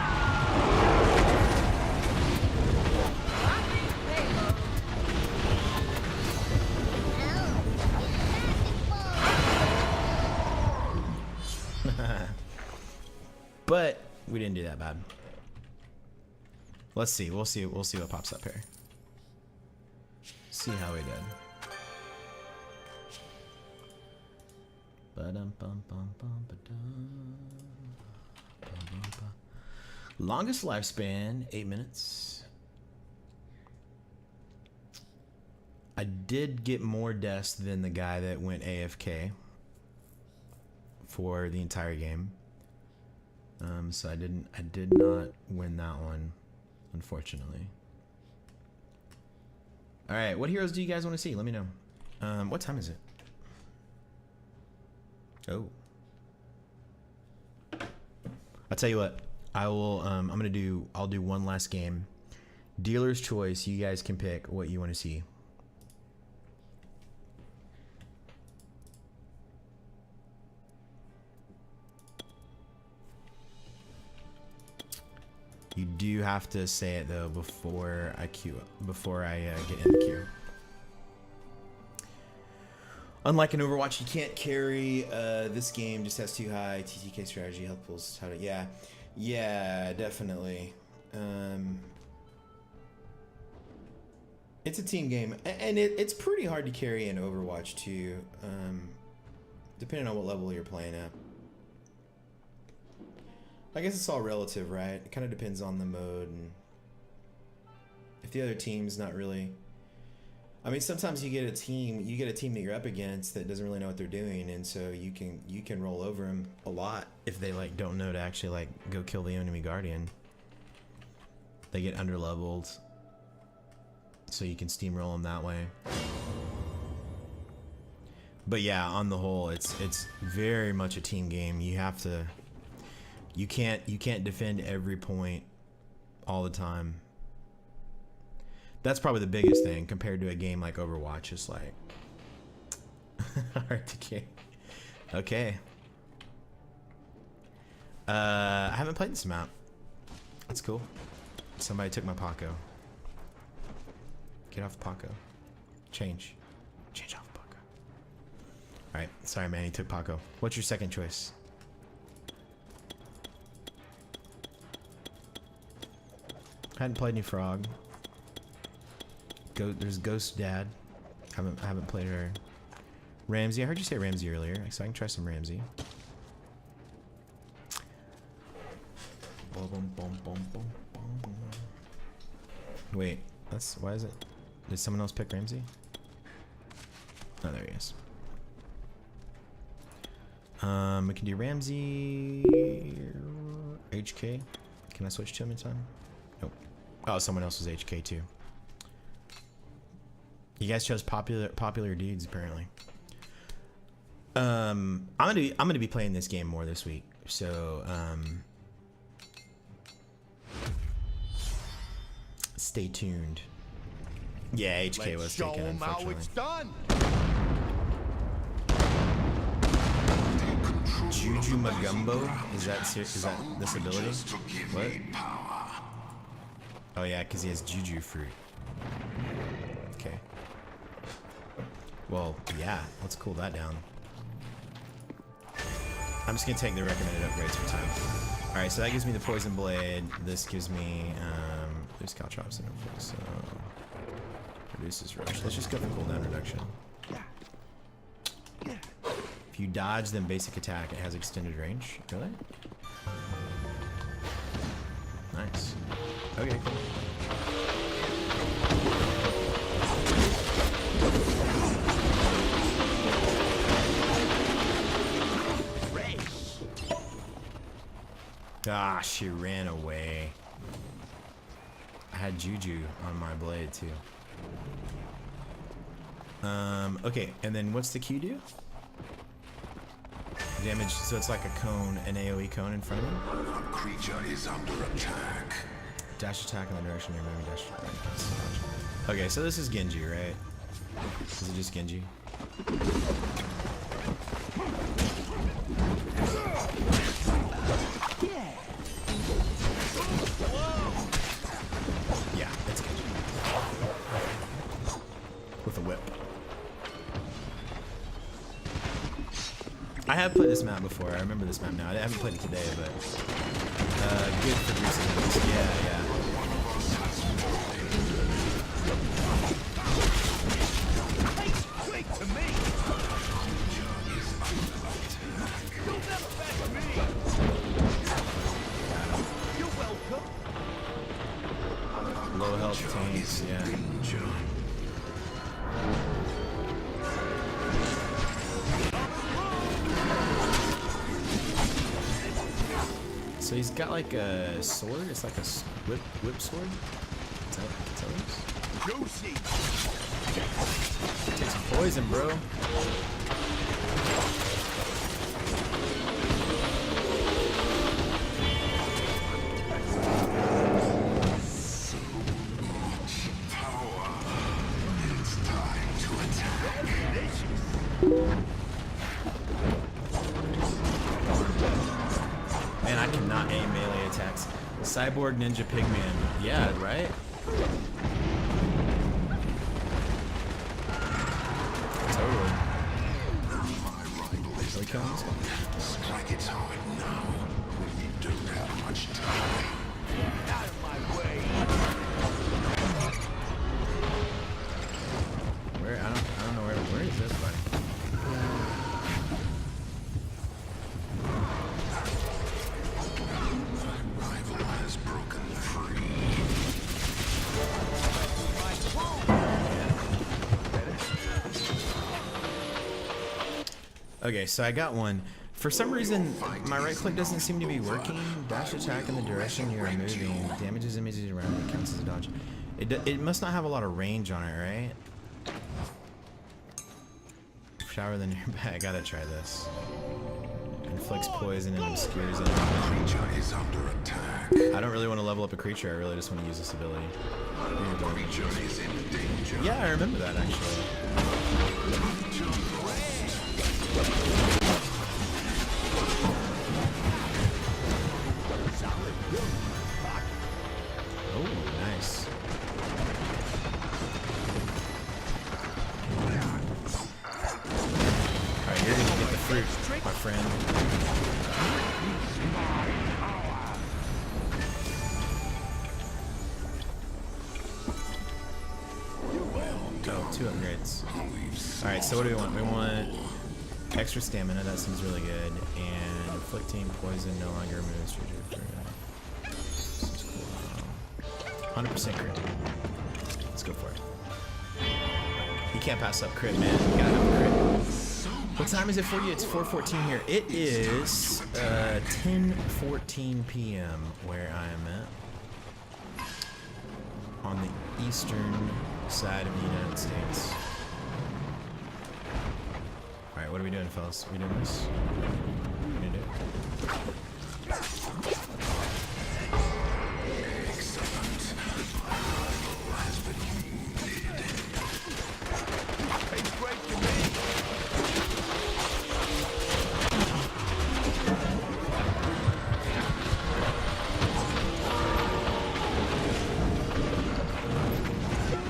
But we didn't do that bad. Let's see. We'll see what pops up here. See how we did. Longest lifespan, 8 minutes. I did get more deaths than the guy that went AFK for the entire game. So I did not win that one, unfortunately. All right, what heroes do you guys want to see? Let me know. What time is it? Oh. I'll tell you what. I'll do one last game. Dealer's choice. You guys can pick what you want to see. You do have to say it though before I get in the queue. Unlike in Overwatch, you can't carry. This game just has too high TTK strategy, health pools. Yeah, definitely. It's a team game, and it's pretty hard to carry in Overwatch too, depending on what level you're playing at. I guess it's all relative, right? It kind of depends on the mode, and if the other team's not really I mean, sometimes you get a team that you're up against that doesn't really know what they're doing, and so you can roll over them a lot if they like don't know to actually like go kill the enemy guardian. They get underleveled, so you can steamroll them that way. But yeah, on the whole, it's very much a team game. You have to, you can't defend every point all the time. That's probably the biggest thing compared to a game like Overwatch. It's like hard to get. Okay. I haven't played this map. That's cool. Somebody took my Paco. Get off the Paco. Change off the Paco. Alright, sorry man, he took Paco. What's your second choice? Hadn't played any Frog. There's Ghost Dad. Haven't played her. Ramsey, I heard you say Ramsey earlier, so I can try some Ramsey. Wait, why is it? Did someone else pick Ramsey? Oh, there he is. We can do Ramsey. HK. Can I switch to him in time? Nope. Oh, someone else was HK too. You guys chose popular dudes apparently. I'm gonna be playing this game more this week, so stay tuned. Yeah, HK was taken, unfortunately. Juju Magumbo? Is that this ability? What? Oh yeah, because he has Juju fruit. Okay. Well, yeah, let's cool that down. I'm just gonna take the recommended upgrades for time. Alright, so that gives me the Poison Blade. This gives me, there's Caltrops in it, so reduces rush. Let's just go for cooldown reduction. If you dodge, then basic attack, it has extended range. Really? Nice. Okay, cool. Ah, she ran away. I had Juju on my blade too. Okay, and then what's the Q do? Damage, so it's like a cone, an AoE cone in front of him. A creature is under attack. Dash attack in the direction you're moving, dash attack. Okay, so this is Genji, right? Is it just Genji? Yeah, it's Genji. With a whip. I have played this map before. I remember this map now. I haven't played it today, but good for recent. Yeah, yeah. Wait to me. You'll never back me. You're welcome. Low health tanks, yeah. So he's got like a sword. It's like a whip sword. Is that what it is? Juicy. Take some poison, bro. Man, I cannot aim melee attacks. Cyborg Ninja Pigman. Yeah, right? Totally. Are we killing this one? Strike it hard now. We don't have much time. Out of my way. Where? I don't know where is this buddy? Rival has broken free. Okay, so I got one. For some reason, my right click doesn't seem to be working. Dash attack in the direction you are moving. Damages images around it. Counts as a dodge. It must not have a lot of range on it, right? Shower the nearby. I gotta try this. Inflicts poison and obscures it. Creature is under attack. I don't really want to level up a creature. I really just want to use this ability. Creature is in danger. Yeah, I remember that actually. Oh, nice. Alright, you're gonna get the fruit, my friend. Oh, 2 upgrades. Alright, so what do we want? We want extra stamina, that seems really good. And inflicting poison no longer moves. 100% crit. Let's go for it. You can't pass up crit, man. You gotta have a crit. What time is it for you? It's 4:14 here. It is 10:14 p.m. where I am at. On the eastern side of the United States. Alright, what are we doing, fellas? We doing this? What are we gonna do?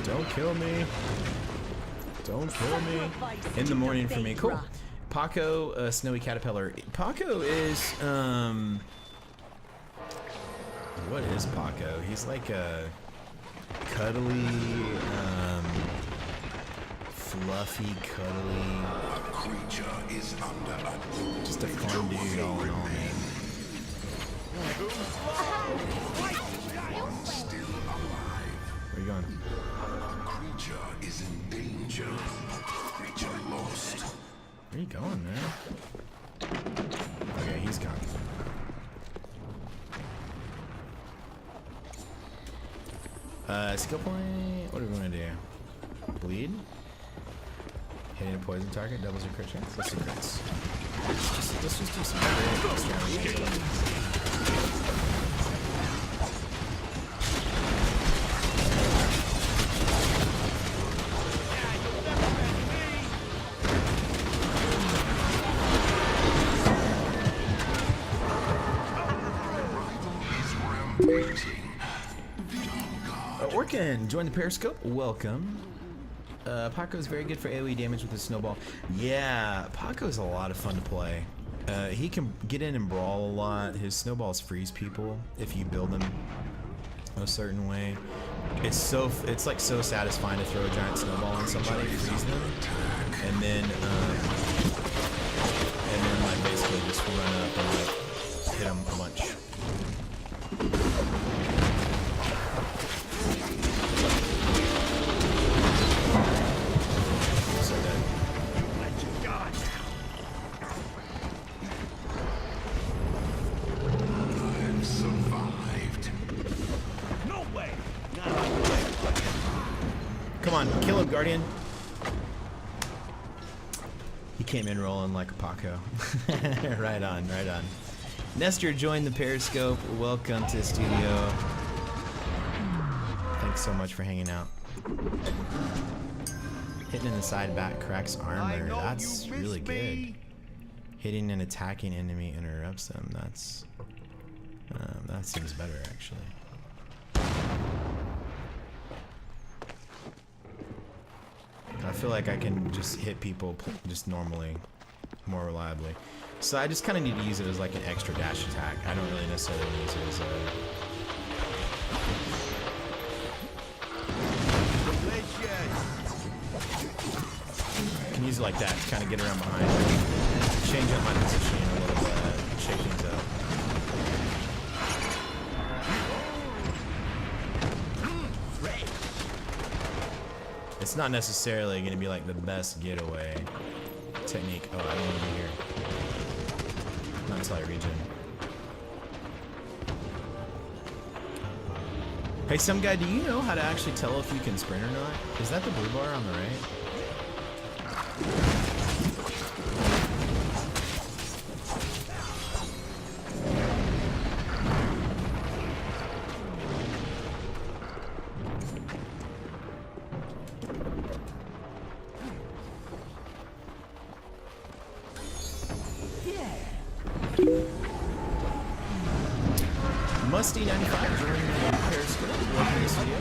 Don't kill me. Don't kill me. In the morning for me. Cool. Paco, Snowy Caterpillar. Paco is, what is Paco? He's like a cuddly, fluffy, cuddly. Creature is under attack. Just a fun dude all in all, man. Still alive. Where you going? Creature is in danger. Creature lost. Where you going, man? Okay, he's gone. Skill point. What do we want to do? Bleed. Hitting a poison target doubles your crit chance. Let's do crits. Let's just do some crit. Orkin, join the Periscope. Welcome. Paco's very good for AoE damage with his snowball. Yeah, Paco's a lot of fun to play. He can get in and brawl a lot. His snowballs freeze people if you build them a certain way. It's like so satisfying to throw a giant snowball on somebody, freeze them, and then like basically just run up and like hit them a bunch. Come on, kill him, Guardian. He came in rolling like a Paco. Right on, right on. Nestor joined the Periscope. Welcome to the studio. Thanks so much for hanging out. Hitting in the side back cracks armor. That's really good. Hitting an attacking enemy interrupts them. That's that seems better actually. I feel like I can just hit people just normally, more reliably. So I just kind of need to use it as like an extra dash attack. I don't really necessarily use it as a... I can use it like that to kind of get around behind, change up my position a little bit, shake things up. It's not necessarily going to be like the best getaway. technique. Oh, I don't want to be here. Not until I regen. Hey, some guy, do you know how to actually tell if you can sprint or not? Is that the blue bar on the right? Musty 95 joining the Periscope. Welcome to this video.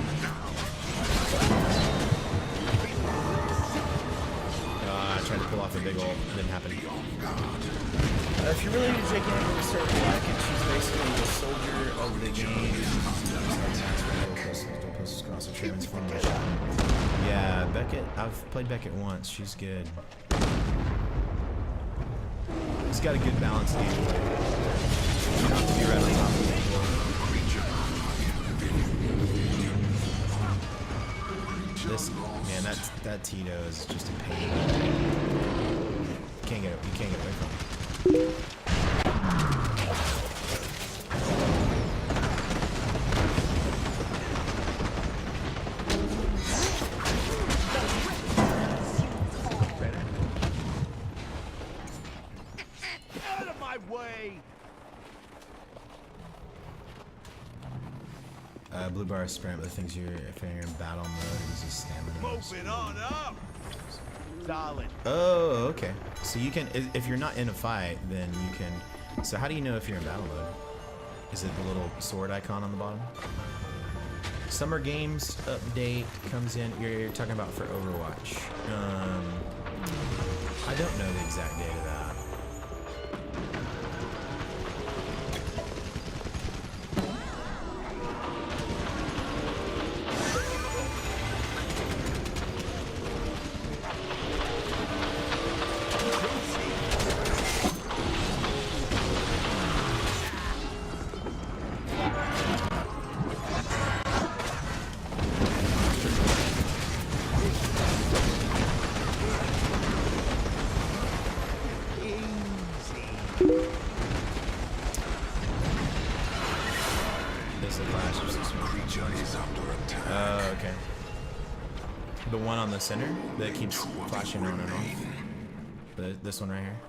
I tried to pull off a big ult. Didn't happen. If you're really into taking over the server market, she's basically the soldier of the game. Yeah, Beckett. I've played Beckett once. She's good. She's got a good balance gameplay. You don't have to be right on top of the board. This man, that TYTO is just a pain. You can't get away from it. Out of my way! Blue bar is sprint, but the things if you're in battle mode, uses stamina. Moving on up! Solid. Oh, okay. So you can, if you're not in a fight, then you can. So how do you know if you're in battle mode? Is it the little sword icon on the bottom? Summer Games update comes in. You're talking about for Overwatch. I don't know the exact date of that. Okay. The one on the center that keeps flashing on and off. This one right here.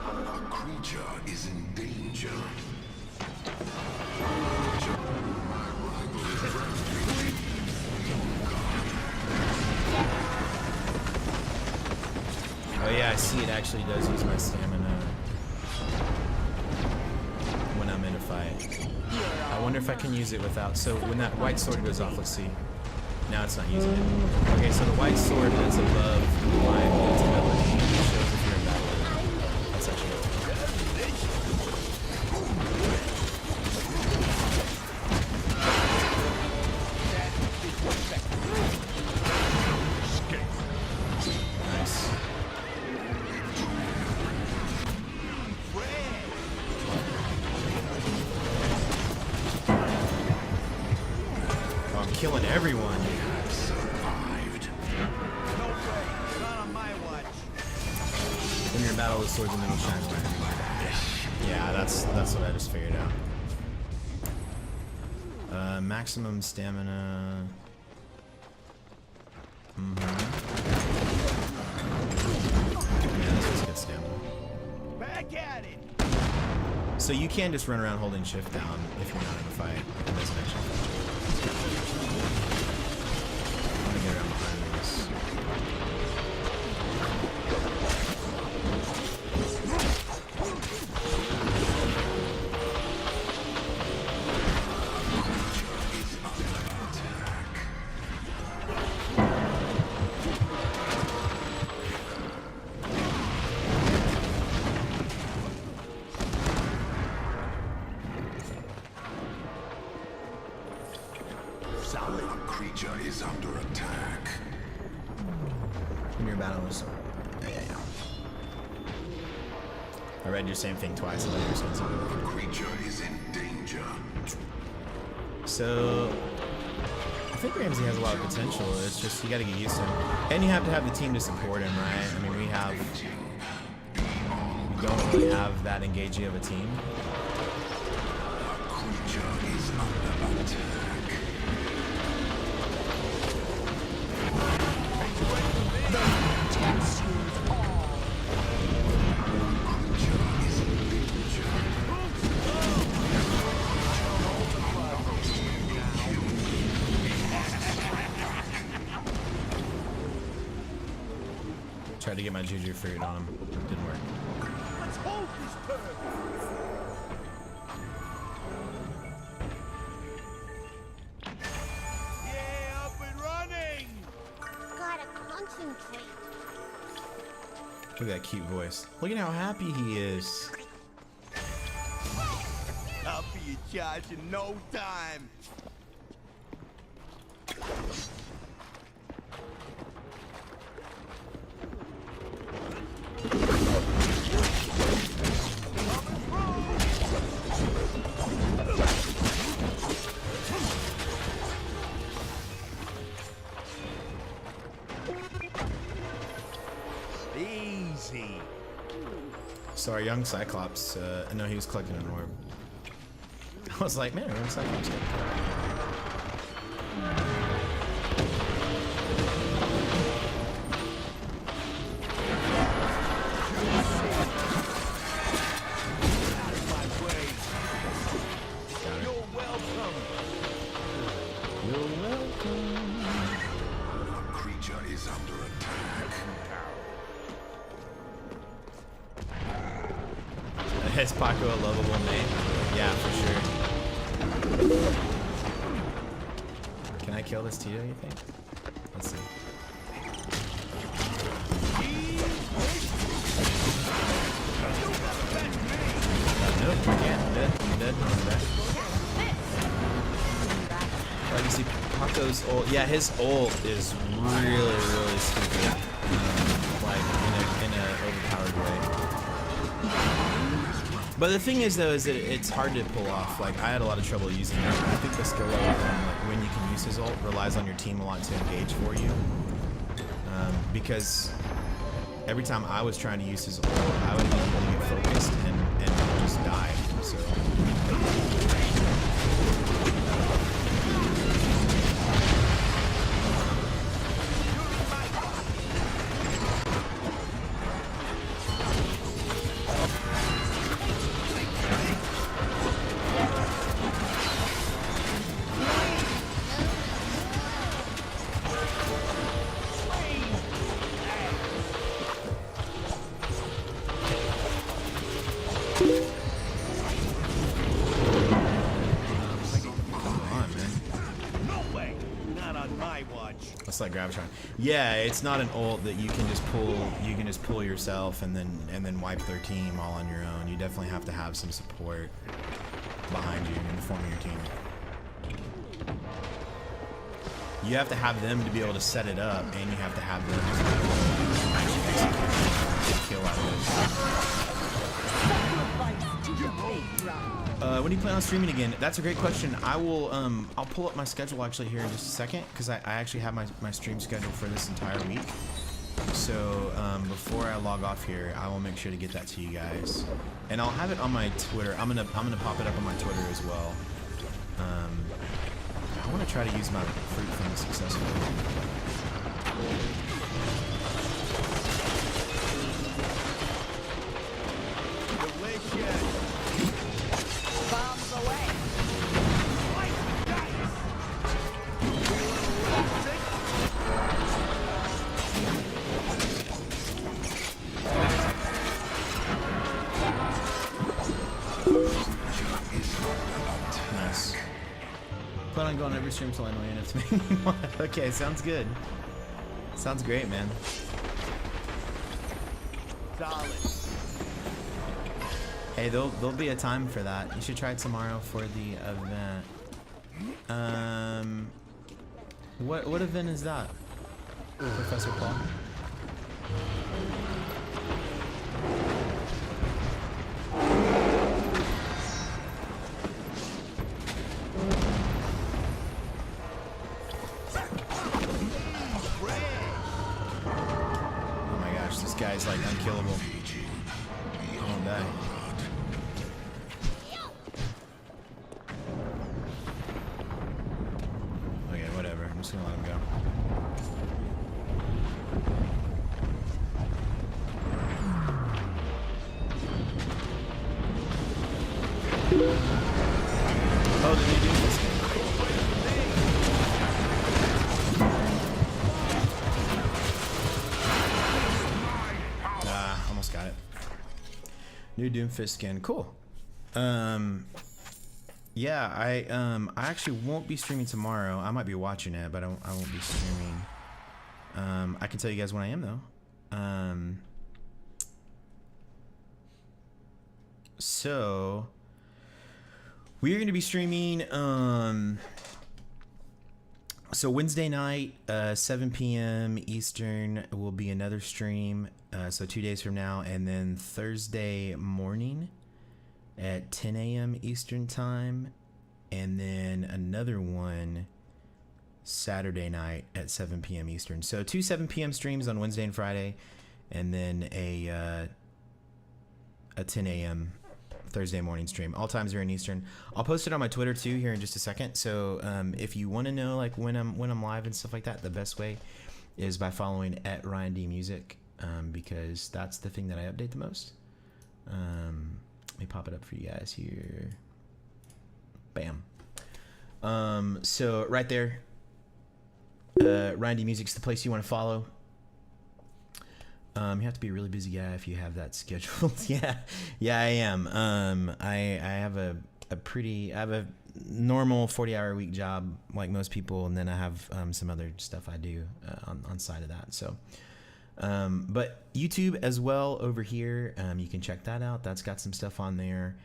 A creature is in danger. Oh yeah, I see it actually does use my stamina when I'm in a fight. I wonder if I can use it without, so when that white sword goes off, let's see. Now it's not using it. Okay, so the white sword that's above my ability shows if you're in battle. That's actually it. Nice. Oh, I'm killing everyone. When you're in battle with swords and then shine away. Yeah, that's what I just figured out. Maximum stamina. Yeah, this is good stamina. Back at it! So you can just run around holding shift down if you're not in a fight. It doesn't actually affect you. I'm gonna get around behind this. A creature is under attack. When you're battling with someone. Yeah. I read your same thing twice. I thought you were saying something A different. creature is in danger. So think Ramsey has a lot of potential. It's just you got to get used to him, and you have to have the team to support him, right? I mean, we don't really have that engaging of a team. Tried to get my juju fruit on him. Didn't work. Let's hold this turn. Yeah, up and running. Gotta concentrate. Look at that cute voice. Look at how happy he is. I'll be in charge in no time. Easy. So our young Cyclops, I know he was collecting an orb. I was like, man, our young Cyclops got You're welcome. You're welcome. A creature is under attack. Is Paco a lovable name? Yeah, for sure. Can I kill this Tito, you think? Let's see. Nope, you can't. I'm dead. I'm dead. I'm back. Like you see Paco's ult. Yeah, his ult is really, really stupid. Like in a overpowered way. But the thing is, though, is that it's hard to pull off. Like, I had a lot of trouble using it. I think the skill level when you can use his ult relies on your team a lot to engage for you. Because every time I was trying to use his ult, I would be able to get focused and just die. So. It's like Gravitron. Yeah, it's not an ult that you can just pull. You can just pull yourself and then wipe their team all on your own. You definitely have to have some support behind you in the form of your team. You have to have them to be able to set it up, and you have to have them to be able to actually execute a kill out of it. When do you plan on streaming again? That's a great question. I will. I'll pull up my schedule actually here in just a second, because I actually have my stream schedule for this entire week. So before I log off here, I will make sure to get that to you guys, and I'll have it on my Twitter. I'm gonna pop it up on my Twitter as well. I want to try to use my fruit thing successfully. Delicious. Bombs away. Nice. Plan on going every stream till I know enough to make me one. Okay, sounds good. Sounds great, man. Solid. Hey, there'll be a time for that. You should try it tomorrow for the event. What event is that, Professor Paul? guy's like unkillable. He won't die. Okay, whatever. I'm just gonna let him go. Oh, the new Doomfist game. Almost got it. New Doomfist skin. Cool. Yeah, I actually won't be streaming tomorrow. I might be watching it, but I won't be streaming. I can tell you guys when I am though. So we are going to be streaming. So Wednesday night, 7 p.m. Eastern will be another stream. So 2 days from now, and then Thursday morning at 10 a.m. Eastern time, and then another one Saturday night at 7 p.m. Eastern. So 2 7 p.m. streams on Wednesday and Friday, and then a 10 a.m. Thursday morning stream. All times are in Eastern. I'll post it on my Twitter too here in just a second. So if you want to know like when I'm live and stuff like that, the best way is by following at Ryan D Music, because that's the thing that I update the most. Let me pop it up for you guys here. Bam. So right there, Ryan D Music's the place you want to follow. You have to be a really busy guy if you have that scheduled. yeah, I am. I have a normal 40-hour a week job like most people, and then I have some other stuff I do on side of that. So, but YouTube as well over here, you can check that out. That's got some stuff on there.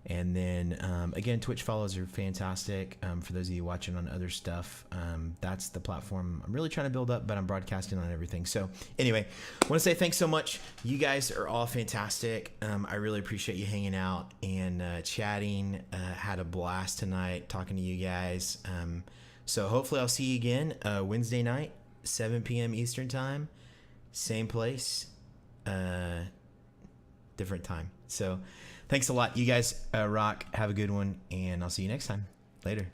And then again, Twitch follows are fantastic. For those of you watching on other stuff, that's the platform I'm really trying to build up, but I'm broadcasting on everything. So anyway, I want to say thanks so much. You guys are all fantastic. I really appreciate you hanging out and chatting. Had a blast tonight talking to you guys. So hopefully I'll see you again Wednesday night, 7 p.m. Eastern time, same place, different time. So thanks a lot. You guys rock. Have a good one, and I'll see you next time. Later.